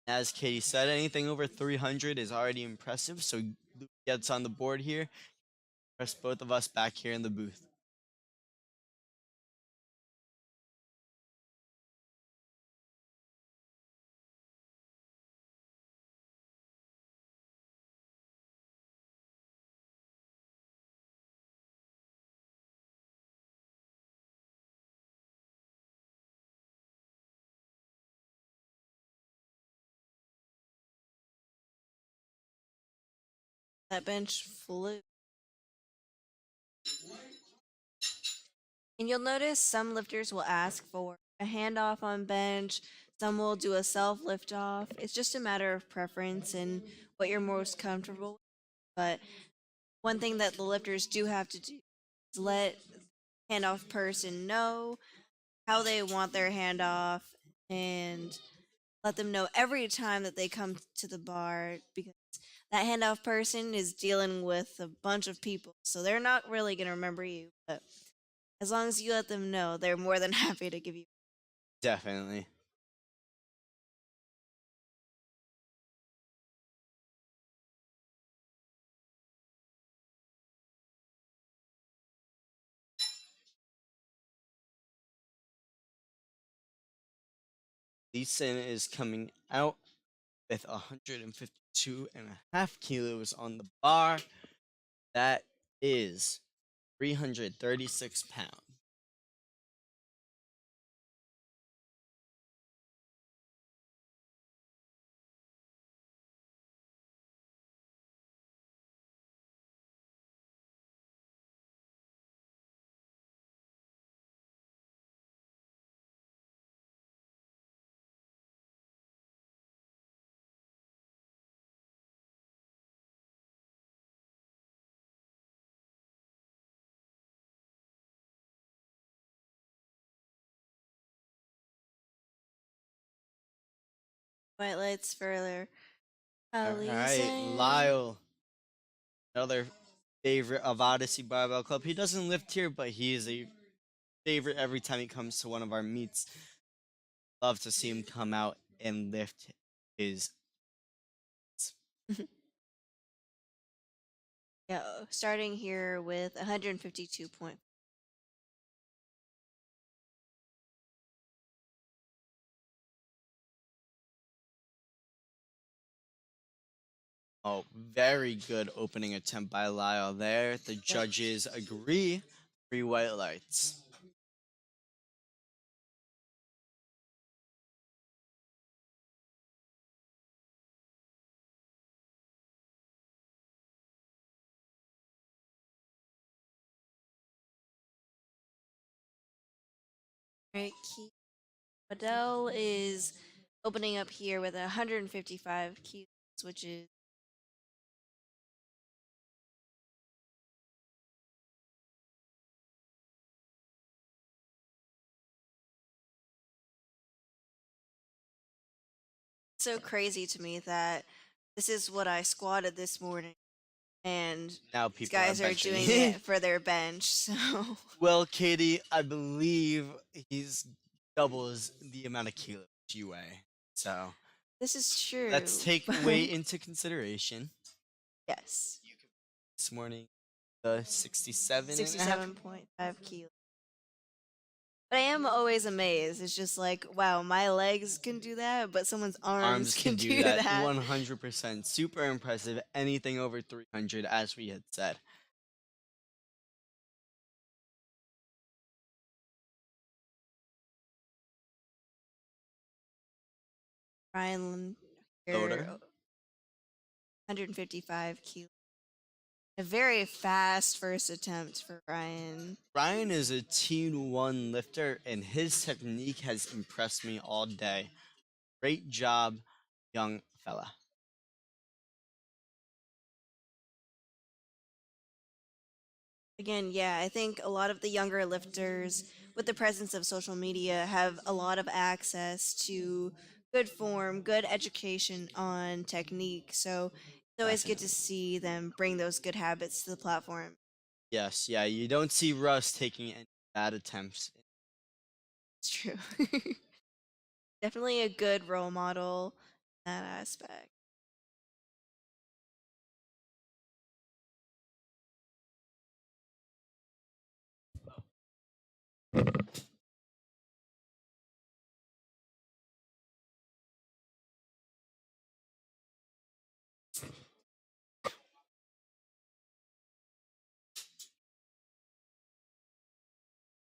As Katie said, anything over 300 is already impressive, so Luke gets on the board here. Press both of us back here in the booth. That bench flew. And you'll notice some lifters will ask for a handoff on bench, some will do a self lift off. It's just a matter of preference and what you're most comfortable with. But one thing that the lifters do have to do is let the handoff person know how they want their handoff and let them know every time that they come to the bar because that handoff person is dealing with a bunch of people. So they're not really going to remember you. But as long as you let them know, they're more than happy to give you. Definitely. Leeson is coming out with 152.5 kilos on the bar. That is 336 pounds. White lights further. All right, Elysian. Lyle, another favorite of Odyssey Barbell Club. He doesn't lift here, but he is a favorite every time he comes to one of our meets. Love to see him come out and lift his. Yeah, starting here with 152 points. Oh, very good opening attempt by Lyle there. The judges agree. 3 white lights. Right, Keith Adele is opening up here with 155 kilos, which is so crazy to me that this is what I squatted this morning, and Now these people are guys are benching. doing it for their bench. So Well, Katie, I believe he's doubles the amount of kilos you weigh. So this is true. let's take weight into consideration. Yes, This morning, the 67 and a half. 67.5 kilos. But I am always amazed. It's just like, wow, my legs can do that, but someone's arms can do that. 100%. Super impressive. Anything over 300, as we had said. Ryan Loader. here, 155 kilos. A very fast first attempt for Ryan. Ryan is a T1 lifter, and his technique has impressed me all day. Great job, young fella. Again, yeah, I think a lot of the younger lifters, with the presence of social media, have a lot of access to good form, good education on technique. So it's always good to Definitely. see them bring those good habits to the platform. Yes, yeah, you don't see Russ taking any bad attempts. It's true. Definitely a good role model in that aspect.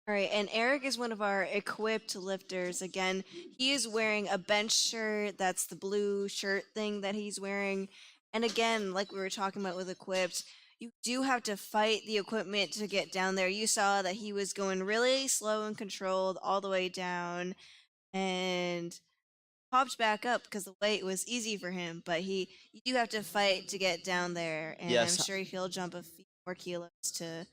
All right, and Eric is one of our equipped lifters. Again, he is wearing a bench shirt. That's the blue shirt thing that he's wearing. And again, like we were talking about with equipped, you do have to fight the equipment to get down there. You saw that he was going really slow and controlled all the way down and popped back up because the weight was easy for him, but you do have to fight to get down there, and I'm Yes, sure he'll jump a few more kilos to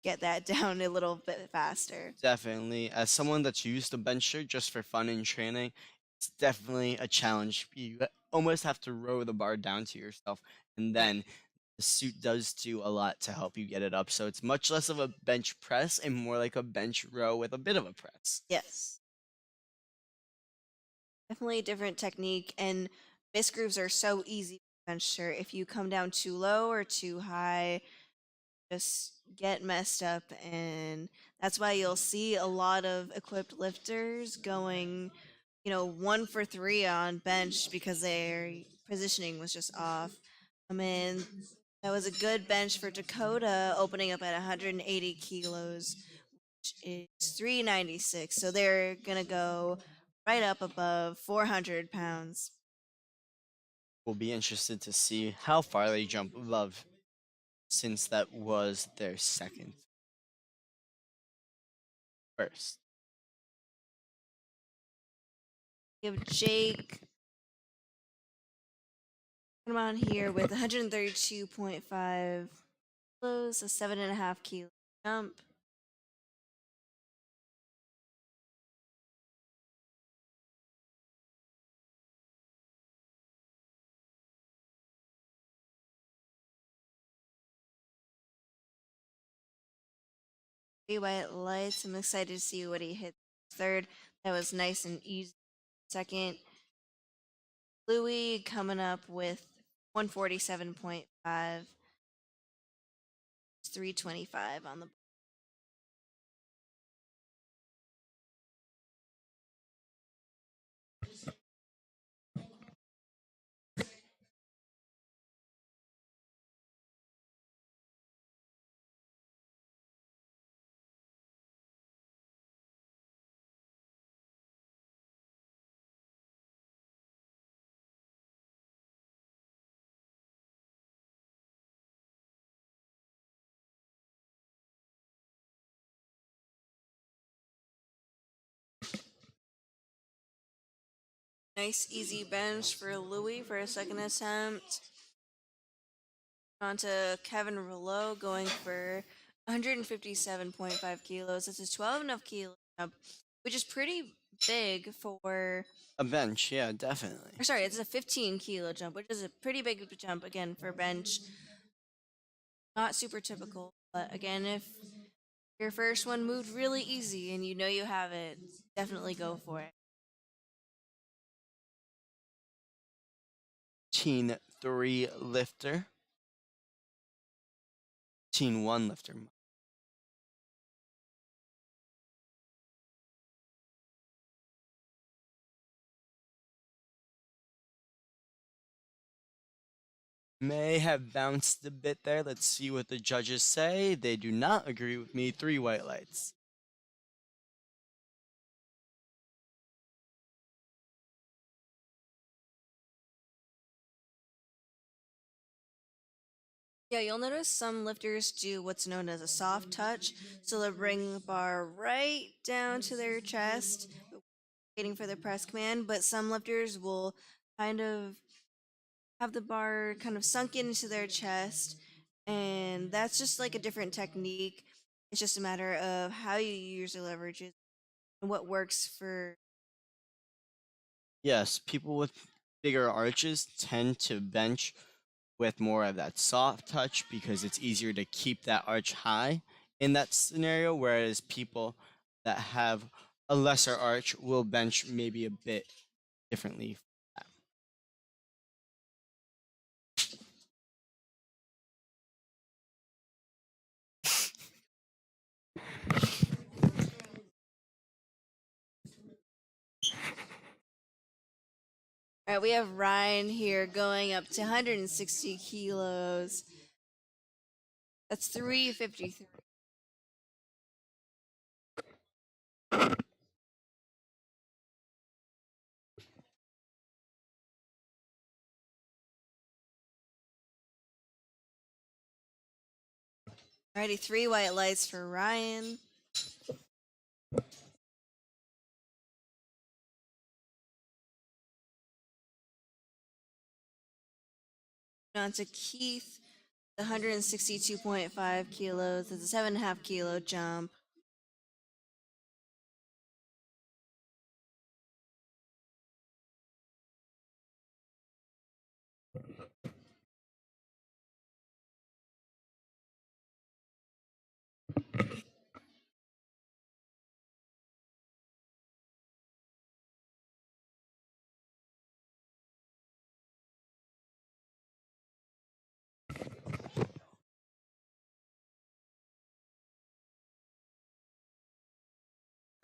get that down a little bit faster. definitely. As someone that's used a bencher just for fun and training, it's definitely a challenge. You almost have to row the bar down to yourself, and then the suit does do a lot to help you get it up. So it's much less of a bench press and more like a bench row with a bit of a press. Yes, definitely a different technique, and miss grooves are so easy to venture. If you come down too low or too high, just get messed up, and that's why you'll see a lot of equipped lifters going, 1 for 3 on bench because their positioning was just off. I mean, that was a good bench for Dakota, opening up at 180 kilos, which is 396. So they're gonna go right up above 400 pounds. We'll be interested to see how far they jump above since that was their second first. You have Jake come on here with 132.5 kilos, a 7.5 kilo jump. Three white lights. I'm excited to see what he hit third. That was nice and easy. Second, Louis coming up with 147.5. 325 on the. Nice easy bench for Louis for a second attempt. On to Kevin Rouleau going for 157.5 kilos. That's a 12.5 kilo jump, which is pretty big for. A bench, yeah, definitely. Or sorry, it's a 15 kilo jump, which is a pretty big jump again for bench. Not super typical, but again, if your first one moved really easy and you know you have it, definitely go for it. Teen 3 lifter. Teen 1 lifter. May have bounced a bit there. Let's see what the judges say. They do not agree with me. 3 white lights. Yeah, you'll notice some lifters do what's known as a soft touch. So they'll bring the bar right down to their chest, waiting for the press command. But some lifters will kind of have the bar kind of sunk into their chest. And that's just like a different technique. It's just a matter of how you use the leverages and what works for. Yes, people with bigger arches tend to bench with more of that soft touch because it's easier to keep that arch high in that scenario, whereas people that have a lesser arch will bench maybe a bit differently. All right, we have Ryan here going up to 160 kilos. That's 353. Alrighty, 3 white lights for Ryan. On to Keith, the 162.5 kilos. It's a 7.5 kilo jump.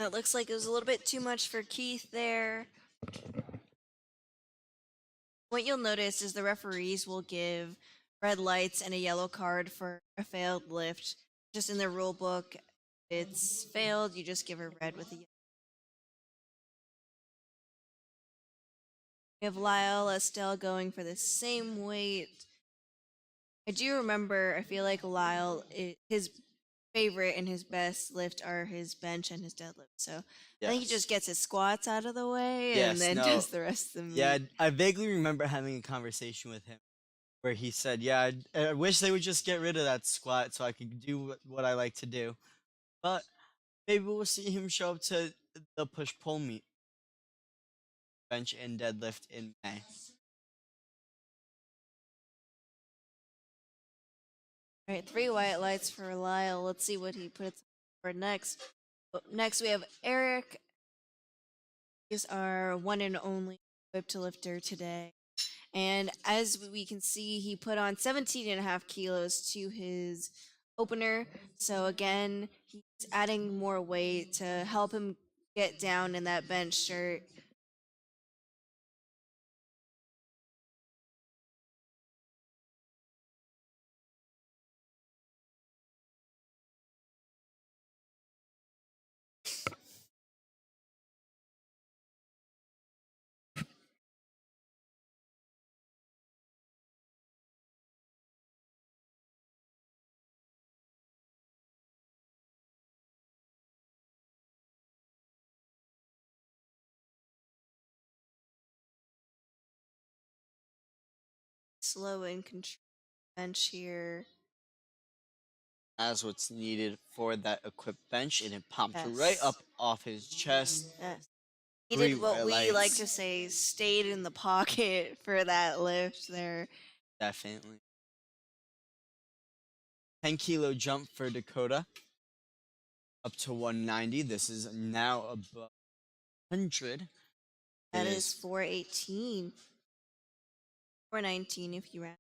It looks like it was a little bit too much for Keith there. What you'll notice is the referees will give red lights and a yellow card for a failed lift. Just in the rule book, it's failed, you just give a red with a yellow. We have Lyle Estelle going for the same weight. I do remember, I feel like Lyle, his favorite and his best lift are his bench and his deadlift. So I think he just gets his squats out of the way and Yes, then no. does the rest of the Yeah, meet. I vaguely remember having a conversation with him where he said, "Yeah, I wish they would just get rid of that squat so I could do what I like to do." But maybe we'll see him show up to the push pull meet, bench and deadlift in May. All right, 3 white lights for Lyle. Let's see what he puts for next. Next, we have Eric. He's our one and only whip to lifter today. And as we can see, he put on 17.5 kilos to his opener. So again, he's adding more weight to help him get down in that bench shirt. Slow and control bench here. As what's needed for that equipped bench, and it popped right Yes. up off his chest. Yes. He Three did what white we like lights. to say, stayed in the pocket for that lift there. Definitely. 10-kilo jump for Dakota. Up to 190. This is now above 100. That It is 418. 419 if you round.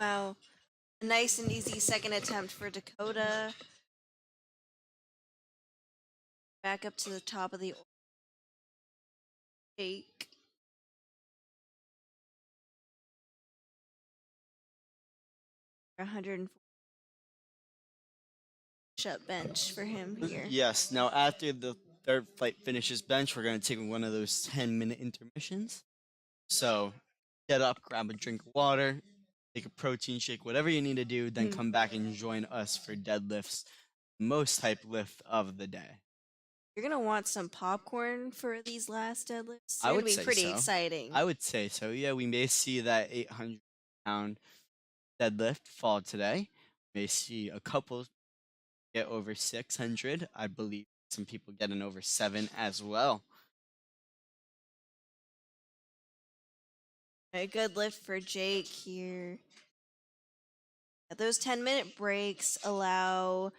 Wow. A nice and easy second attempt for Dakota. Back up to the top of the shake. 140 push-up bench for him here. Yes. Now, after the third flight finishes bench, we're going to take one of those 10-minute intermissions. So, get up, grab a drink of water, take a protein shake, whatever you need to do, then come back and join us for deadlifts, most type lift of the day. You're gonna want some popcorn for these last deadlifts. I They're would gonna be say pretty so. exciting. I would say so. Yeah, we may see that 800-pound deadlift fall today. May see a couple get over 600. I believe some people getting over 7 as well. A good lift for Jake here. Those 10-minute breaks allow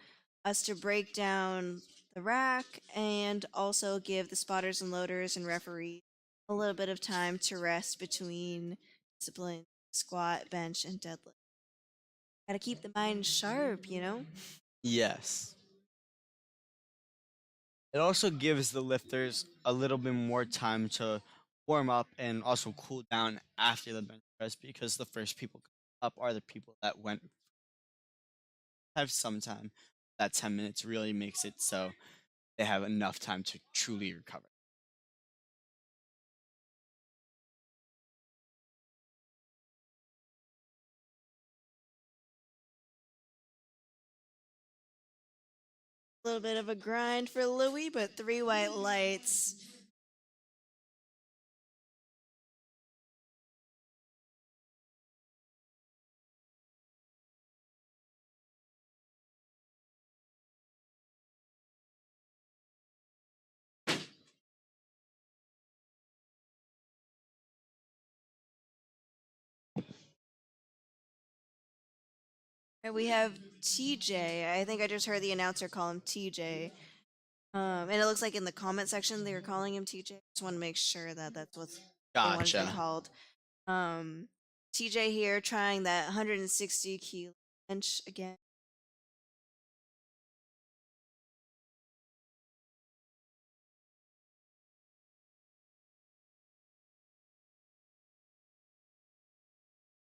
us to break down the rack and also give the spotters and loaders and referees a little bit of time to rest between discipline, squat, bench, and deadlift. Gotta keep the mind sharp, you know? Yes. It also gives the lifters a little bit more time to warm up and also cool down after the bench press because the first people up are the people that went have some time. That 10 minutes really makes it so they have enough time to truly recover. A little bit of a grind for Louis, but 3 white lights. And we have TJ. I think I just heard the announcer call him TJ. And it looks like in the comment section they were calling him TJ. Just want to make sure that that's what they want to be Gotcha. called. Um, TJ here trying that 160 kilo bench again.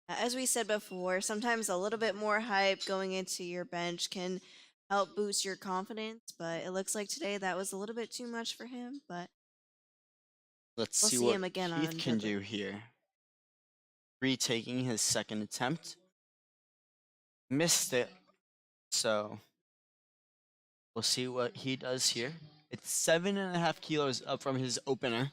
As we said before, sometimes a little bit more hype going into your bench can help boost your confidence, but it looks like today that was a little bit too much for him, but Let's we'll see see what him again Keith on can deadlift. do here. Retaking his second attempt. Missed it. So we'll see what he does here. It's 7.5 kilos up from his opener.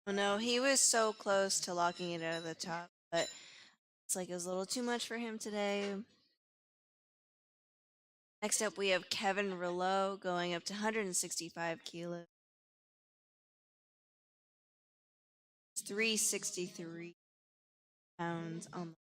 Oh no, he was so close to locking it out of the top, but it's like it was a little too much for him today. Next up, we have Kevin Rouleau going up to 165 kilos. It's 363 pounds on the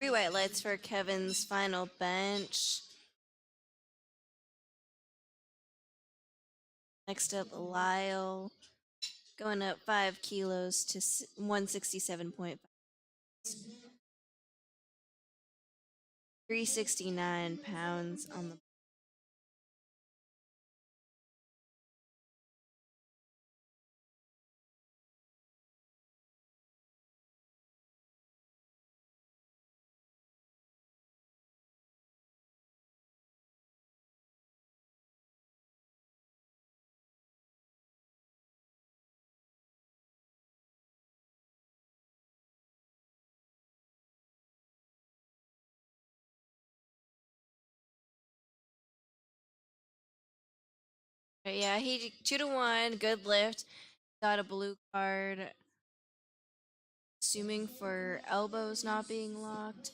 three white lights for Kevin's final bench. Next up, Lyle going up 5 kilos to 167.5. 369 pounds on the. Yeah, he 2-1, good lift. Got a blue card, assuming for elbows not being locked.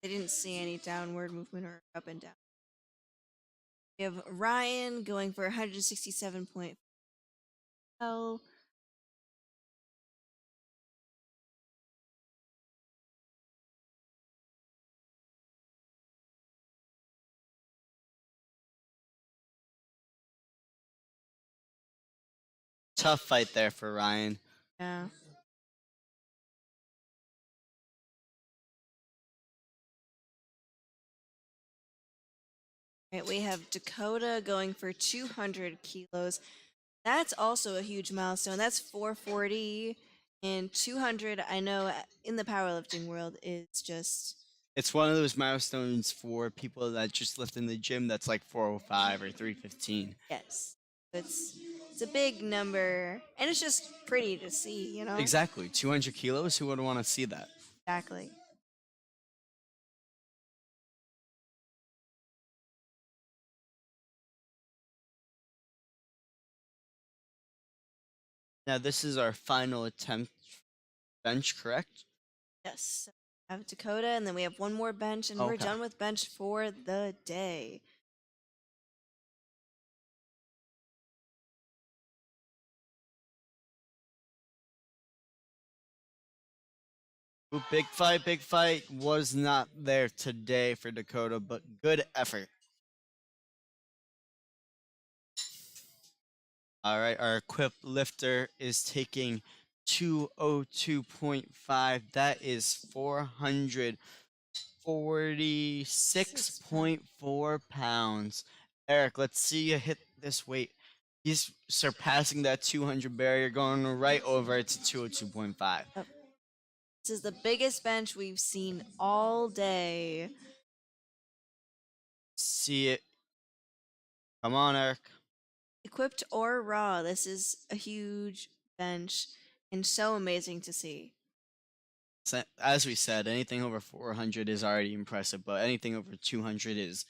I didn't see any downward movement or up and down. We have Ryan going for 167.5. Tough fight there for Ryan. Yeah. Right, we have Dakota going for 200 kilos. That's also a huge milestone. That's 440 and 200. I know in the powerlifting world is just It's one of those milestones for people that just lift in the gym that's like 405 or 315. Yes. It's a big number and it's just pretty to see, you know? Exactly. 200 kilos. Who would want to see that? Exactly. Now, this is our final attempt bench, correct? Yes. I have Dakota and then we have one more bench and we're Okay. done with bench for the day. Ooh, big fight was not there today for Dakota, but good effort. All right, our equipped lifter is taking 202.5. That is 446.4 pounds. Eric, let's see you hit this weight. He's surpassing that 200 barrier, going right over it to 202.5. Oh, this is the biggest bench we've seen all day. See it. Come on, Eric. Equipped or raw, this is a huge bench and so amazing to see. As we said, anything over 400 is already impressive, but anything over 200 is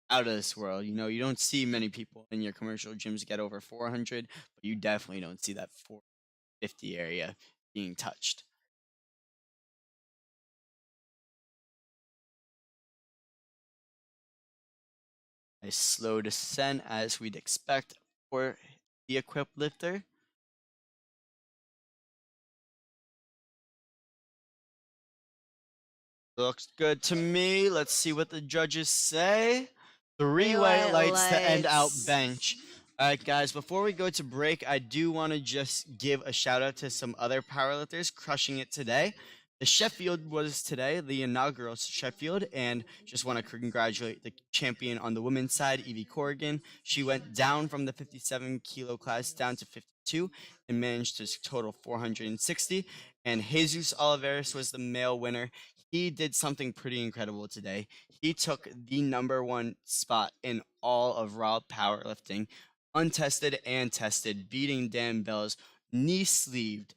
out of this world. You know, you don't see many people in your commercial gyms get over 400, but you definitely don't see that 450 area being touched. A slow descent as we'd expect for the equipped lifter. Looks good to me. Let's see what the judges say. Three white lights to end out bench. All right, guys, before we go to break, I do want to just give a shout out to some other powerlifters crushing it today. The Sheffield was today, the inaugural Sheffield, and just want to congratulate the champion on the women's side, Evie Corrigan. She went down from the 57 kilo class down to 52 and managed to total 460. And Jesus Oliveros was the male winner. He did something pretty incredible today. He took the number one spot in all of raw powerlifting, untested and tested, beating Dan Bell's knee sleeved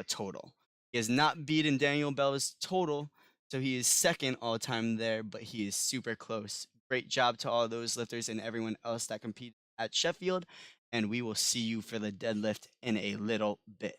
total. He has not beaten Daniel Bell's total, so he is second all time there, but he is super close. Great job to all those lifters and everyone else that competed at Sheffield, and we will see you for the deadlift in a little bit.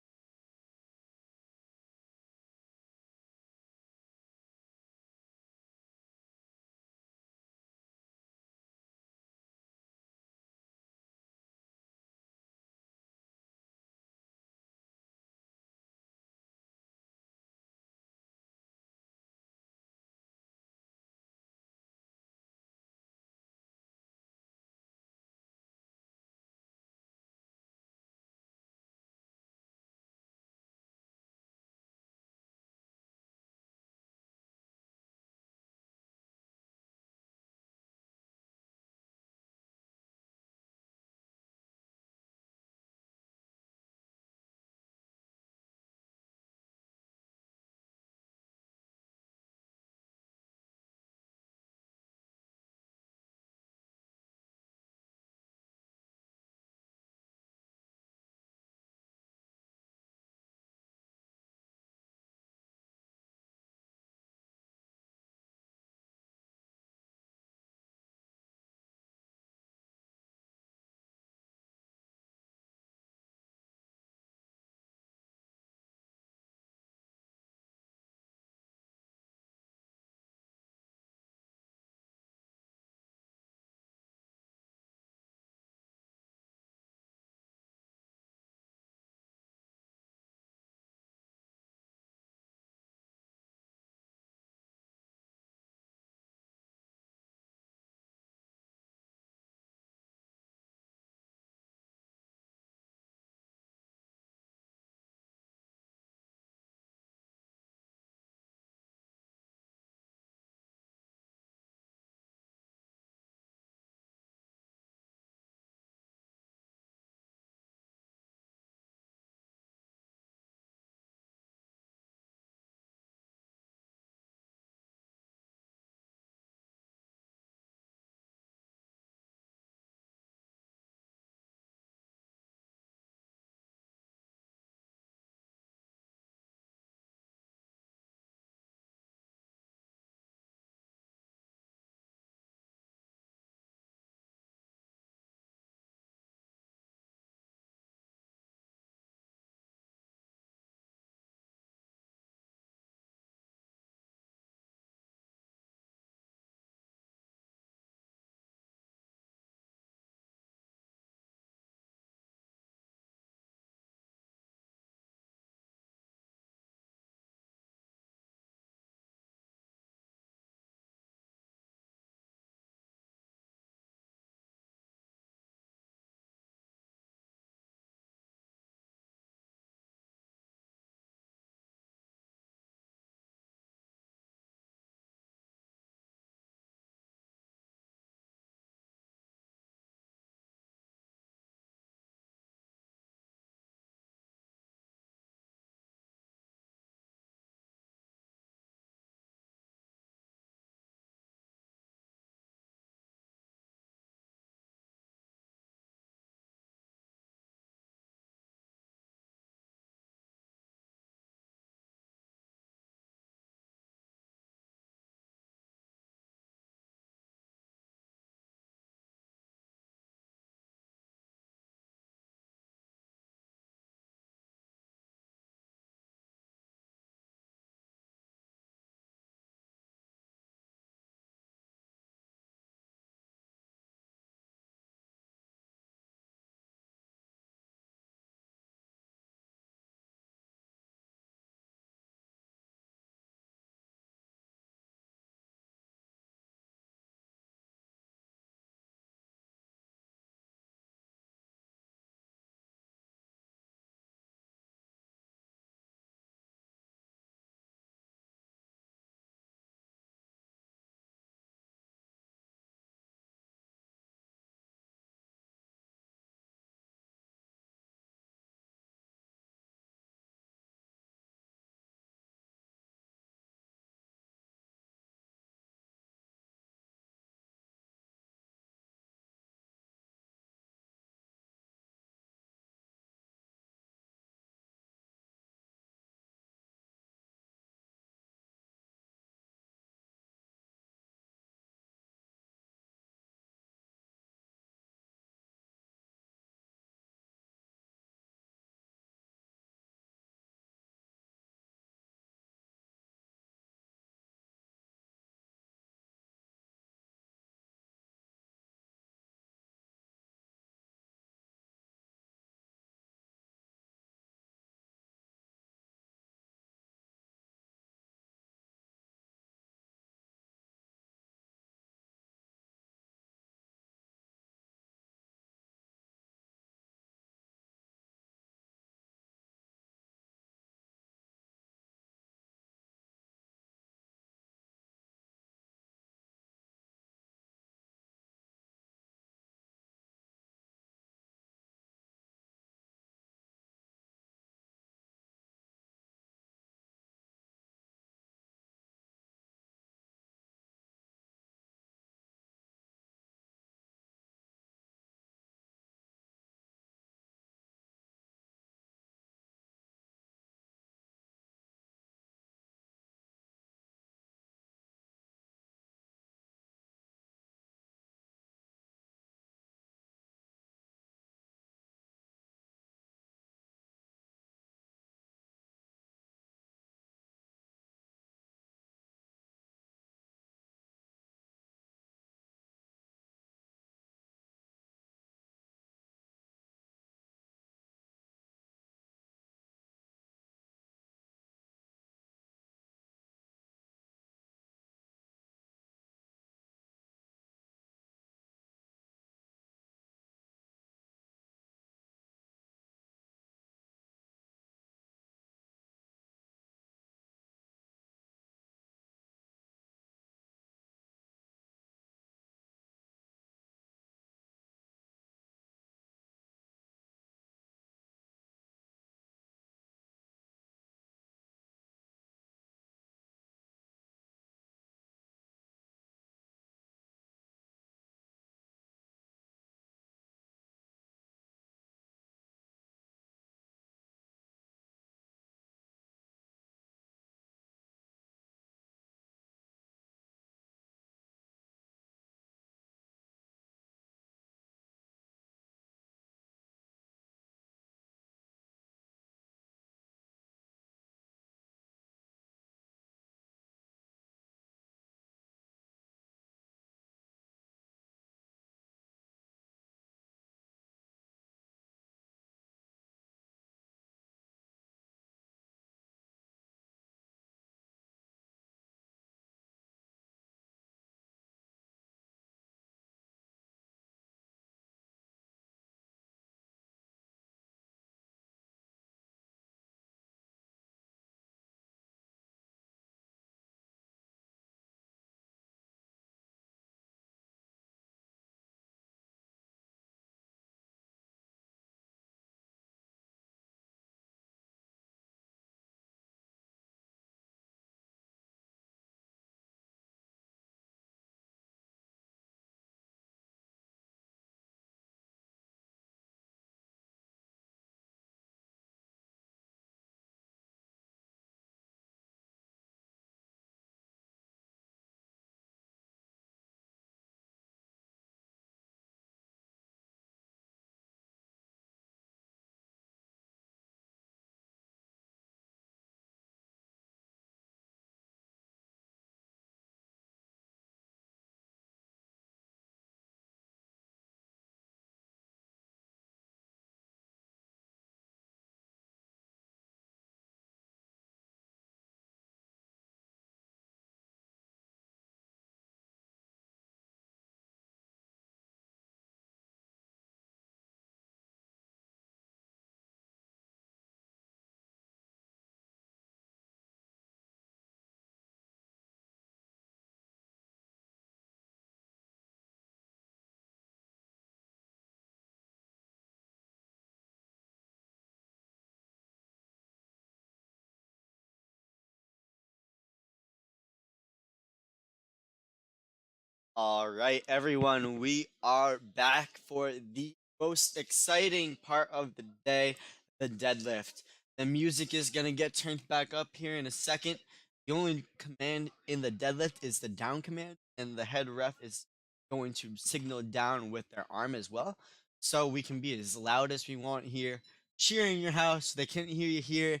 All right, everyone, we are back for the most exciting part of the day, the deadlift. The music is going to get turned back up here in a second. The only command in the deadlift is the down command, and the head ref is going to signal down with their arm as well. So we can be as loud as we want here, cheering your house. They can't hear you here.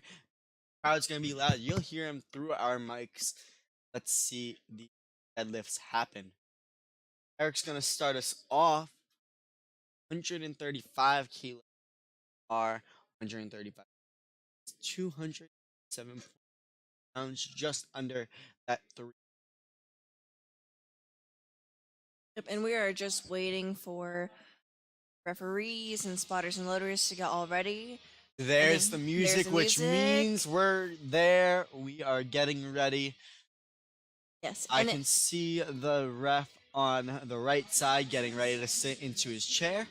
Crowd's going to be loud. You'll hear them through our mics. Let's see the deadlifts happen. Eric's gonna start us off 135 kilo bar, 135, 207 pounds, just under that three. Yep, and we are just waiting for referees and spotters and loaders to get all ready. There's the There's music, the which music. means we're there. We are getting ready. Yes, I and can see the ref on the right side getting ready to sit into his chair.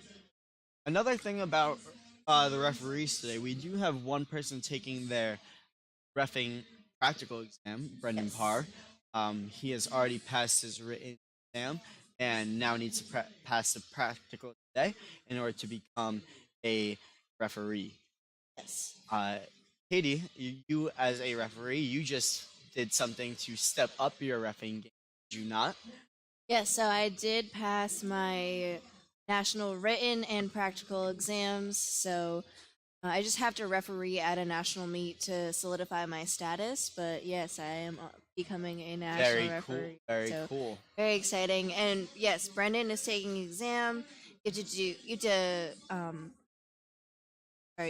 Another thing about the referees today, we do have one person taking their reffing practical exam, Brendan yes, Parr. He has already passed his written exam and now needs to pass the practical today in order to become a referee. yes. Uh, Katie, you as a referee, you just did something to step up your reffing game. Did you not? Yes, so I did pass my national written and practical exams, so I just have to referee at a national meet to solidify my status, but yes, I am becoming a national Very cool. referee. Very So cool. very exciting. And yes, Brendan is taking an exam. You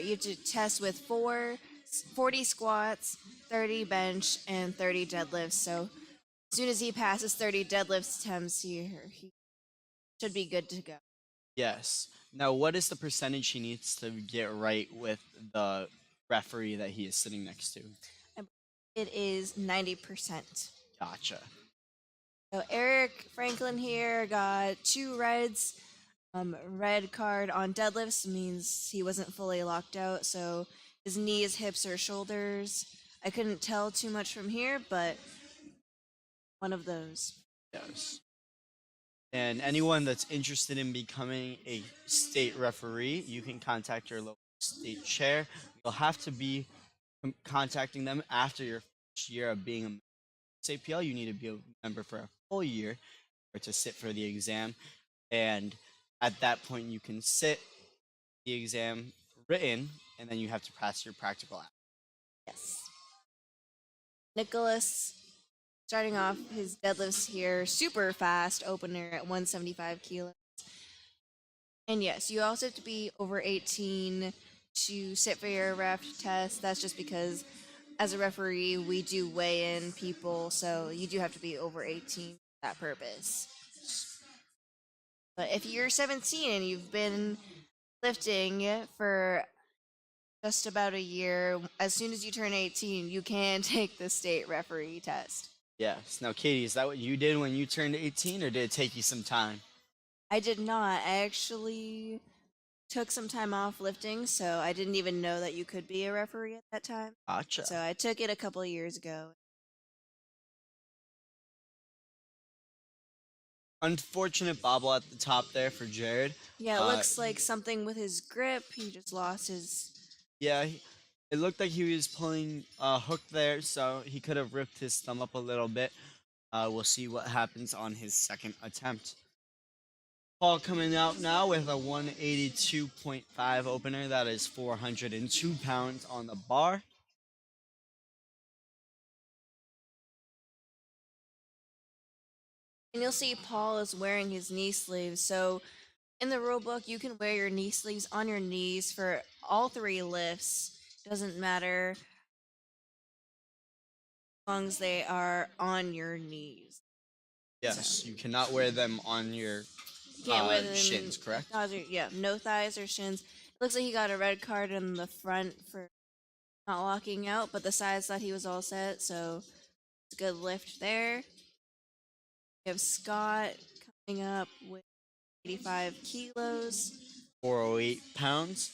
have to test with 40 squats, 30 bench, and 30 deadlifts. So as soon as he passes 30 deadlifts attempts, he should be good to go. Yes. Now, what is the percentage he needs to get right with the referee that he is sitting next to? It is 90%. Gotcha. So Eric Franklin here got two reds. Red card on deadlifts means he wasn't fully locked out, so his knees, hips, or shoulders. I couldn't tell too much from here, but one of those. Yes. And anyone that's interested in becoming a state referee, you can contact your local state chair. You'll have to be contacting them after your first year of being a SAPL. You need to be a member for a full year or to sit for the exam. And at that point, you can sit the exam written, and then you have to pass your practical out. Yes. Nicholas, starting off his deadlifts here, super fast opener at 175 kilos. And yes, you also have to be over 18 to sit for your ref test. That's just because as a referee, we do weigh in people, so you do have to be over 18 for that purpose. But if you're 17 and you've been lifting for just about a year, as soon as you turn 18, you can take the state referee test. Yes. Now, Katie, is that what you did when you turned 18, or did it take you some time? I did not. I actually took some time off lifting, so I didn't even know that you could be a referee at that time. Gotcha. So I took it a couple of years ago. Unfortunate bobble at the top there for Jared. Yeah, it looks like something with his grip. He just lost his. Yeah, it looked like he was pulling a hook there, so he could have ripped his thumb up a little bit. We'll see what happens on his second attempt. Paul coming out now with a 182.5 opener. That is 402 pounds on the bar. And you'll see Paul is wearing his knee sleeves. So in the rule book, you can wear your knee sleeves on your knees for all three lifts. Doesn't matter as long as they are on your knees. Yes, you cannot wear them on your You can't wear them shins, correct? Yeah, no thighs or shins. It looks like he got a red card in the front for not locking out, but the sides thought he was all set, so it's a good lift there. We have Scott coming up with 85 kilos. 408 pounds.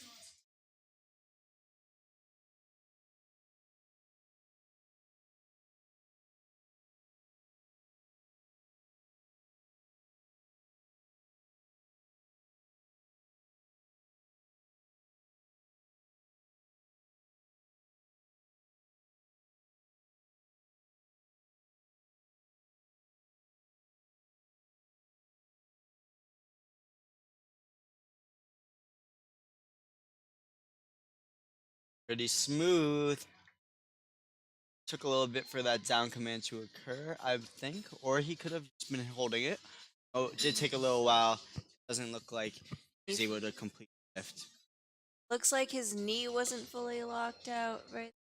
Pretty smooth. Took a little bit for that down command to occur, I think, or he could have just been holding it. Oh, it did take a little while. Doesn't look like he's able to complete the lift. Looks like his knee wasn't fully locked out, right?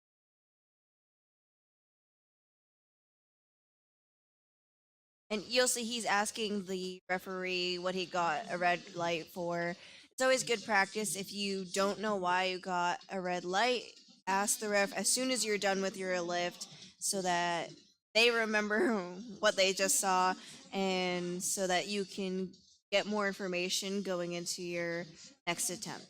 And you'll see he's asking the referee what he got a red light for. It's always good practice if you don't know why you got a red light, ask the ref as soon as you're done with your lift so that they remember what they just saw and so that you can get more information going into your next attempt.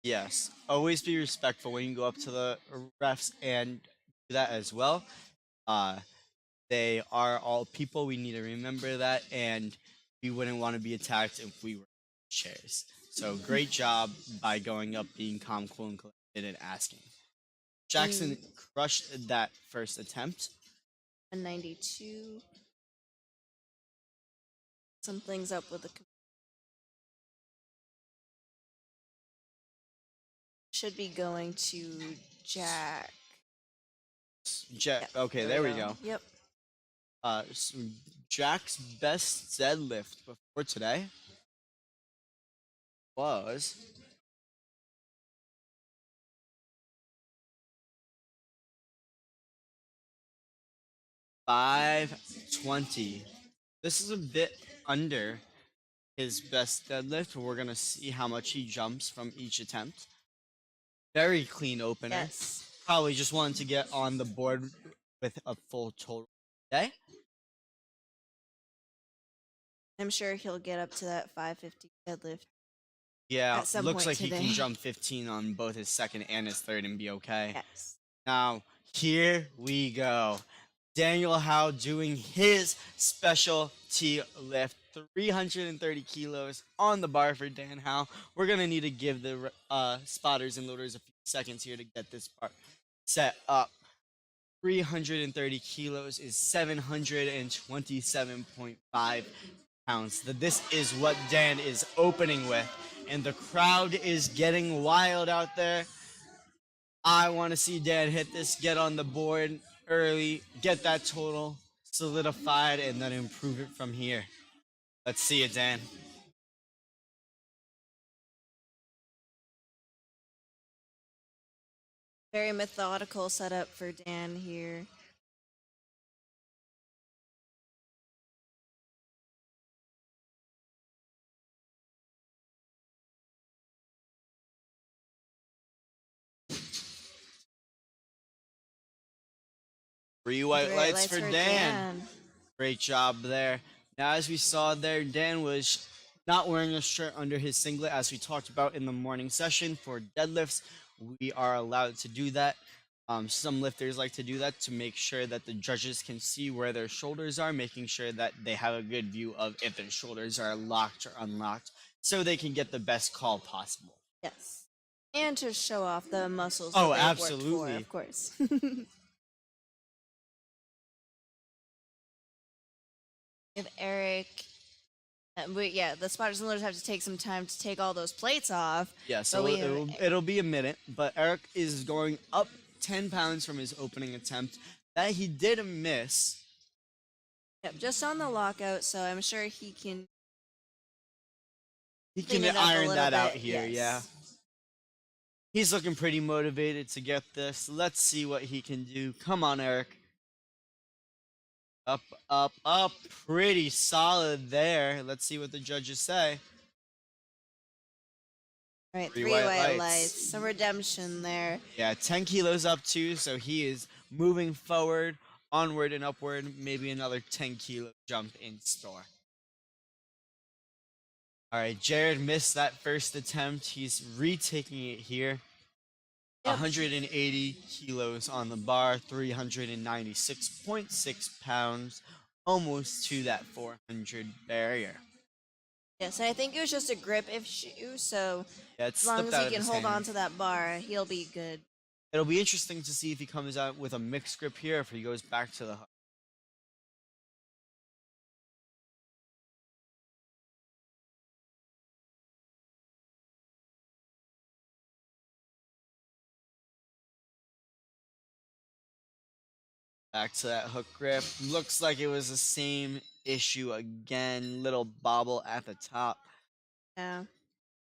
Yes, always be respectful when you go up to the refs and do that as well. Uh, they are all people. We need to remember that, and we wouldn't want to be attacked if we were in chairs. So great job by going up, being calm, cool, and collected, and asking. Jackson And crushed that first attempt. a 92. Something's up with the should be going to Jack. Yep, Okay, there we go. Yep. So Jack's best deadlift before today was 520. This is a bit under his best deadlift. We're gonna see how much he jumps from each attempt. Very clean opener. Yes. Probably just wanted to get on the board with a full total today. I'm sure he'll get up to that 550 deadlift. Yeah, At some looks point like he today. can jump 15 on both his second and his third and be okay. Yes. Now, here we go. Daniel Howe doing his specialty lift, 330 kilos on the bar for Dan Howe. We're going to need to give the spotters and loaders a few seconds here to get this part set up. 330 kilos is 727.5 pounds. This is what Dan is opening with, and the crowd is getting wild out there. I want to see Dan hit this, get on the board early, get that total solidified, and then improve it from here. Let's see it, Dan. Very methodical setup for Dan here. Three white Great lights for Dan. Dan. Great job there. Now, as we saw there, Dan was not wearing a shirt under his singlet, as we talked about in the morning session. For deadlifts, we are allowed to do that. Some lifters like to do that to make sure that the judges can see where their shoulders are, making sure that they have a good view of if their shoulders are locked or unlocked, so they can get the best call possible. Yes. And to show off the muscles Oh, that they've absolutely. worked for, of course. With Eric. Yeah, the spotters and loaders have to take some time to take all those plates off. Yeah, so it'll be a minute, but Eric is going up 10 pounds from his opening attempt that he did miss. Yep, just on the lockout, so I'm sure he can. He clean can it up a iron little that out bit, here, yes. yeah. He's looking pretty motivated to get this. Let's see what he can do. Come on, Eric. Up, up, up. Pretty solid there. Let's see what the judges say. All right, Three three white white lights. lights. Some redemption there. Yeah, 10 kilos up too, so he is moving forward, onward and upward. Maybe another 10 kilo jump in store. All right, Jared missed that first attempt. He's retaking it here. Yep. 180 kilos on the bar, 396.6 pounds, almost to that 400 barrier. Yes, and I think it was just a grip issue, so Yeah, it's as long slipped as out he of can his hold on hand. to that bar, he'll be good. It'll be interesting to see if he comes out with a mixed grip here, if he goes back to the Back to that hook grip. Looks like it was the same issue again. Little bobble at the top. Yeah.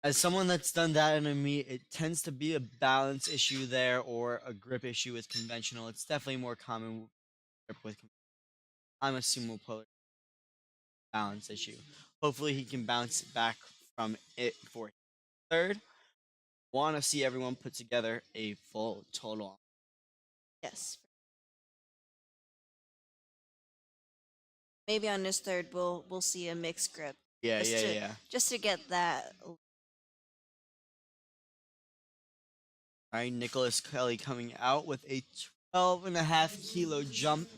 As someone that's done that in a meet, it tends to be a balance issue there or a grip issue with conventional. It's definitely more common grip with. I'm a sumo puller balance issue. Hopefully, he can bounce back from it for third. Want to see everyone put together a full total. Yes. Maybe on this third we'll see a mixed grip. Yeah, Just yeah, to yeah. just to get that. All right, Nicholas Kelly coming out with a 12.5 kilo jump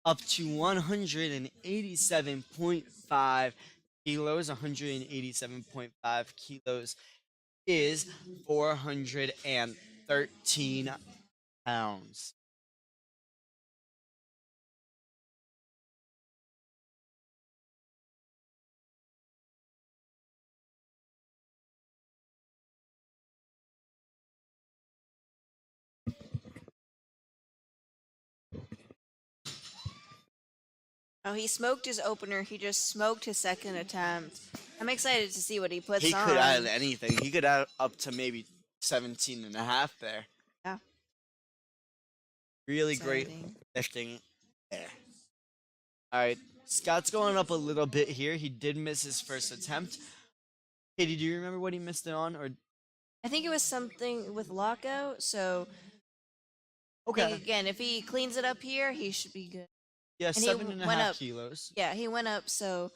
up to 187.5 kilos. 187.5 kilos is 413 pounds. Oh, he smoked his opener. He just smoked his second attempt. I'm excited to see what he puts He on. could add anything. He could add up to maybe 17 and a half there. Yeah. Really great Exciting. lifting there. All right, Scott's going up a little bit here. He did miss his first attempt. Katie, do you remember what he missed it on? Or I think it was something with lockout. So I okay, think again, if he cleans it up here, he should be good. yeah, And he seven and a went half up. kilos. Yeah, he went up. So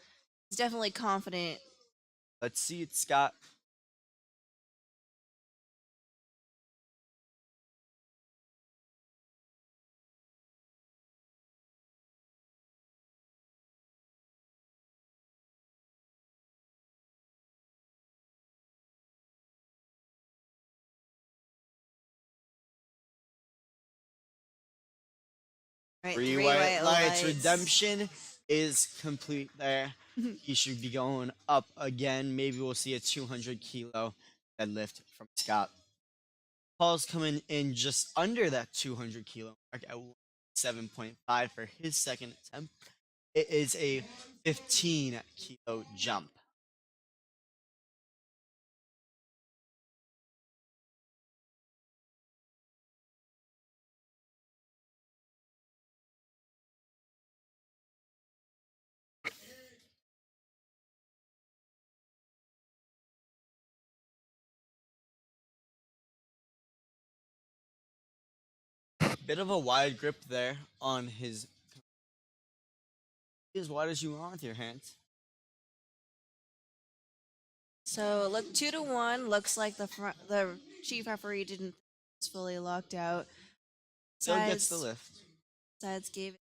he's definitely confident. Let's see it, Scott. Right, Three three white white lights. lights. Redemption is complete there. He should be going up again. Maybe we'll see a 200 kilo deadlift from Scott. Paul's coming in just under that 200 kilo mark at 7.5 for his second attempt. It is a 15 kilo jump. Bit of a wide grip there on his. As wide as you want with your hands. So look 2-1. Looks like the chief referee didn't was fully locked out. Still gets the lift. Sides gave it.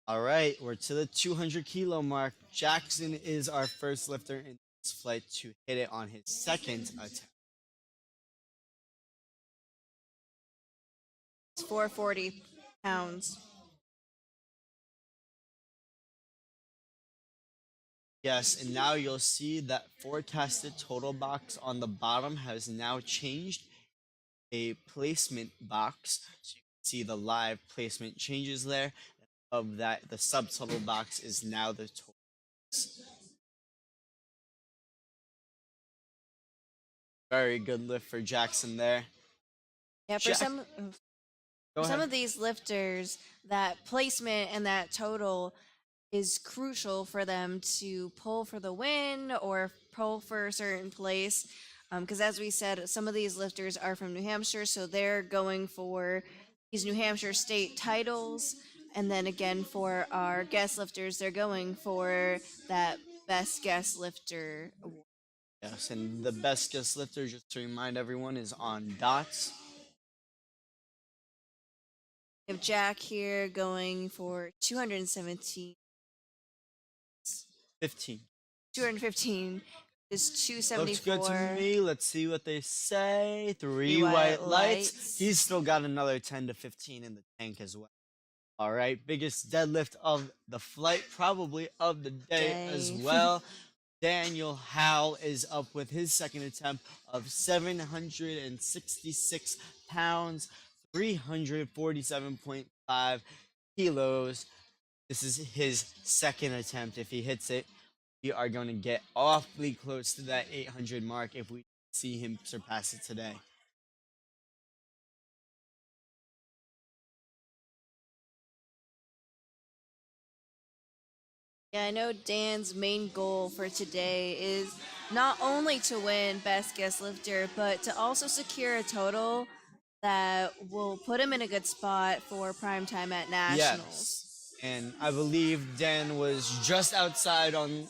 All right, we're to the 200 kilo mark. Jackson is our first lifter in this flight to hit it on his second attempt. It's 440 pounds. Yes, and now you'll see that forecasted total box on the bottom has now changed a placement box. So you can see the live placement changes there. Of that, the subtotal box is now the total. Very good lift for Jackson there. Yeah, for Jack- some Go some ahead. of these lifters, that placement and that total is crucial for them to pull for the win or pull for a certain place. Because as we said, some of these lifters are from New Hampshire, so they're going for these New Hampshire state titles. And then again, for our guest lifters, they're going for that best guest lifter award. Yes, and the best guest lifter, just to remind everyone, is on dots. We have Jack here going for 217. 15. 215 is Looks good 274. to me. Let's see what they say. Three Three white white lights. lights. He's still got another 10 to 15 in the tank as well. All right, biggest deadlift of the flight, probably of the day as Day. well. Daniel Howe is up with his second attempt of 766 pounds, 347.5 kilos. This is his second attempt. If he hits it, we are going to get awfully close to that 800 mark if we see him surpass it today. Yeah, I know Dan's main goal for today is not only to win Best Guest Lifter, but to also secure a total that will put him in a good spot for prime time at Nationals. Yes. And I believe Dan was just outside on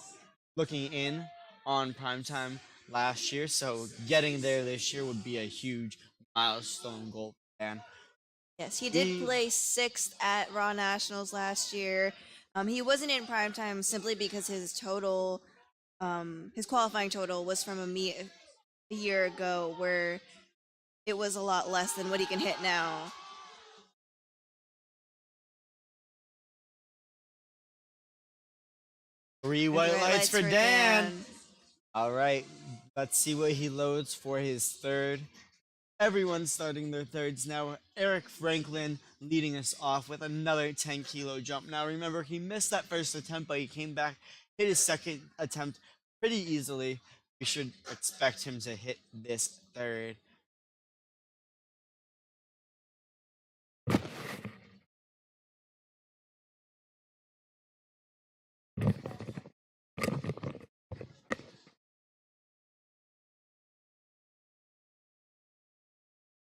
looking in on primetime last year, so getting there this year would be a huge milestone goal for Dan. Yes, he did He place sixth at Raw Nationals last year. He wasn't in prime time simply because his total, his qualifying total was from a meet a year ago where it was a lot less than what he can hit now. three And the white red lights for Dan. Dan. All right, let's see what he loads for his third. Everyone's starting their thirds now. Eric Franklin leading us off with another 10 kilo jump. Now remember, he missed that first attempt, but he came back, hit his second attempt pretty easily. We should expect him to hit this third.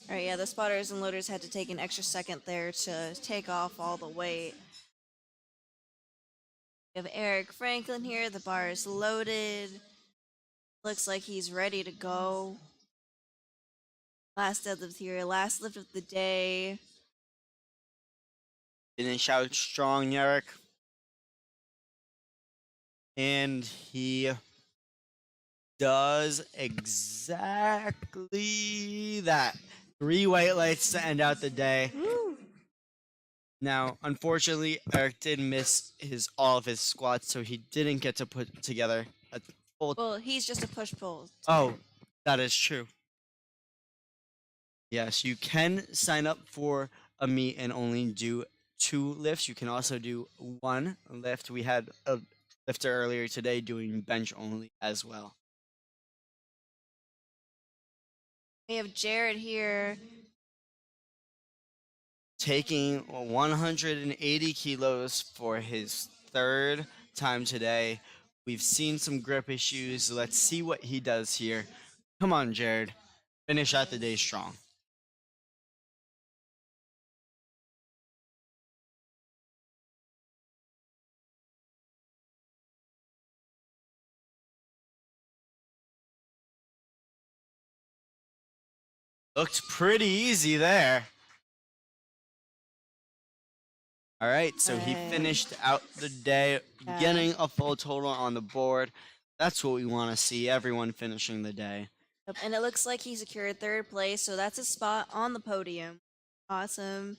All right, yeah, the spotters and loaders had to take an extra second there to take off all the weight. We have Eric Franklin here. The bar is loaded. Looks like he's ready to go. Last deadlift here, last lift of the day. Finish out strong, Eric. And he does exactly that. 3 white lights to end out the day. Woo. Now, unfortunately, Eric did miss all of his squats, so he didn't get to put together a full. Well, he's just a push pull. Oh, that is true. Yes, you can sign up for a meet and only do 2 lifts. You can also do 1 lift. We had a lifter earlier today doing bench only as well. We have Jared here. Taking 180 kilos for his third time today. We've seen some grip issues. Let's see what he does here. Come on, Jared. Finish out the day strong. Looked pretty easy there. All right, so he finished out the day, getting a full total on the board. That's what we want to see, everyone finishing the day. And it looks like he secured third place, so that's a spot on the podium. Awesome.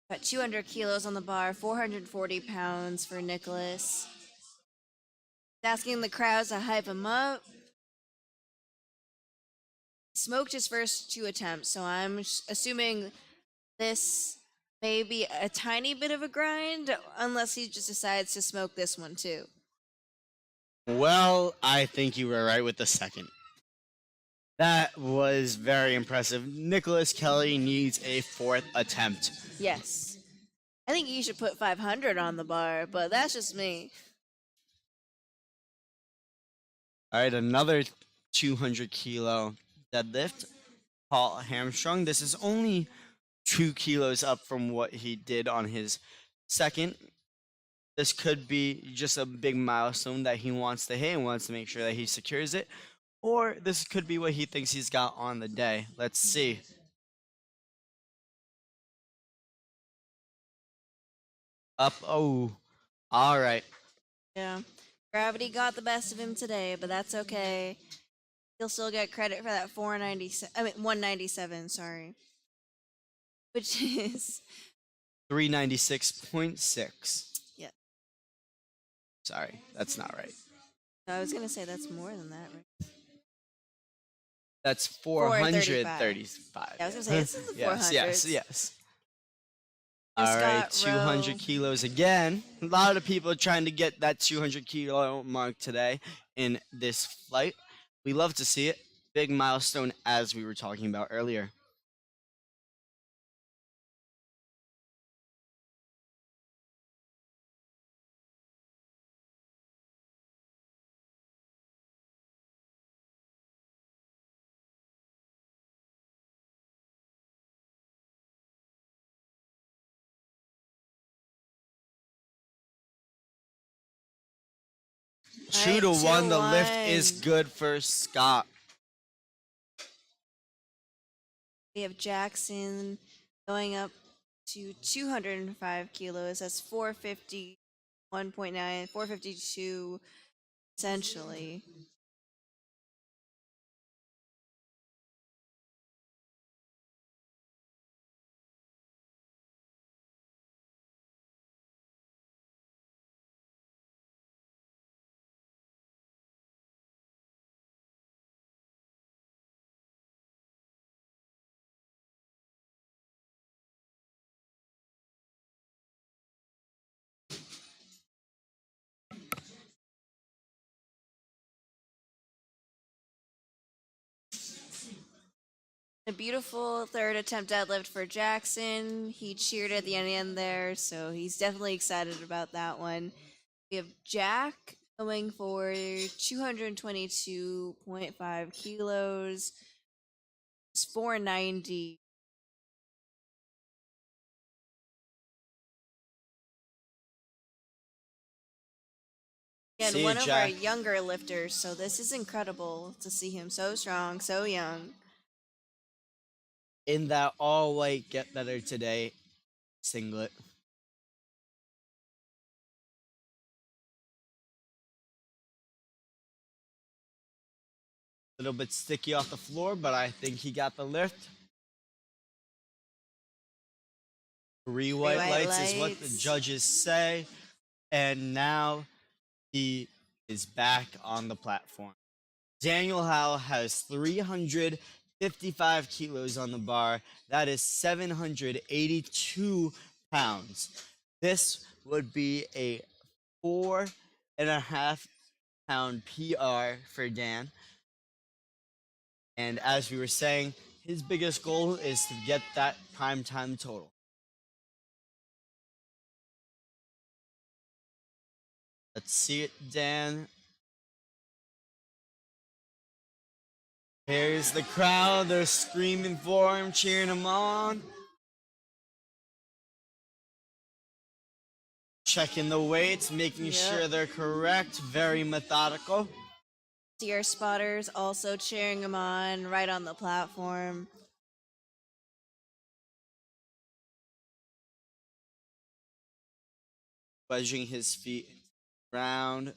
Got 200 kilos on the bar, 440 pounds for Nicholas. He's asking the crowds to hype him up. Smoked his first 2 attempts, so I'm assuming this may be a tiny bit of a grind, unless he just decides to smoke this one too. Well, I think you were right with the second. That was very impressive. Nicholas Kelly needs a 4th attempt. Yes. I think you should put 500 on the bar, but that's just me. All right, another 200 kilo deadlift. Paul Hamstrung. This is only 2 kilos up from what he did on his second. This could be just a big milestone that he wants to hit and wants to make sure that he secures it. Or this could be what he thinks he's got on the day. Let's see. Up. Oh, all right. Yeah. Gravity got the best of him today, but that's okay. He'll still get credit for that 197, sorry. Which is 396.6. Yeah. Sorry, that's not right. I was gonna say that's more than that, right? That's 435. 435. Yeah, I was gonna say this is the Yes, yes, 400s. yes. And All right, Scott 200 Rowe. kilos again. A lot of people are trying to get that 200 kilo mark today in this flight. We love to see it. Big milestone, as we were talking about earlier. All 2 right, to 2 to 1. The lift is 1. good for Scott. We have Jackson going up to 205 kilos. That's 451.9, 452 essentially. A beautiful third attempt deadlift for Jackson. He cheered at the end there, so he's definitely excited about that one. We have Jack going for 222.5 kilos. It's 490. Again, See you, one of our Jack. younger lifters, so this is incredible to see him so strong, so young. In that all white Get Better Today singlet. A little bit sticky off the floor, but I think he got the lift. 3 white white lights is what the lights. judges say. And now he is back on the platform. Daniel Howe has 355 kilos on the bar. That is 782 pounds. This would be a 4.5 pound PR for Dan. And as we were saying, his biggest goal is to get that prime time total. Let's see it, Dan. Here's the crowd. They're screaming for him, cheering him on. Checking the weights, making Yep. sure they're correct. Very methodical. See our spotters also cheering him on right on the platform. Wedging his feet into the ground,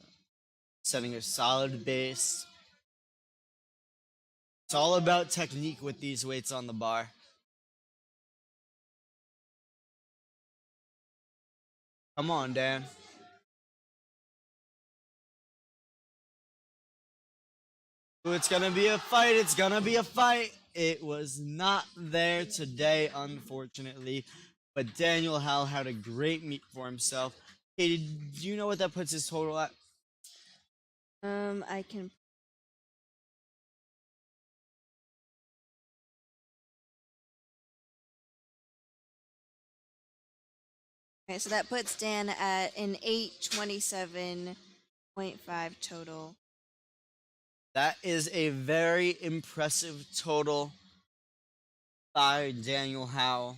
setting a solid base. It's all about technique with these weights on the bar. Come on, Dan. Ooh, it's gonna be a fight. It's gonna be a fight. It was not there today, unfortunately. But Daniel Howe had a great meet for himself. Katie, do you know what that puts his total at? I can. Okay, so that puts Dan at an 827.5 total. That is a very impressive total by Daniel Howe.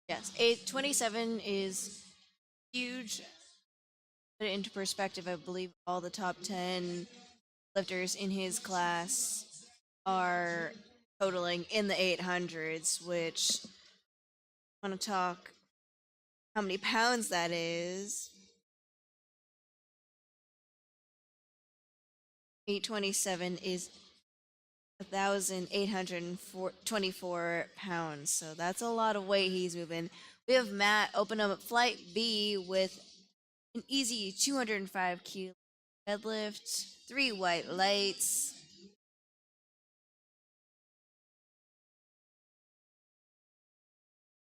Yes, 827 is huge. Put it into perspective, I believe all the top 10 lifters in his class are totaling in the 800s, which I want to talk how many pounds that is. 827 is 1,824 pounds. So that's a lot of weight he's moving. We have Matt open up flight B with an easy 205 kilo deadlift, 3 white lights.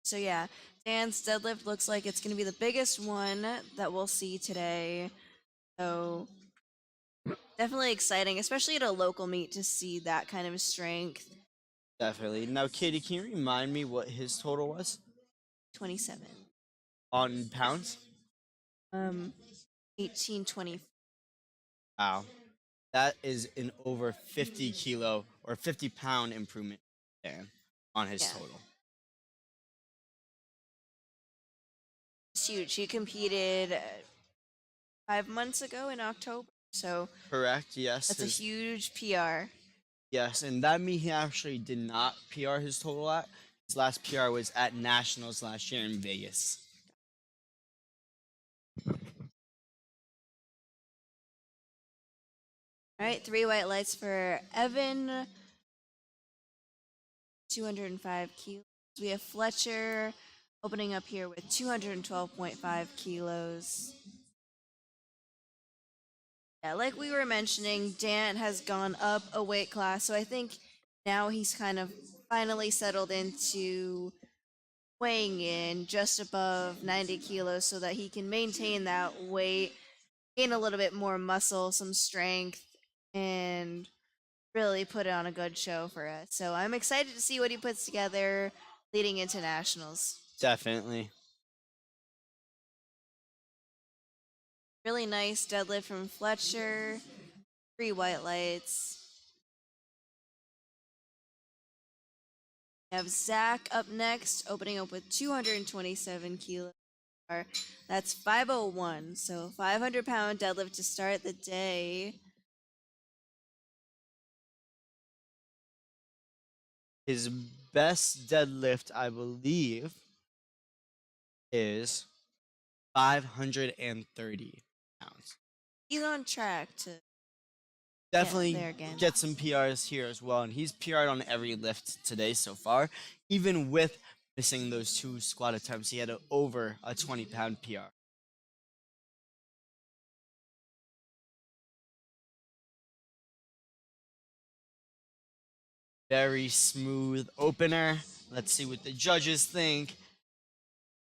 So yeah, Dan's deadlift looks like it's going to be the biggest one that we'll see today. So definitely exciting, especially at a local meet to see that kind of strength. Definitely. Now, Katie, can you remind me what his total was 27. on pounds? Um 1820. Wow. That is an over 50 kilo or 50-pound improvement, Dan, on his Yeah. total. It's huge. He competed 5 months ago in October. So Correct. Yes. that's a huge PR. Yes, and that mean he actually did not PR his total at. His last PR was at Nationals last year in Vegas. All right, 3 white lights for Evan, 205 kilos. We have Fletcher opening up here with 212.5 kilos. Yeah, like we were mentioning, Dan has gone up a weight class, so I think now he's kind of finally settled into weighing in just above 90 kilos so that he can maintain that weight, gain a little bit more muscle, some strength, and really put on a good show for us. So I'm excited to see what he puts together leading into nationals. Definitely. Really nice deadlift from Fletcher. 3 white lights. We have Zach up next, opening up with 227 kilos. That's 501. So 500-pound deadlift to start the day. His best deadlift, I believe, is 530 pounds. He's on track to Definitely there again. get some PRs here as well, and he's PR'd on every lift today so far. Even with missing those 2 squat attempts, he had over a 20-pound PR. Very smooth opener. Let's see what the judges think.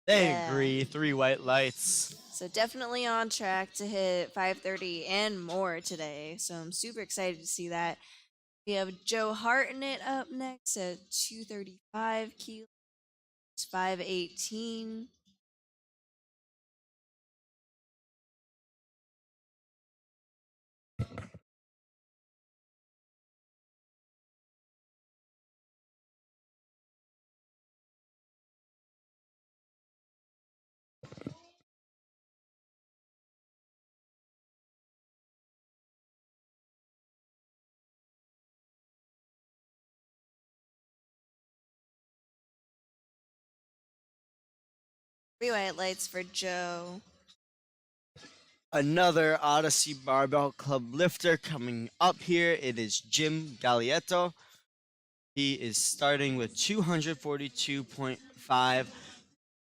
They agree. 3 white lights. So definitely on track to hit 530 and more today. So I'm super excited to see that. We have Joe Hartnett up next at 235 kilos, 518. Three white lights for Joe. Another Odyssey Barbell Club lifter coming up here. It is Jim Gallietto. He is starting with 242.5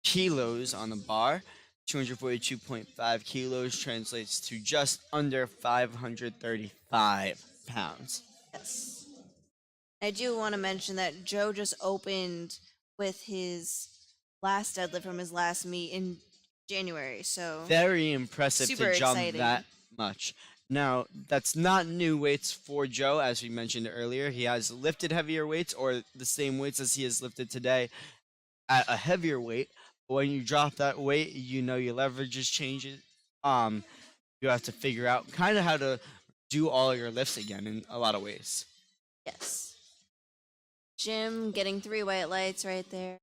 kilos on the bar. 242.5 kilos translates to just under 535 pounds. Yes. I do want to mention that Joe just opened with his last deadlift from his last meet in January. So Very impressive super to jump exciting. that much. Now, that's not new weights for Joe, as we mentioned earlier. He has lifted heavier weights or the same weights as he has lifted today at a heavier weight. But when you drop that weight, you know your leverage is changing. You have to figure out kind of how to do all your lifts again in a lot of ways. Yes. Jim getting 3 white lights right there.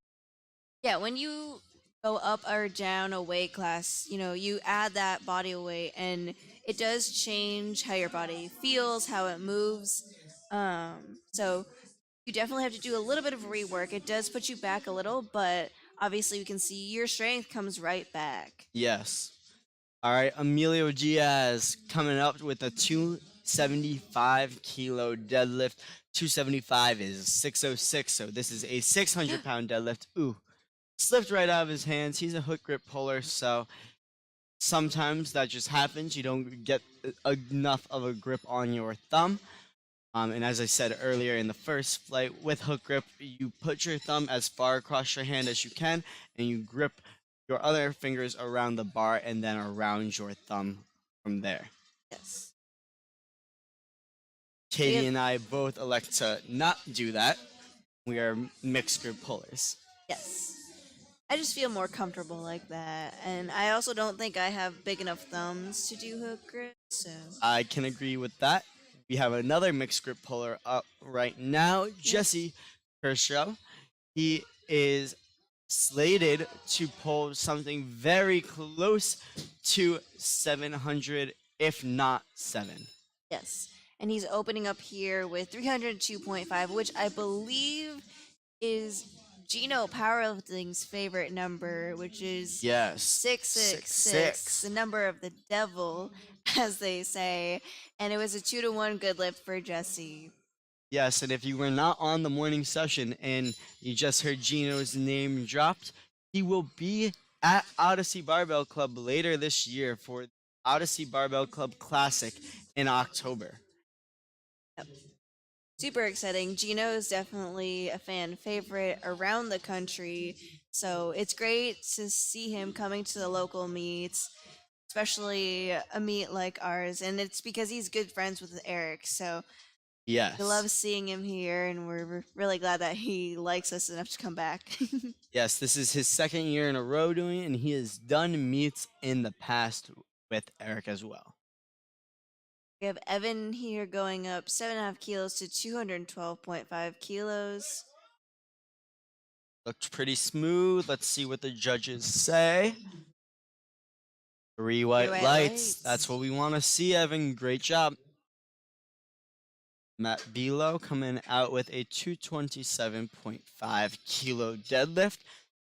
Yeah, when you go up or down a weight class, you add that body weight and it does change how your body feels, how it moves. So you definitely have to do a little bit of rework. It does put you back a little, but obviously you can see your strength comes right back. Yes. All right, Emilio Diaz coming up with a 275 kilo deadlift. 275 is 606, so this is a 600-pound deadlift. Ooh, slipped right out of his hands. He's a hook grip puller, so Sometimes that just happens. You don't get enough of a grip on your thumb. And as I said earlier in the first flight, with hook grip, you put your thumb as far across your hand as you can, and you grip your other fingers around the bar and then around your thumb from there. Yes. Katie and I both elect to not do that. We are mixed grip pullers. Yes. I just feel more comfortable like that. And I also don't think I have big enough thumbs to do hook grip, so. I can agree with that. We have another mixed grip puller up right now, Jesse Kershaw. He is slated to pull something very close to 700, if not 7. Yes. And he's opening up here with 302.5, which I believe is Gino Powerlifting's favorite number, which is Yes. 666, the number of the devil, as they say. And it was a 2-to-1 good lift for Jesse. Yes, and if you were not on the morning session and you just heard Gino's name dropped, he will be at Odyssey Barbell Club later this year for Odyssey Barbell Club Classic in October. Yep. Super exciting. Gino is definitely a fan favorite around the country, so it's great to see him coming to the local meets, especially a meet like ours, and it's because he's good friends with Eric, so Yes. we love seeing him here, and we're really glad that he likes us enough to come back. Yes, this is his second year in a row doing it, and he has done meets in the past with Eric as well. We have Evan here going up 7.5 kilos to 212.5 kilos. Looked pretty smooth. Let's see what the judges say. 3 white lights. That's what we want to see, Evan. Great job. Matt Belo coming out with a 227.5 kilo deadlift.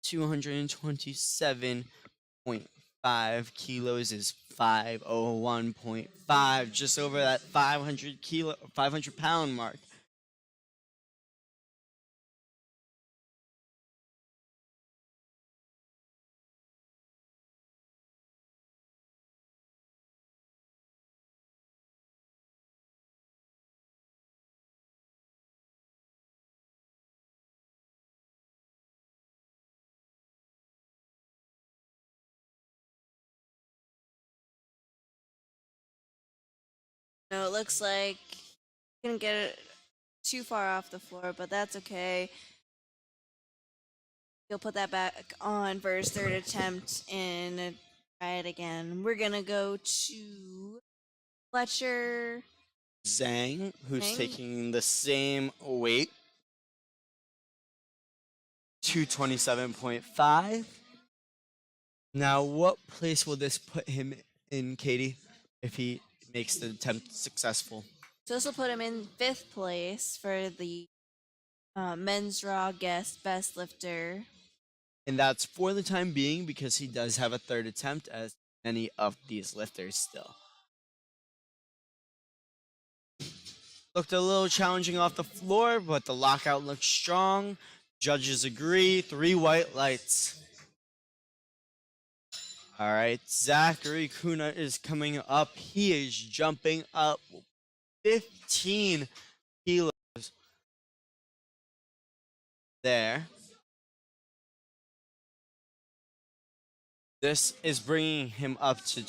227.5 kilos is 501.5, just over that 500 pound mark. No, it looks like he couldn't get it too far off the floor, but that's okay. He'll put that back on for his third attempt and try it again. We're gonna go to Fletcher Zhang, who's Zhang? taking the same weight. 227.5. Now, what place will this put him in, Katie, if he makes the attempt successful? So this will put him in 5th place for the men's raw guest best lifter. And that's for the time being because he does have a third attempt as many of these lifters still. Looked a little challenging off the floor, but the lockout looks strong. Judges agree. 3 white lights. All right, Zachary Kuna is coming up. He is jumping up 15 kilos there. This is bringing him up to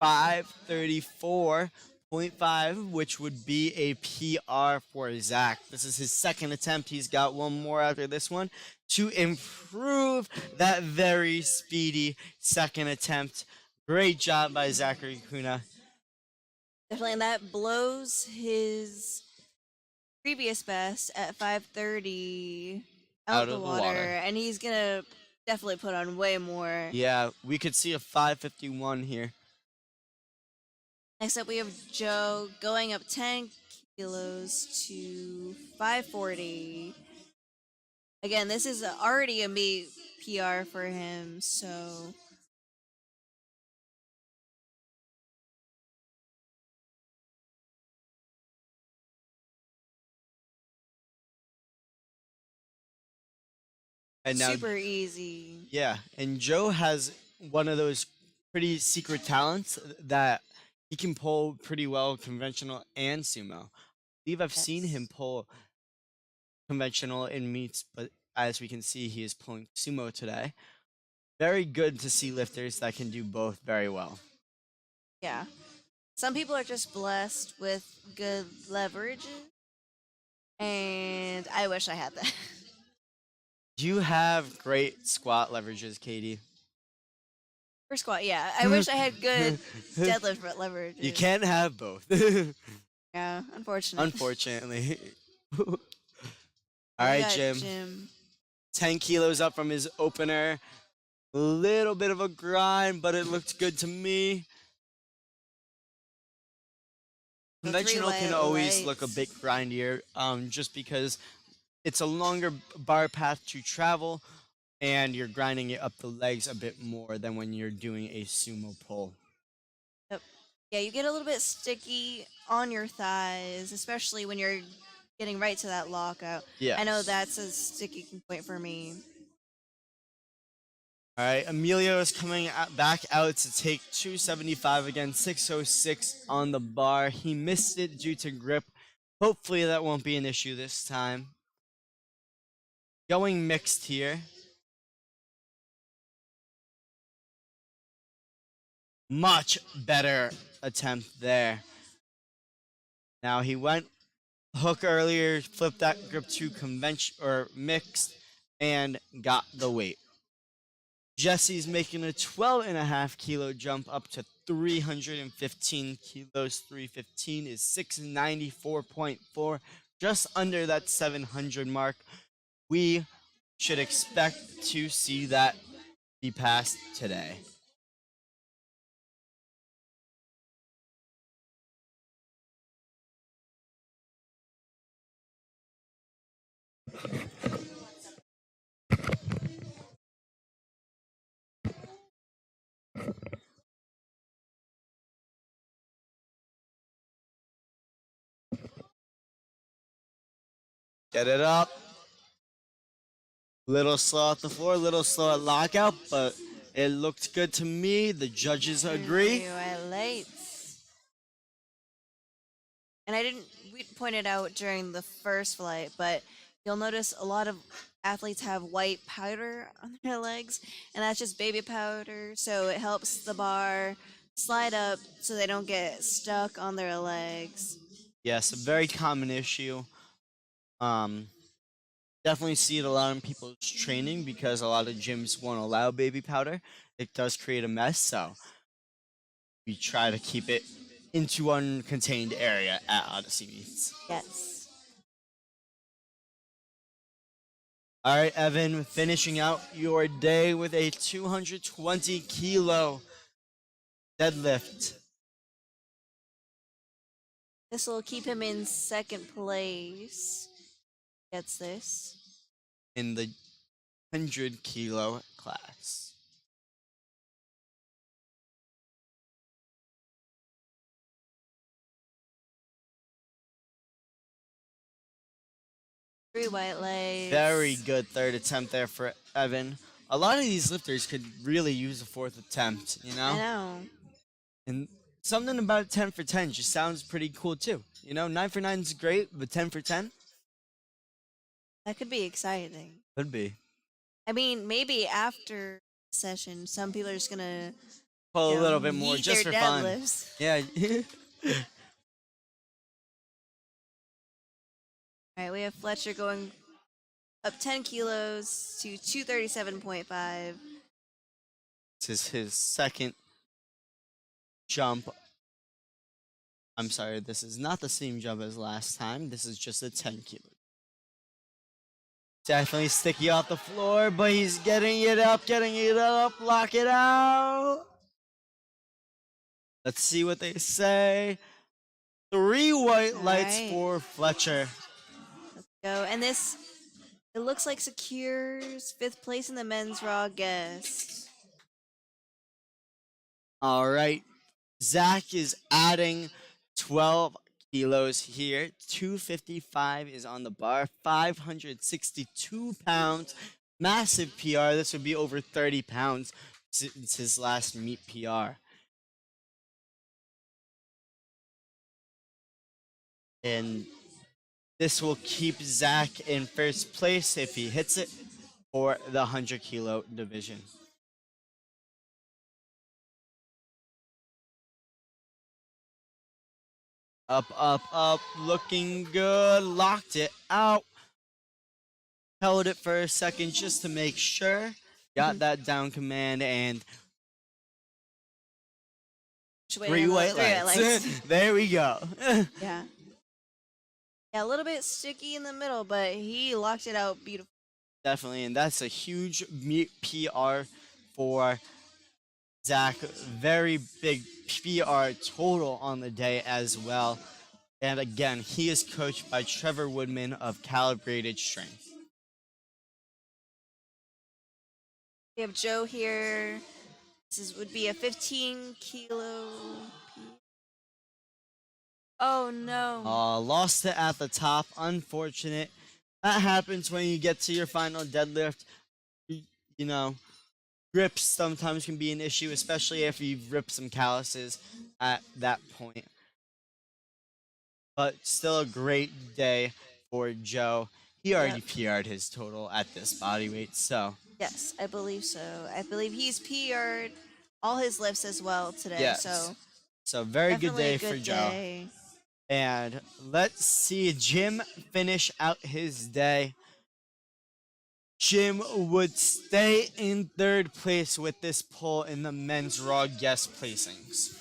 534.5, which would be a PR for Zach. This is his second attempt. He's got one more after this one to improve that very speedy second attempt. Great job by Zachary Kuna. Definitely, and that blows his previous best at 5:30 out of the water, and he's gonna definitely put on way more. Yeah, we could see a 551 here. Next up, we have Joe going up 10 kilos to 540. Again, this is already a meet PR for him, so. And now, super easy. yeah, and Joe has one of those pretty secret talents that he can pull pretty well conventional and sumo. I believe I've seen him Yes. pull conventional in meets, but as we can see, he is pulling sumo today. Very good to see lifters that can do both very well. Yeah. Some people are just blessed with good leverage, and I wish I had that. You have great squat leverages, Katie. For squat, yeah. I wish I had good deadlift leverage. You can't have both. Yeah, unfortunate. Unfortunately. All We right, got Jim. Jim. 10 kilos up from his opener. A little bit of a grind, but it looked good to me. The three Conventional can white always look a lights. bit grindier, just because it's a longer bar path to travel, and you're grinding it up the legs a bit more than when you're doing a sumo pull. Yep. Yeah, you get a little bit sticky on your thighs, especially when you're getting right to that lockout. Yeah. I know that's a sticky point for me. All right, Emilio is coming back out to take 275 again, 606 on the bar. He missed it due to grip. Hopefully that won't be an issue this time. Going mixed here. Much better attempt there. Now he went hook earlier, flipped that grip to convention or mixed, and got the weight. Jesse's making a 12.5 kilo jump up to 315 kilos. 315 is 694.4, just under that 700 mark. We should expect to see that be passed today. Get it up. Little slow at the floor, little slow at lockout, but it looked good to me. The judges agree. Three white lights. And I didn't we pointed out during the first flight, but you'll notice a lot of athletes have white powder on their legs, and that's just baby powder, so it helps the bar slide up so they don't get stuck on their legs. Yes, a very common issue. Definitely see it a lot in people's training because a lot of gyms won't allow baby powder. It does create a mess, so we try to keep it into one contained area at Odyssey meets. Yes. All right, Evan, finishing out your day with a 220 kilo deadlift. This will keep him in second place. Gets this. In the 100 kilo class. Three white lights. Very good third attempt there for Evan. A lot of these lifters could really use a fourth attempt, you know? I know. And something about 10 for 10 just sounds pretty cool too. You know, 9 for 9 is great, but 10 for 10? That could be exciting. Could be. I mean, maybe after session, some people are just gonna Pull a little bit more yeet just for their fun. deadlifts. Yeah. All right, we have Fletcher going up 10 kilos to 237.5. This is his second jump. I'm sorry, this is not the same jump as last time. This is just a 10 kilo. Definitely sticky off the floor, but he's getting it up, lock it out. Let's see what they say. 3 white lights right. for Fletcher. Let's go. And this, it looks like secures 5th place in the men's raw guest. All right. Zach is adding 12 kilos here. 255 is on the bar. 562 pounds. Massive PR. This would be over 30 pounds. since his last meet PR. And this will keep Zach in first place if he hits it for the 100 kilo division. Up, up, up, looking good. Locked it out. Held it for a second just to make sure. Got that down command and three white lights. There we go. Yeah. Yeah, a little bit sticky in the middle, but he locked it out beautifully. Definitely, and that's a huge meet PR for Zach. Very big PR total on the day as well. And again, he is coached by Trevor Woodman of Calibrated Strength. We have Joe here. Would be a 15 kilo. Oh no. Lost it at the top. Unfortunate. That happens when you get to your final deadlift. You know, grips sometimes can be an issue, especially if you've ripped some calluses at that point. But still a great day for Joe. He already PR'd his total at this body weight, so. Yes, I believe so. I believe he's PR'd all his lifts as well today. Yes. So very good day for Joe. And let's see Jim finish out his day. Jim would stay in third place with this pull in the men's raw guest placings.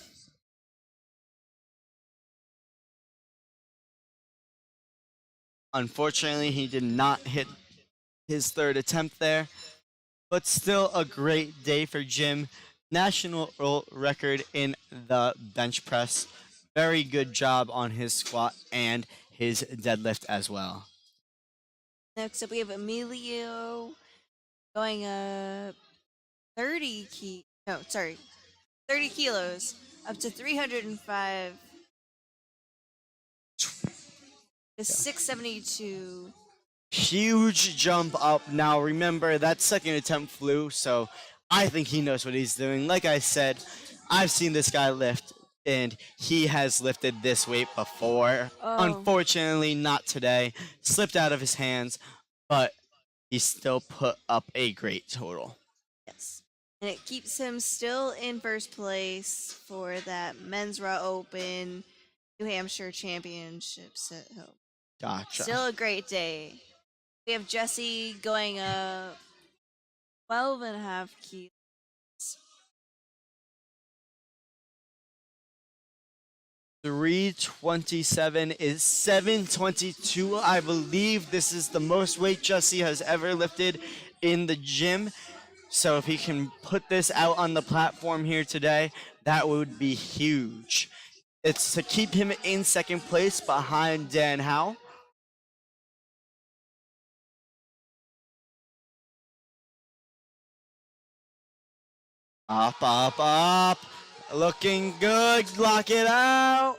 Unfortunately, he did not hit his third attempt there, but still a great day for Jim. National record in the bench press. Very good job on his squat and his deadlift as well. Next up, we have Emilio going up 30 kilos up to 305 to 672. Huge jump up. Now remember that second attempt flew, so I think he knows what he's doing. Like I said, I've seen this guy lift, and he has lifted this weight before. Unfortunately, not today. Slipped out of his hands, but he still put up a great total. Yes. And it keeps him still in first place for that Men's Raw Open New Hampshire Championships at home. Gotcha. Still a great day. We have Jesse going up 12.5 kilos. 327 is 722. I believe this is the most weight Jesse has ever lifted in the gym. So if he can put this out on the platform here today, that would be huge. It's to keep him in second place behind Dan Howe. Up, up, up. Looking good. Lock it out.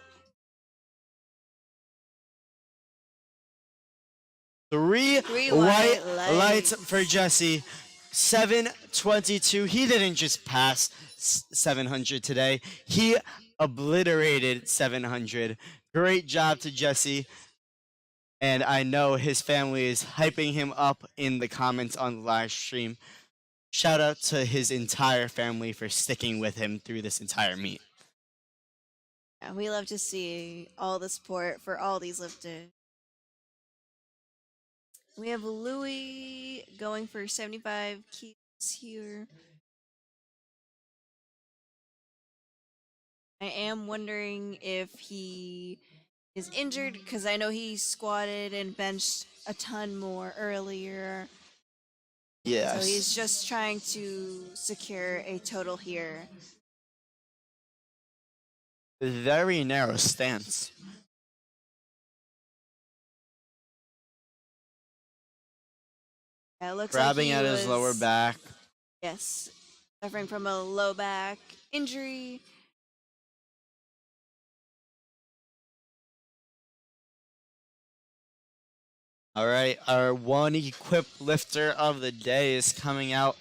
Three white lights for Jesse. 722. He didn't just pass 700 today. He obliterated 700. Great job to Jesse. And I know his family is hyping him up in the comments on the live stream. Shout out to his entire family for sticking with him through this entire meet. Yeah, we love to see all the support for all these lifters. We have Louis going for 75 kilos here. I am wondering if he is injured because I know he squatted and benched a ton more earlier. Yes. So he's just trying to secure a total here. Very narrow stance. Yeah, it looks grabbing like at his lower back. Yes, suffering from a low back injury. All right, our one equipped lifter of the day is coming out.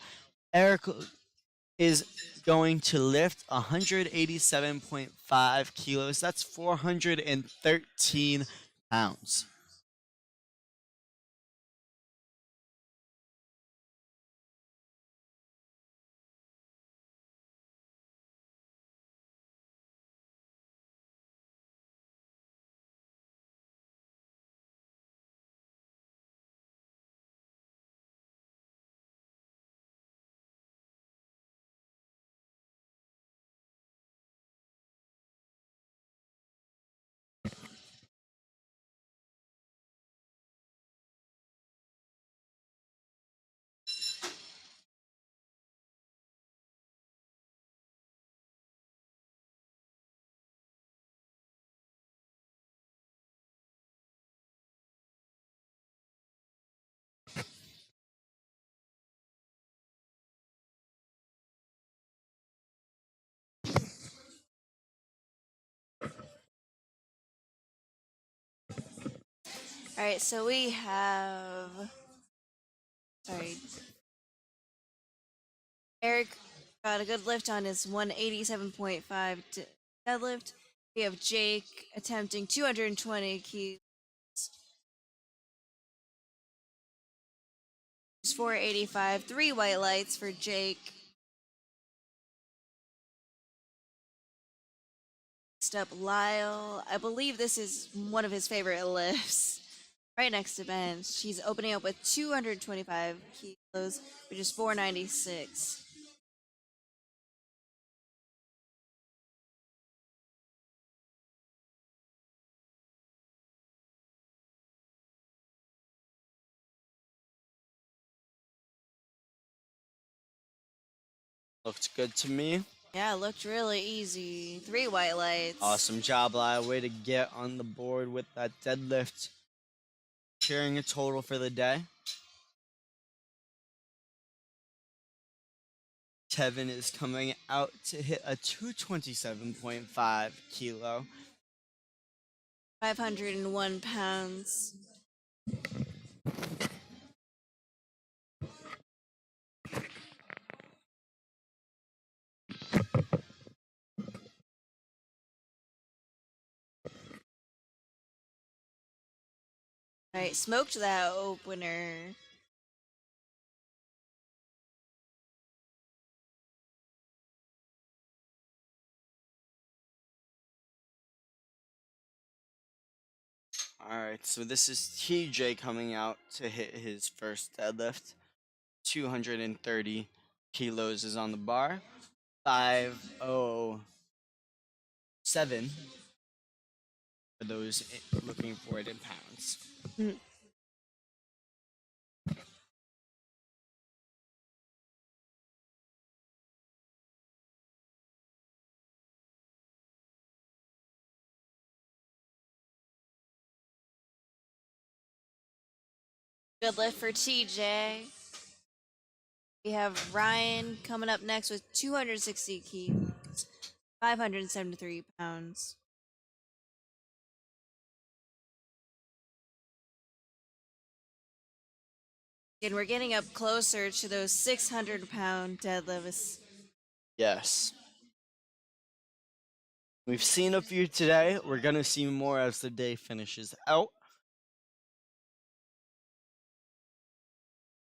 Eric is going to lift 187.5 kilos. That's 413 pounds. All right, so we have. Sorry, Eric got a good lift on his 187.5 deadlift. We have Jake attempting 220 keys, 485, three white lights for Jake. Next up, Lyle. I believe this is one of his favorite lifts. Right next to Ben. She's opening up with 225 kilos, which is 496. Looked good to me. Yeah, it looked really easy. Three white lights. Awesome job, Lyle. Way to get on the board with that deadlift. Sharing a total for the day. Tevin is coming out to hit a 227.5 kilo. 501 pounds. All right, smoked that opener. Alright, so this is TJ coming out to hit his first deadlift. 230 kilos is on the bar. 507 for those looking for it in pounds. Mm. Good lift for TJ. We have Ryan coming up next with 260 kilos, 573 pounds. And we're getting up closer to those 600-pound deadlifts. Yes. We've seen a few today. We're going to see more as the day finishes out.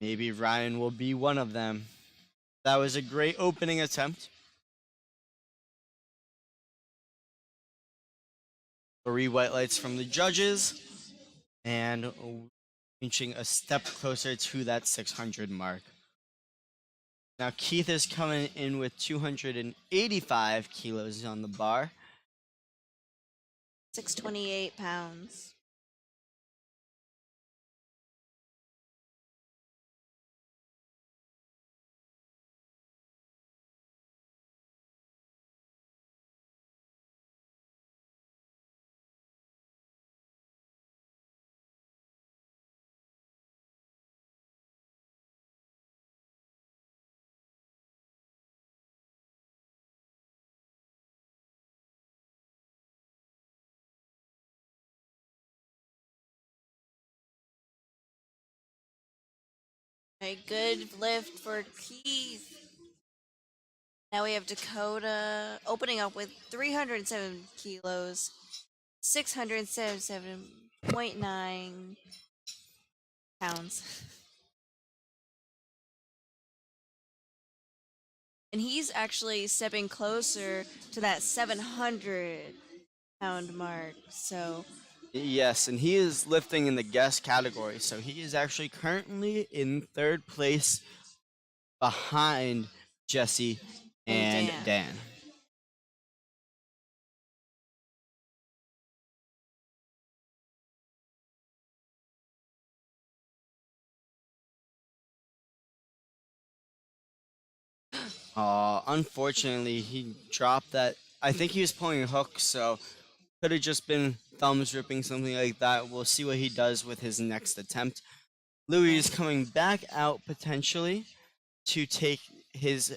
Maybe Ryan will be one of them. That was a great opening attempt. 3 white lights from the judges. And inching a step closer to that 600 mark. Now Keith is coming in with 285 kilos on the bar. 628 pounds. A good lift for Keith. Now we have Dakota opening up with 307 kilos, 677.9 pounds. And he's actually stepping closer to that 700-pound mark. So, Yes, and he is lifting in the guest category, so he is actually currently in third place behind Jesse and and Dan. Dan. Unfortunately, he dropped that. I think he was pulling a hook, so could have just been thumbs ripping, something like that. We'll see what he does with his next attempt. Louis is coming back out potentially to take his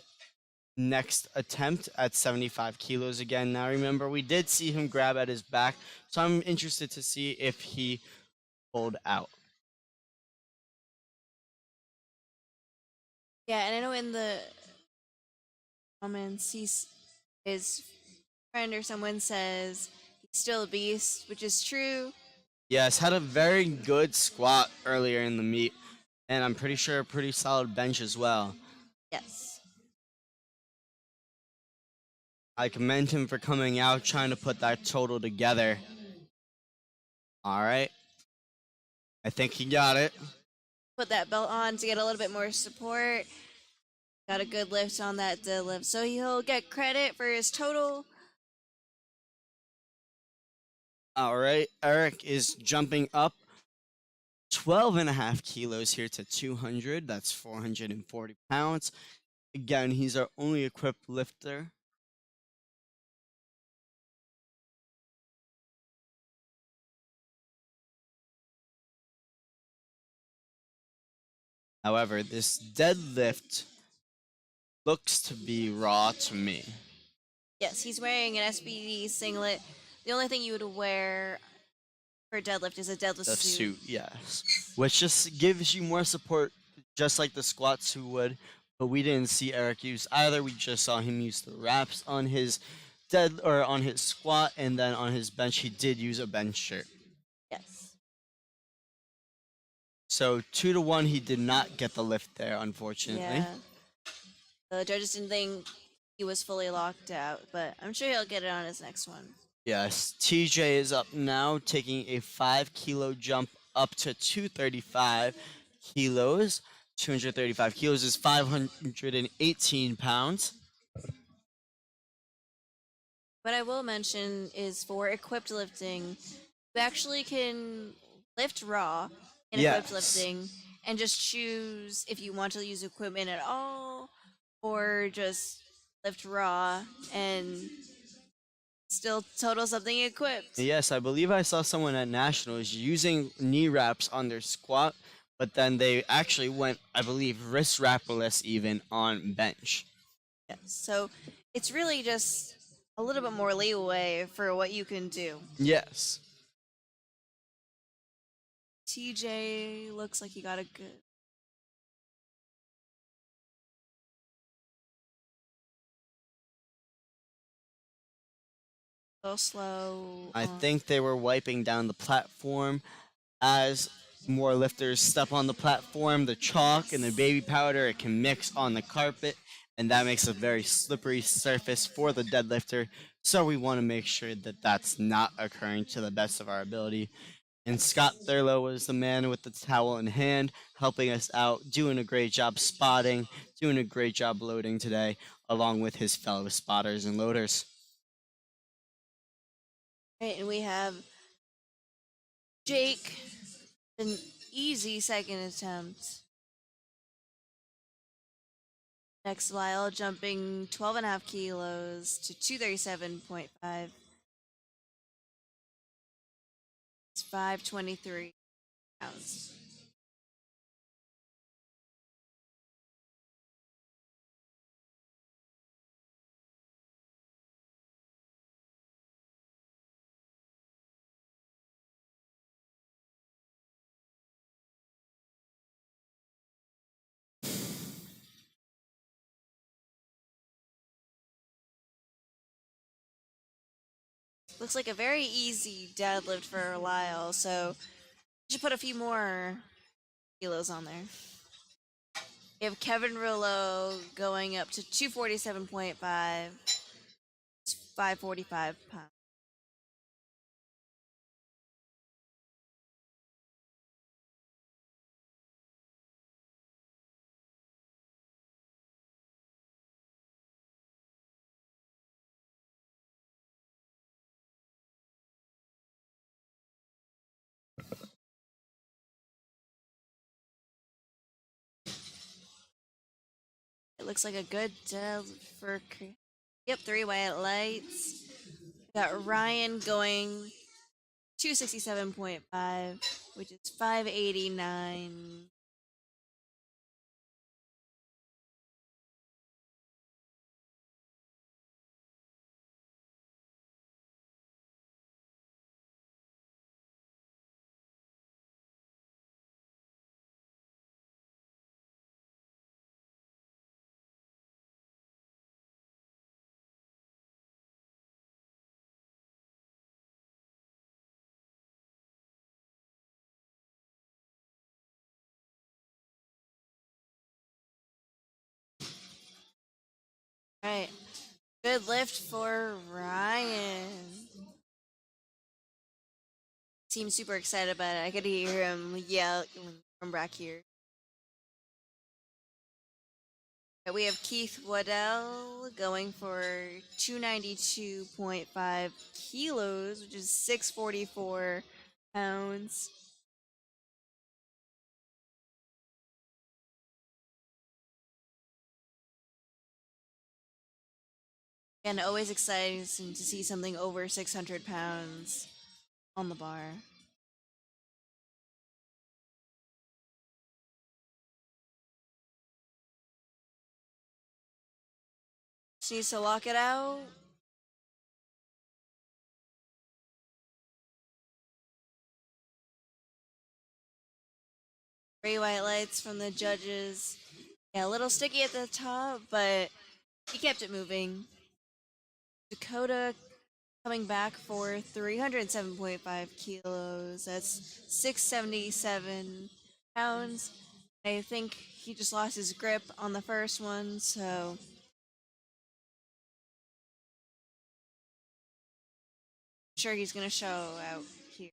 next attempt at 75 kilos again. Now, remember, we did see him grab at his back, so I'm interested to see if he pulled out. Yeah, and I know in the comments, his friend or someone says he's still a beast, which is true. Yes, had a very good squat earlier in the meet, and I'm pretty sure a pretty solid bench as well. Yes. I commend him for coming out, trying to put that total together. All right. I think he got it. Put that belt on to get a little bit more support. Got a good lift on that deadlift. So he'll get credit for his total. All right. Eric is jumping up 12 and a half kilos here to 200. That's 440 pounds. Again, he's our only equipped lifter. However, this deadlift looks to be raw to me. Yes, he's wearing an SBD singlet. The only thing you would wear for deadlift is a deadlift The suit. suit, yes. Which just gives you more support, just like the squat suit would. But we didn't see Eric use either. We just saw him use the wraps on his on his squat, and then on his bench he did use a bench shirt. Yes. So 2-1, he did not get the lift there, unfortunately. Yeah. The judges didn't think he was fully locked out, but I'm sure he'll get it on his next one. Yes, TJ is up now, taking a 5 kilo jump up to 235 kilos. 235 kilos is 518 pounds. What I will mention is for equipped lifting, you actually can lift raw in equipped Yes. lifting and just choose if you want to use equipment at all or just lift raw and still total something equipped. Yes, I believe I saw someone at Nationals using knee wraps on their squat, but then they actually went, I believe, wrist wrapless even on bench. Yes. So it's really just a little bit more leeway for what you can do. Yes. TJ looks like he got a good. Go slow. I think they were wiping down the platform as more lifters step on the platform. The chalk and the baby powder, it can mix on the carpet, and that makes a very slippery surface for the deadlifter. So we want to make sure that that's not occurring to the best of our ability. And Scott Thurlow was the man with the towel in hand, helping us out, doing a great job spotting, doing a great job loading today, along with his fellow spotters and loaders. Right, and we have Jake, an easy second attempt. Next Lyle jumping 12 and a half kilos to 237.5. It's 523 pounds. looks like a very easy deadlift for Lyle, so you should put a few more kilos on there. We have Kevin Rillo going up to 247.5, 545 pounds. It looks like a good for. Yep, 3 white lights. We got Ryan going 267.5, which is 589. All right, good lift for Ryan. Seems super excited about it. I could hear him yell from back here. We have Keith Waddell going for 292.5 kilos, which is 644 pounds. And always exciting to see something over 600 pounds on the bar. She needs to lock it out. Three white lights from the judges. Yeah, a little sticky at the top, but he kept it moving. Dakota coming back for 307.5 kilos. That's 677 pounds. I think he just lost his grip on the first one, so I'm sure he's going to show out here.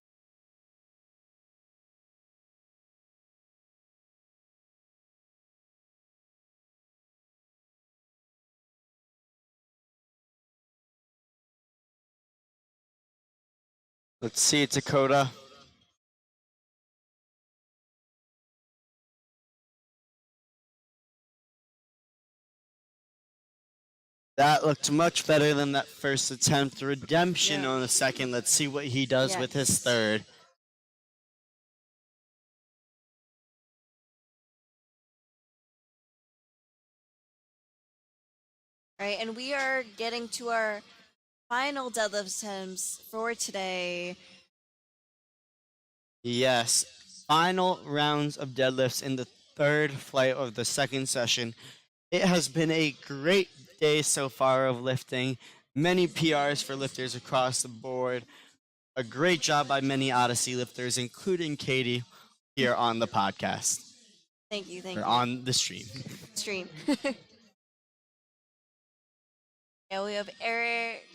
Let's see, Dakota. That looked much better than that first attempt. Redemption Yeah. on the second. Let's see what he does with his Yes. third. Right, and we are getting to our final deadlift attempts for today. Yes, final rounds of deadlifts in the third flight of the second session. It has been a great day so far of lifting. Many PRs for lifters across the board. A great job by many Odyssey lifters, including Katie, here on the podcast. Thank you, thank Or you. on the stream. Stream. Yeah, we have Eric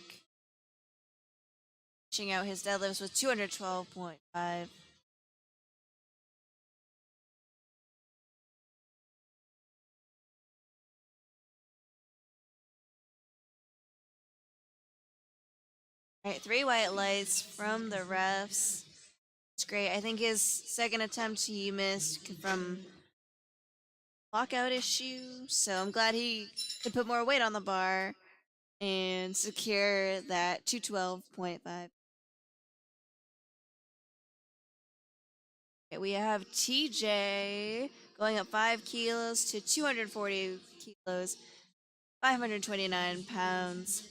reaching out his deadlifts with 212.5. All right, three white lights from the refs. It's great. I think his second attempt he missed from lockout issue, so I'm glad he could put more weight on the bar and secure that 212.5. Okay, we have TJ going up 5 kilos to 240 kilos, 529 pounds.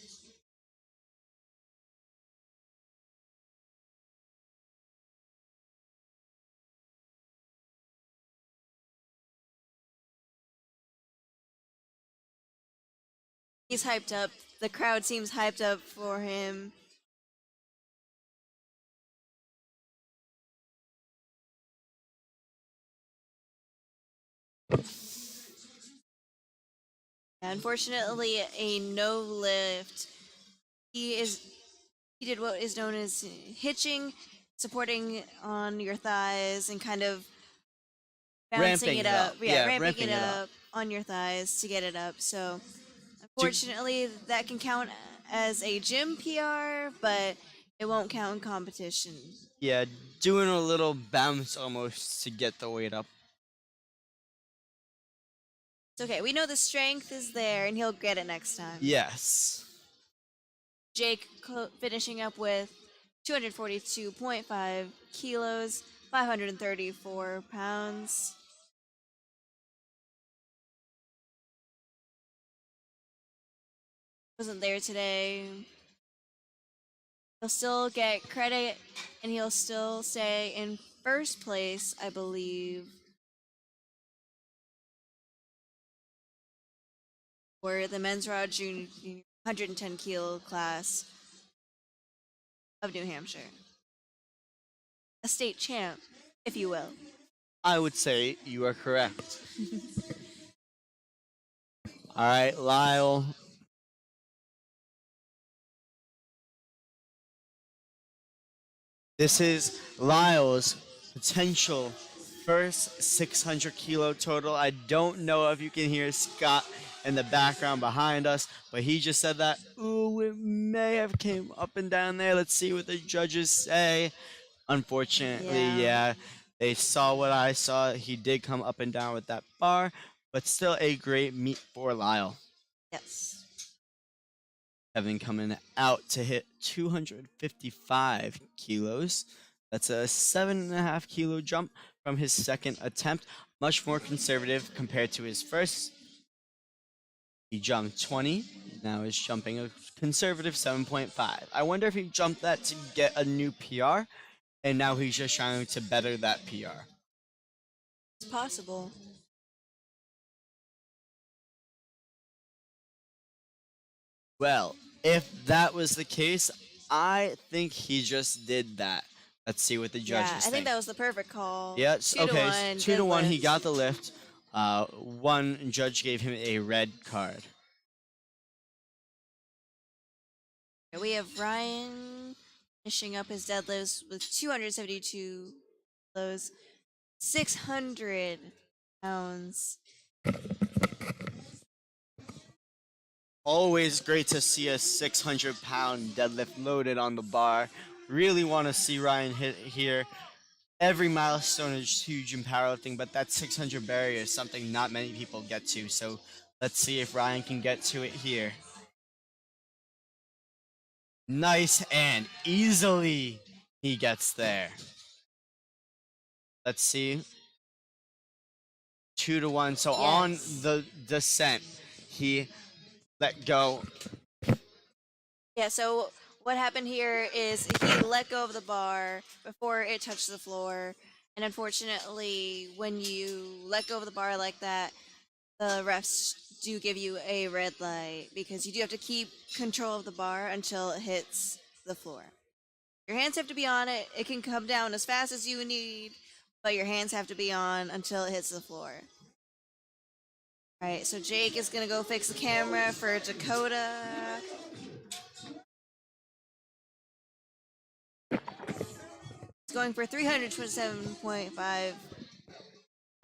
He's hyped up. The crowd seems hyped up for him. Unfortunately, a no lift. He did what is known as hitching, supporting on your thighs and kind of bouncing Ramping it it up. up. Yeah, Yeah, ramping it ramping it up. up on your thighs to get it up. So, Do, unfortunately, that can count as a gym PR, but it won't count in competition. yeah, doing a little bounce almost to get the weight up. It's okay. We know the strength is there, and he'll get it next time. Yes. Jake finishing up with 242.5 kilos, 534 pounds. Wasn't there today. He'll still get credit, and he'll still stay in first place, I believe, for the men's raw junior 110 kilo class of New Hampshire. A state champ, if you will. I would say you are correct. All right, Lyle. This is Lyle's potential first 600 kilo total. I don't know if you can hear Scott in the background behind us, but he just said that, ooh, it may have came up and down there. Let's see what the judges say. Unfortunately, yeah, they saw what I saw. He did come up and down with that bar, but still a great meet for Lyle. Yes. Kevin coming out to hit 255 kilos. That's a 7.5 kilo jump from his second attempt. Much more conservative compared to his first. He jumped 20. Now is jumping a conservative 7.5. I wonder if he jumped that to get a new PR, and now he's just trying to better that PR. It's possible. Well, if that was the case, I think he just did that. Let's see what the judges Yeah, I think that was the perfect call. Yeah, 2 okay. to 1. 2 to 1, he deadlift. got the lift. One judge gave him a red card. We have Ryan finishing up his deadlifts with 272 kilos, 600 pounds. Always great to see a 600-pound deadlift loaded on the bar. Really want to see Ryan hit here. Every milestone is huge in powerlifting, but that 600 barrier is something not many people get to. So let's see if Ryan can get to it here. Nice and easily he gets there. Let's see. 2 to 1. So on Yes. the descent, he let go. Yeah, so what happened here is he let go of the bar before it touched the floor. And unfortunately, when you let go of the bar like that, the refs do give you a red light because you do have to keep control of the bar until it hits the floor. Your hands have to be on it. It can come down as fast as you need, but your hands have to be on until it hits the floor. All right, so Jake is going to go fix the camera for Dakota. It's going for 327.5.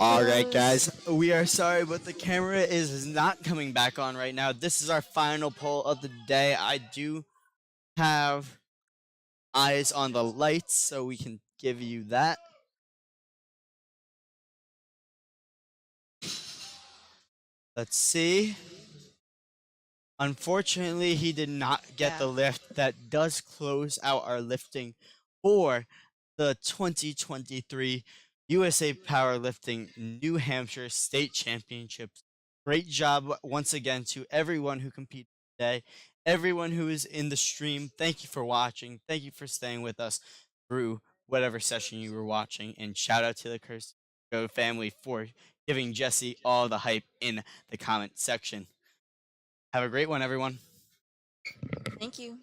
All right, kilos. guys, we are sorry, but the camera is not coming back on right now. This is our final poll of the day. I do have eyes on the lights, so we can give you that. Let's see. Unfortunately, he did not get the lift. That does close out our lifting for the 2023 USA Powerlifting New Hampshire State Championships. Great job once again to everyone who competed today, everyone who is in the stream. Thank you for watching. Thank you for staying with us through whatever session you were watching. And shout out to the Curse Go family for giving Jesse all the hype in the comment section. Have a great one, everyone. Thank you.